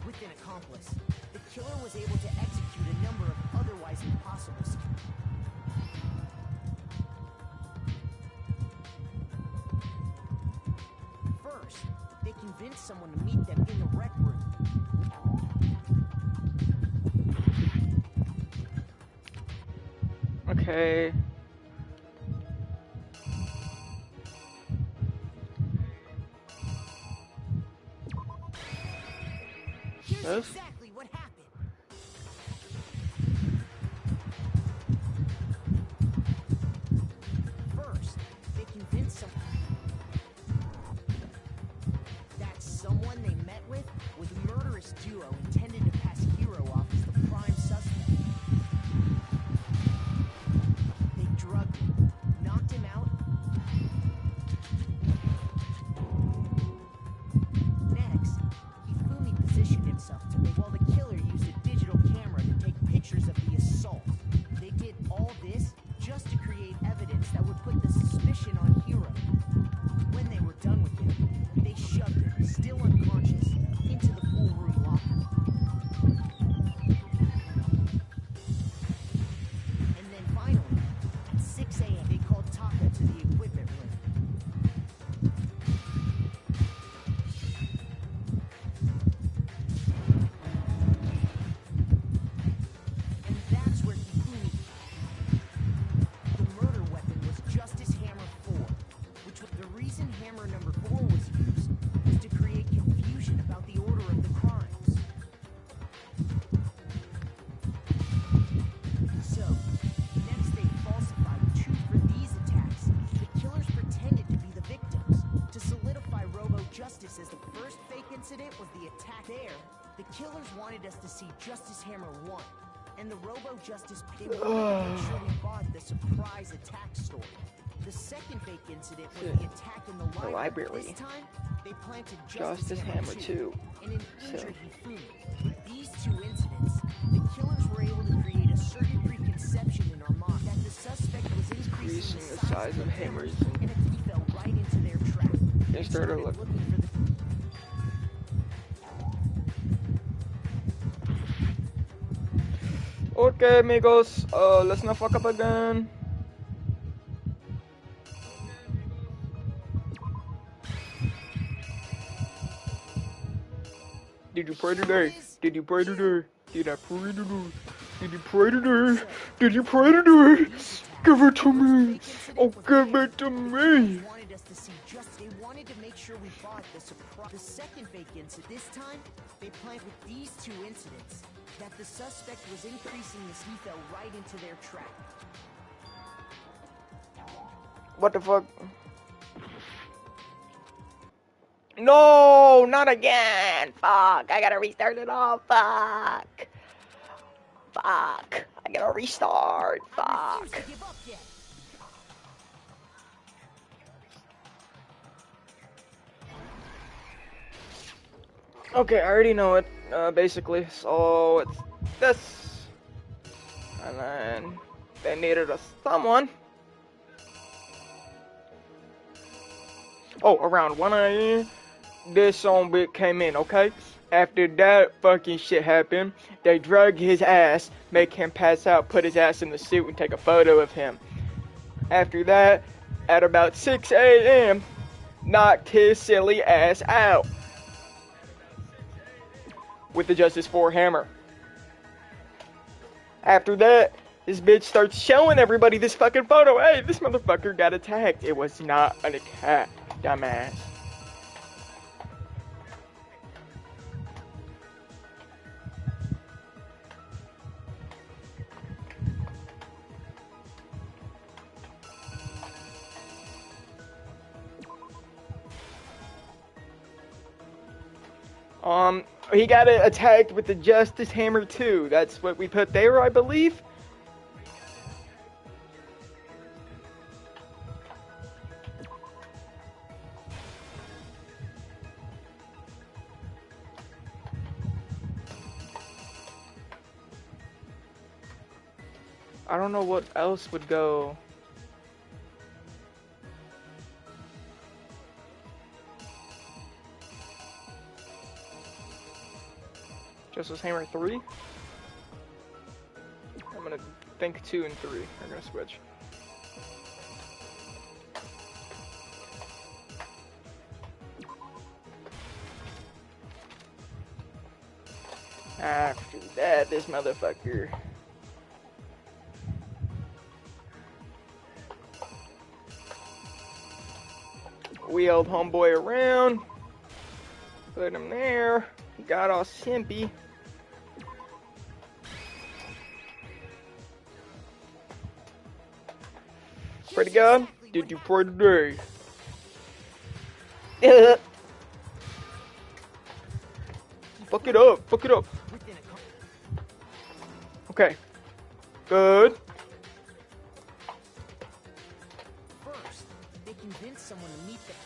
With an accomplice, the killer was able to execute a number of otherwise impossible schemes. First, they convinced someone to meet them in the rec room. Okay. Here's exactly what happened. someone they met with was a murderous duo intended to pass Hero off as the prime suspect. They drugged him, knocked him out. Next, Hifumi positioned himself to make while the killer used a digital camera to take pictures of the assault. They did all this just to create evidence that would put the suspicion on Hero. When they were done with him, they shoved him, still unconscious, into the pool room locker. And then finally, at 6 a.m., they called Taka to the equipment room. And that's where Hifumi. The murder weapon was Justice Hammer 4, which was the reason Hammer number 4 was used was to create confusion about the order of the crimes. So, next they falsified two for these attacks. The killers pretended to be the victims. To solidify Robo-Justice as the first fake incident was the attack there, the killers wanted us to see Justice Hammer 1. And the Robo-Justice, they wanted to make sure we bought the surprise attack story. The second fake incident was the attack in the library. This time, they planted Justice Hammer 2 and an injured Hifumi. With these two incidents, the killers were able to create a certain preconception in our mind that the suspect was increasing the size of hammers, and it fell right into their trap. They started looking for the... Okay, amigos, let's not fuck up again. Did you pray today? Did you pray today? Did I pray today? Did you pray today? Did you pray today? Give it to me! Oh, give it to me! They wanted to make sure we bought the surprise. The second fake incident. This time, they planned with these two incidents that the suspect was increasing this. He fell right into their trap. What the fuck? No, not again! Fuck, I gotta restart it all. Fuck. Fuck. I gotta restart. Fuck. Okay, I already know it, basically, so it's this. And then they needed someone. Oh, around 1 a.m., this zombie came in, okay? After that fucking shit happened, they drug his ass, make him pass out, put his ass in the suit, and take a photo of him. After that, at about 6 a.m., knocked his silly ass out with the Justice 4 hammer. After that, this bitch starts showing everybody this fucking photo. Hey, this motherfucker got attacked. It was not an attack, dumbass. He got attacked with the Justice Hammer 2. That's what we put there, I believe. I don't know what else would go. Justice Hammer 3? I'm gonna think 2 and 3 are gonna switch. After that, this motherfucker. Wheeled homeboy around. Put him there. Got all simpy. Pray to God, did you pray today? Fuck it up. Fuck it up. within a Okay. Good. First, they convinced someone to meet them.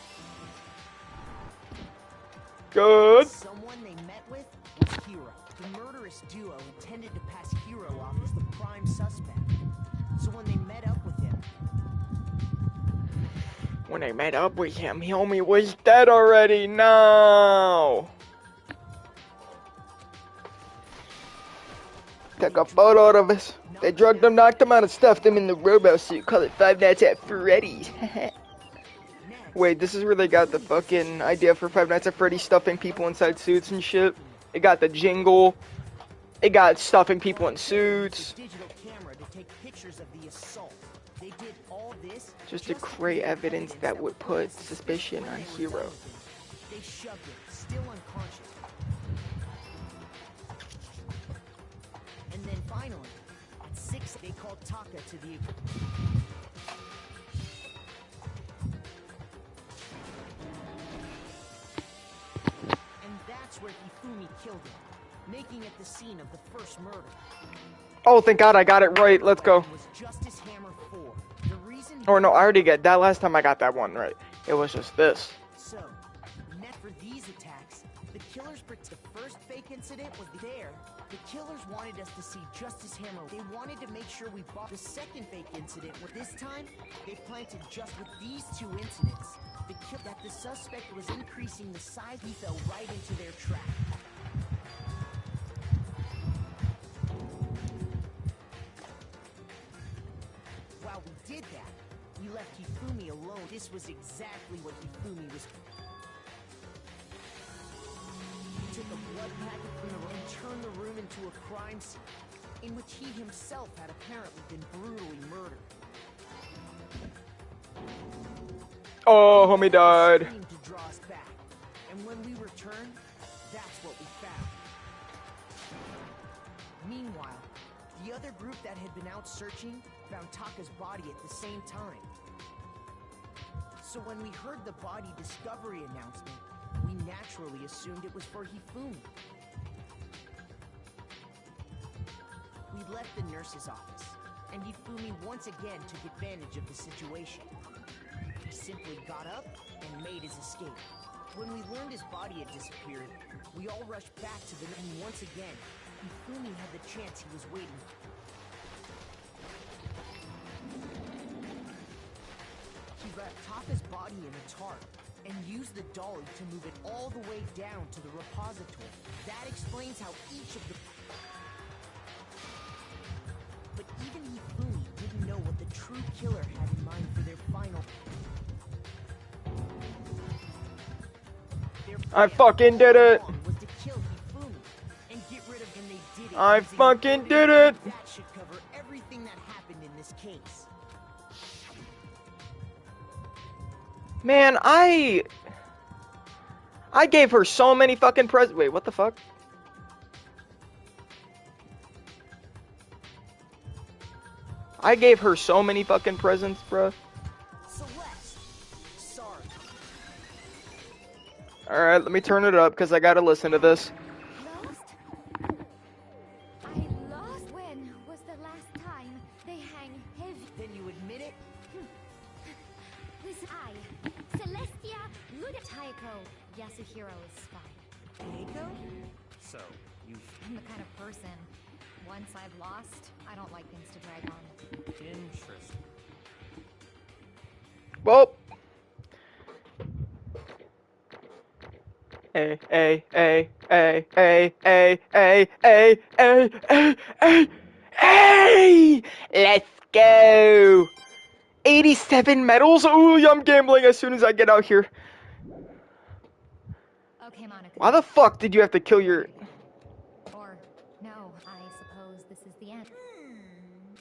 Good. Someone they met with was Hero. The murderous duo intended to pass Hero off as the prime suspect. So when they met up with him, Homie was dead already. No. Took a photo of us. They drugged him, knocked him out, and stuffed him in the robo suit. Call it Five Nights at Freddy's. Wait, this is where they got the fucking idea for Five Nights at Freddy's stuffing people inside suits and shit. It got the jingle. It got stuffing people in suits. digital camera to take pictures of the assault. They did all this Just to create evidence that would put suspicion on Hero. They shoved him, still unconscious. And then finally, at 6, they called Taka to the... And that's where Hifumi killed him, making it the scene of the first murder. Oh, thank God I got it right. Let's go. Was Justice Hammer 4. The reason Or no, I already got that. Last time I got that one right. It was just this. So, net for these attacks, the killers the first fake incident was there. The killers wanted us to see Justice Hammer. They wanted to make sure we bought the second fake incident. With this time, they planted just with these 2 incidents. That the suspect was increasing the size, he fell right into their trap. While we did that, we left Hifumi alone. This was exactly what Hifumi was. He took a blood packet from the room and turned the room into a crime scene, in which he himself had apparently been brutally murdered. Oh, homie died. To draw us back. And when we returned, that's what we found. Meanwhile, the other group that had been out searching found Taka's body at the same time. So when we heard the body discovery announcement, we naturally assumed it was for Hifumi. We left the nurse's office, and Hifumi once again took advantage of the situation. He simply got up and made his escape. When we learned his body had disappeared, we all rushed back to the and once again, Hifumi had the chance he was waiting for. He wrapped Taka's body in a tarp and used the dolly to move it all the way down to the repository. That explains how each of the... But even Hifumi didn't know what the true killer had in mind for their final... I fucking did it. Was to kill Hifumi and get rid of him. They did it. I fucking did it. That should cover everything that happened in this case. Man, I gave her so many fucking presents. Wait, what the fuck? I gave her so many fucking presents, bruh. Celeste, sorry. Alright, let me turn it up because I gotta listen to this. Lost? I lost? When was the last time they hang heavy? Then you admit it? This I, Celestia Luda Taiko, Yasuhiro's spy. Keiko? So, you... I'm the kind of person, once I've lost, I don't like things to drag on. Interesting. Well. Hey, hey, hey, hey, hey, hey, hey, hey, hey, hey, hey, hey! Let's go! 87 medals? Ooh, I'm gambling as soon as I get out here. Okay, Monica. Why the fuck did you have to kill your... Or, no, I suppose this is the end.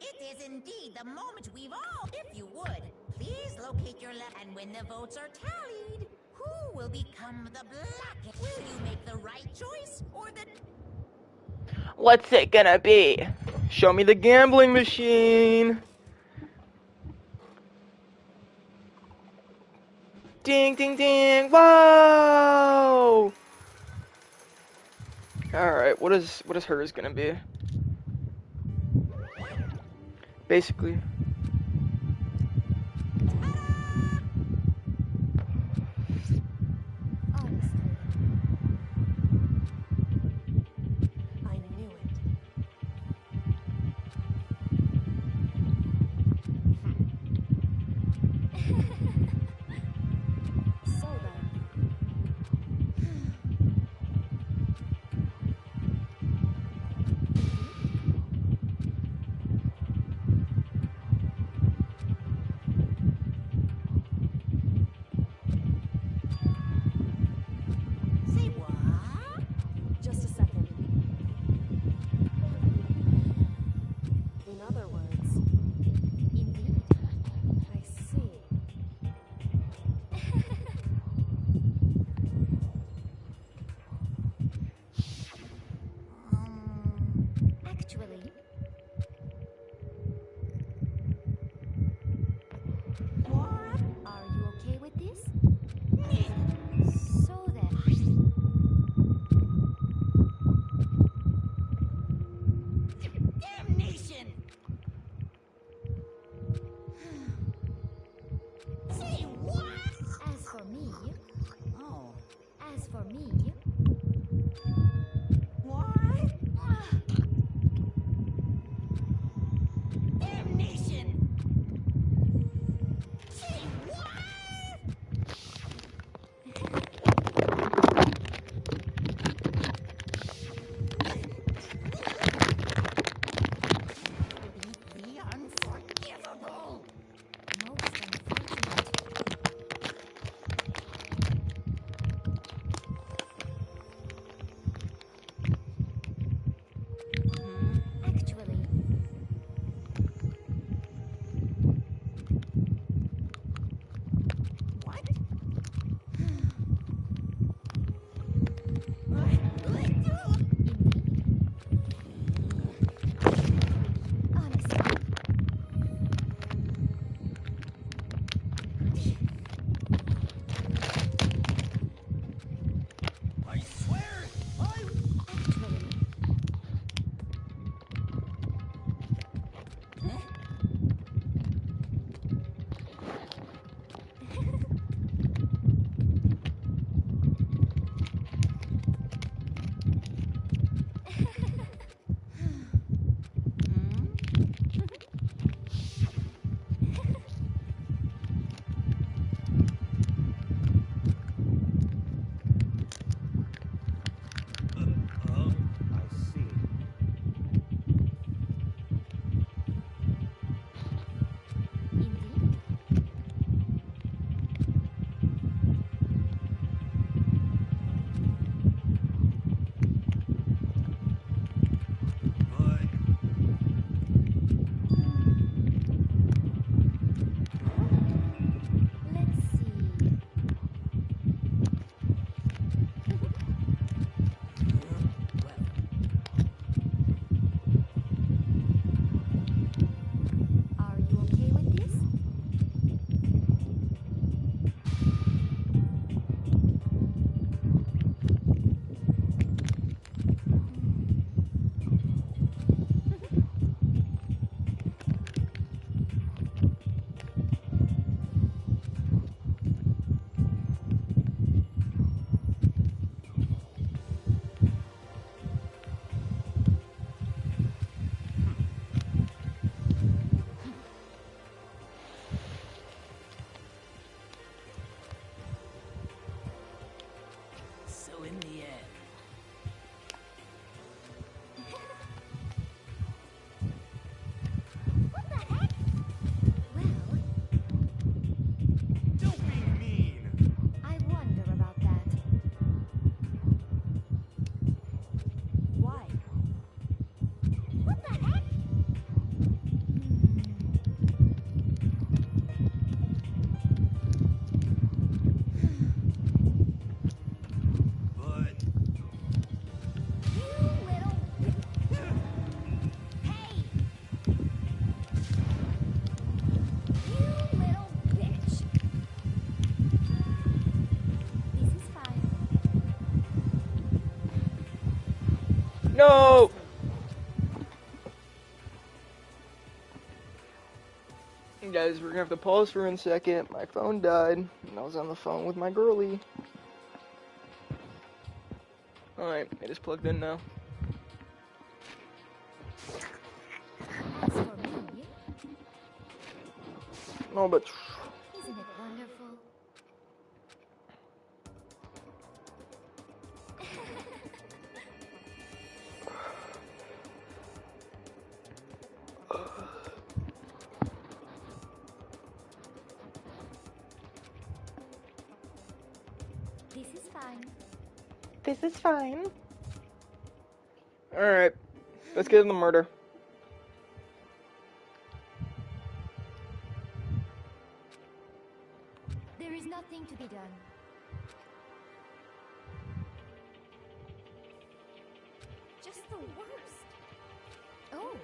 It is indeed the moment we've all. If you would, please locate your left. And when the votes are tallied, who will become the black? Will you make the right choice or the... What's it gonna be? Show me the gambling machine. Ding, ding, ding. Whoa! Alright, what is hers gonna be? Basically. Honestly, I knew it. So then. No! Guys, we're gonna have to pause for a second. My phone died, and I was on the phone with my girlie. Alright, it is plugged in now. As for me, No, but... isn't it wonderful? This is fine. This is fine. Alright, let's get in the murder. There is nothing to be done. Just the worst. Oh.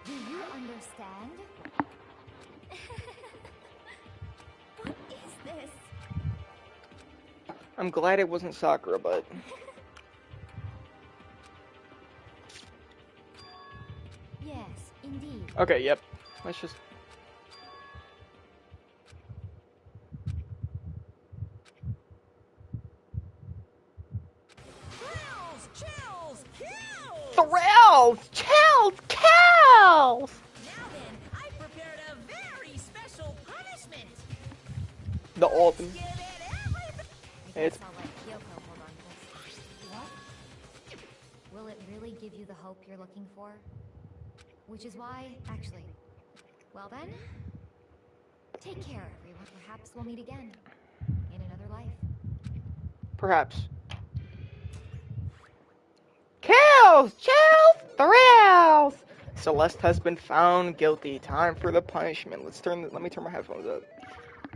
Do you understand? What is this? I'm glad it wasn't Sakura, but... Yes, indeed. Okay, yep. Let's just... Thrills, chills, kills! Thrills! Chills! Kills! Now then, I've prepared a very special punishment. The ultimate. Give it everything. I It's- guess I'll let Kyoko hold on to this. What? Will it really give you the hope you're looking for? Which is why, actually. Well then, take care, everyone. Perhaps we'll meet again in another life. Perhaps. Kills! Chills! Thrills! Celeste has been found guilty. Time for the punishment. Let me turn my headphones up.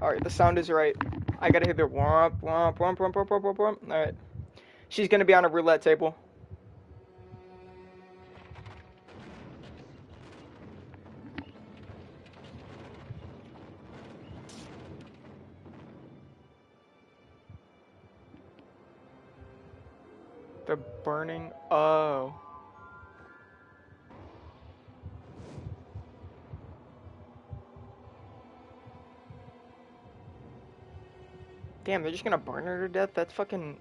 Alright, the sound is right. I gotta hear the womp, womp, womp, womp, womp, womp, womp. Alright. She's gonna be on a roulette table. The burning. Oh. Damn, they're just gonna burn her to death? That's fucking...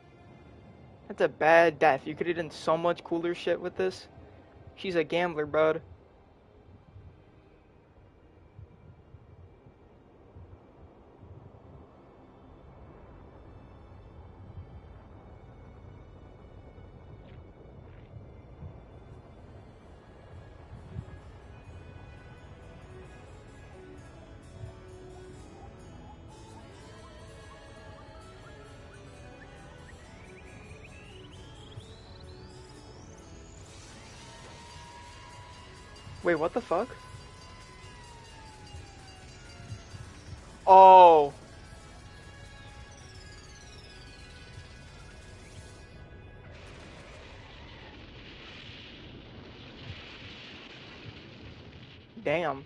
That's a bad death. You could have done so much cooler shit with this. She's a gambler, bud. Wait, what the fuck? Oh. Damn.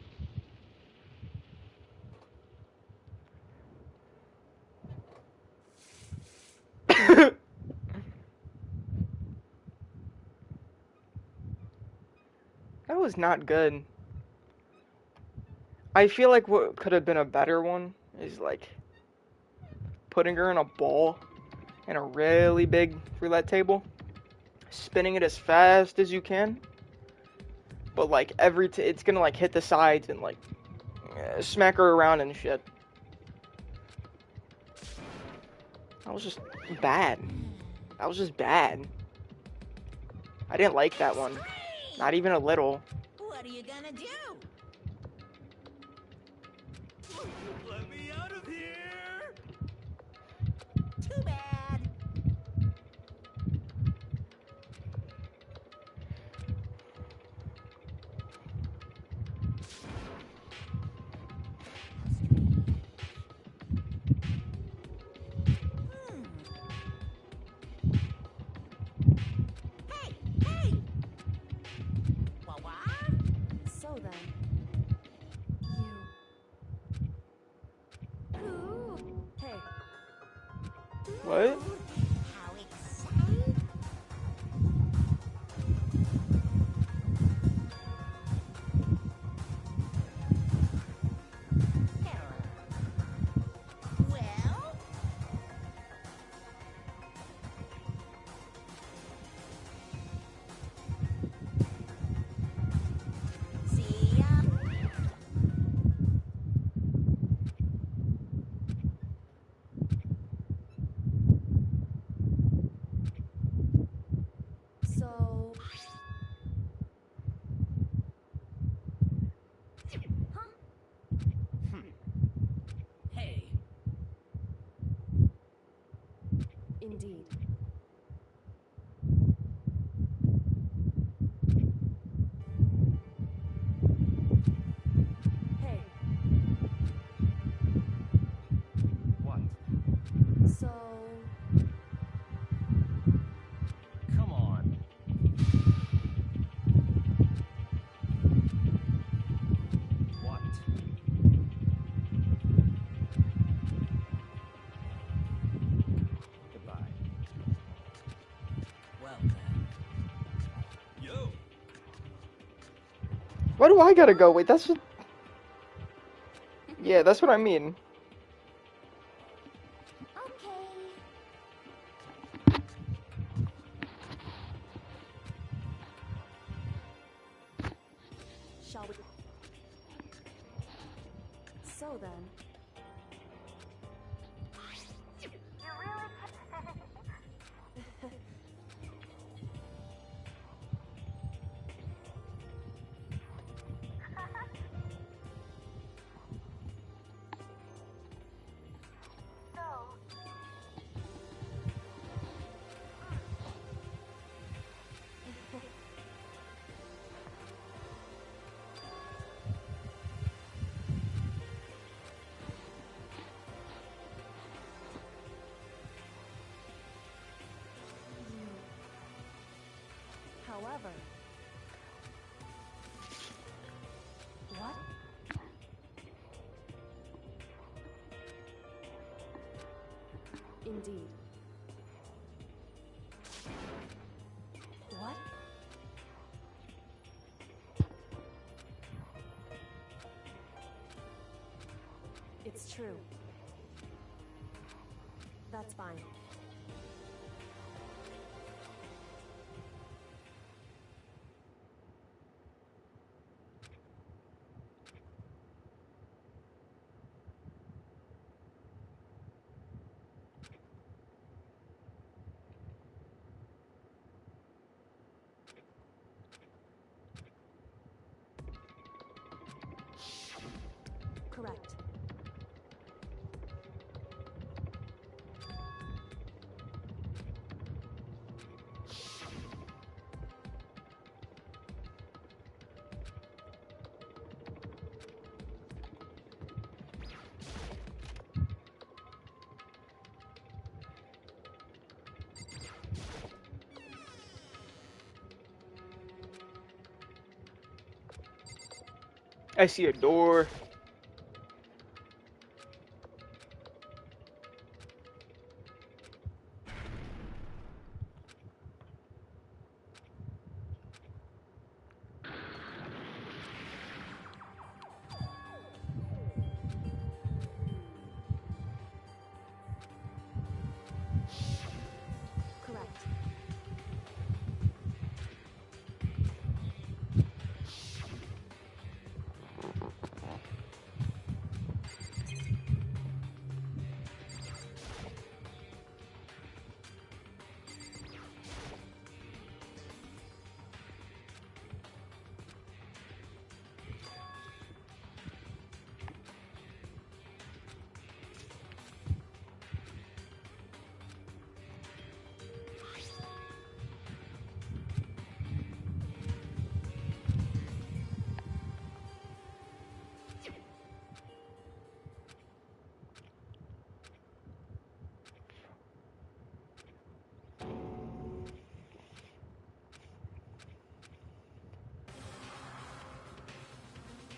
That was not good. I feel like what could have been a better one is like putting her in a ball in a really big roulette table, spinning it as fast as you can, but like it's gonna like hit the sides and like smack her around and shit. That was just bad. That was just bad. I didn't like that one. Not even a little. What are you gonna do? Let me out of here! Too bad. Hey, hey! What? So then, you... Who What? How exciting! Well, see ya. So, Hey, indeed. Hey, What? so Come on. What? Goodbye. well then. Yo, Why do I gotta go? Wait, that's just... Yeah, that's what I mean. Okay. shall we? So then, however, what? Indeed. What? It's true. That's fine. Correct. I see a door. Correct.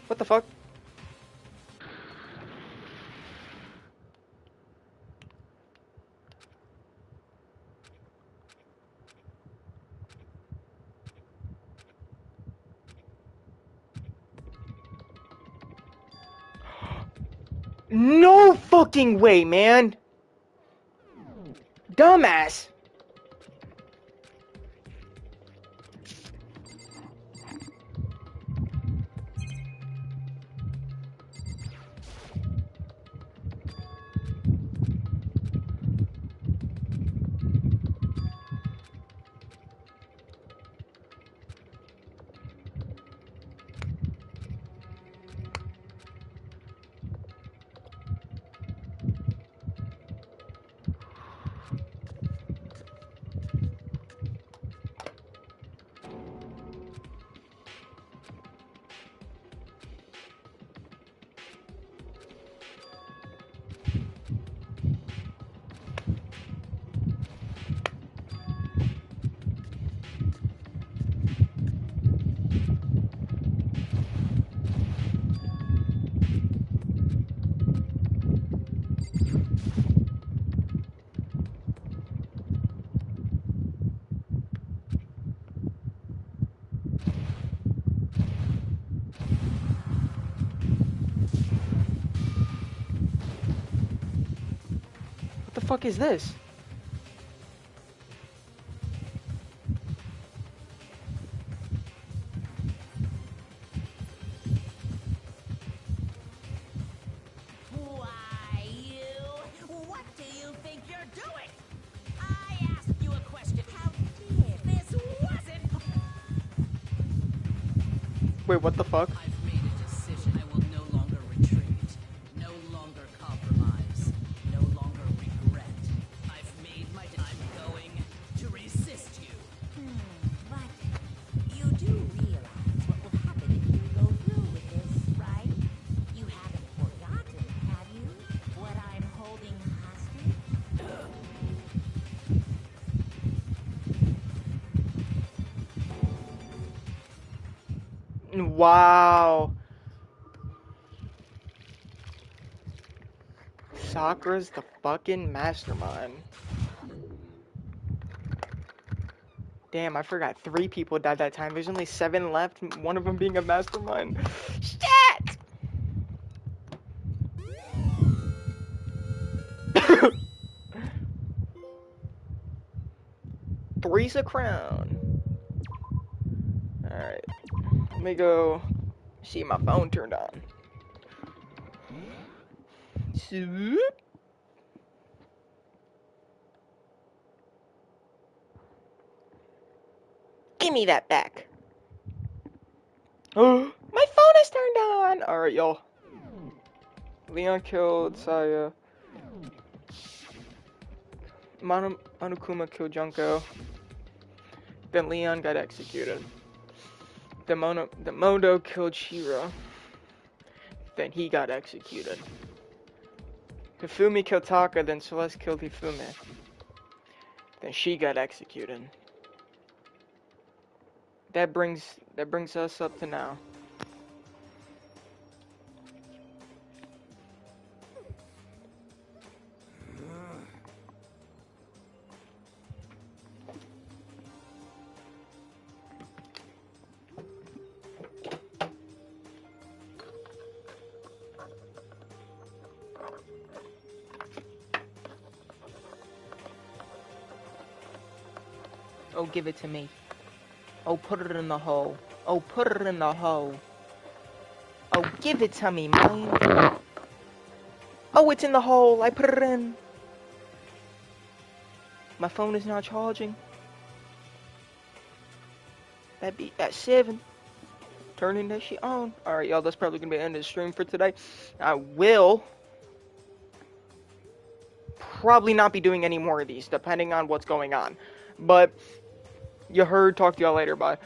What the fuck? No fucking way, man! Dumbass! What the fuck is this? Why, you? What do you think you're doing? I asked you a question. How dare this wasn't... Wait, what the fuck? I've made a decision. I will no longer retreat. No longer compromise. No longer regret. I've made my... I'm going to resist you. But you do realize what will happen if you go through with this, right? You haven't forgotten, have you? What I'm holding hostage? Wow. Sakura's the fucking mastermind. Damn, I forgot 3 people died that time. There's only 7 left, one of them being a mastermind. Shit! Three's a crown. Alright. Let me go see my phone turned on. Swoop. Give me that back. Oh, my phone is turned on. Alright, y'all. Leon killed Saya. Monokuma killed Junko. Then Leon got executed. The Mondo killed Shiro. Then he got executed. Hifumi killed Taka, then Celeste killed Hifumi. Then she got executed. That brings us up to now. Oh, give it to me. Oh, put it in the hole. Oh, put it in the hole. Oh, give it to me, man. Oh, it's in the hole. I put it in. My phone is not charging. That be at 7. Turning that shit on. Alright, y'all, that's probably gonna be the end of the stream for today. I will probably not be doing any more of these, depending on what's going on. But you heard, talk to y'all later, bye.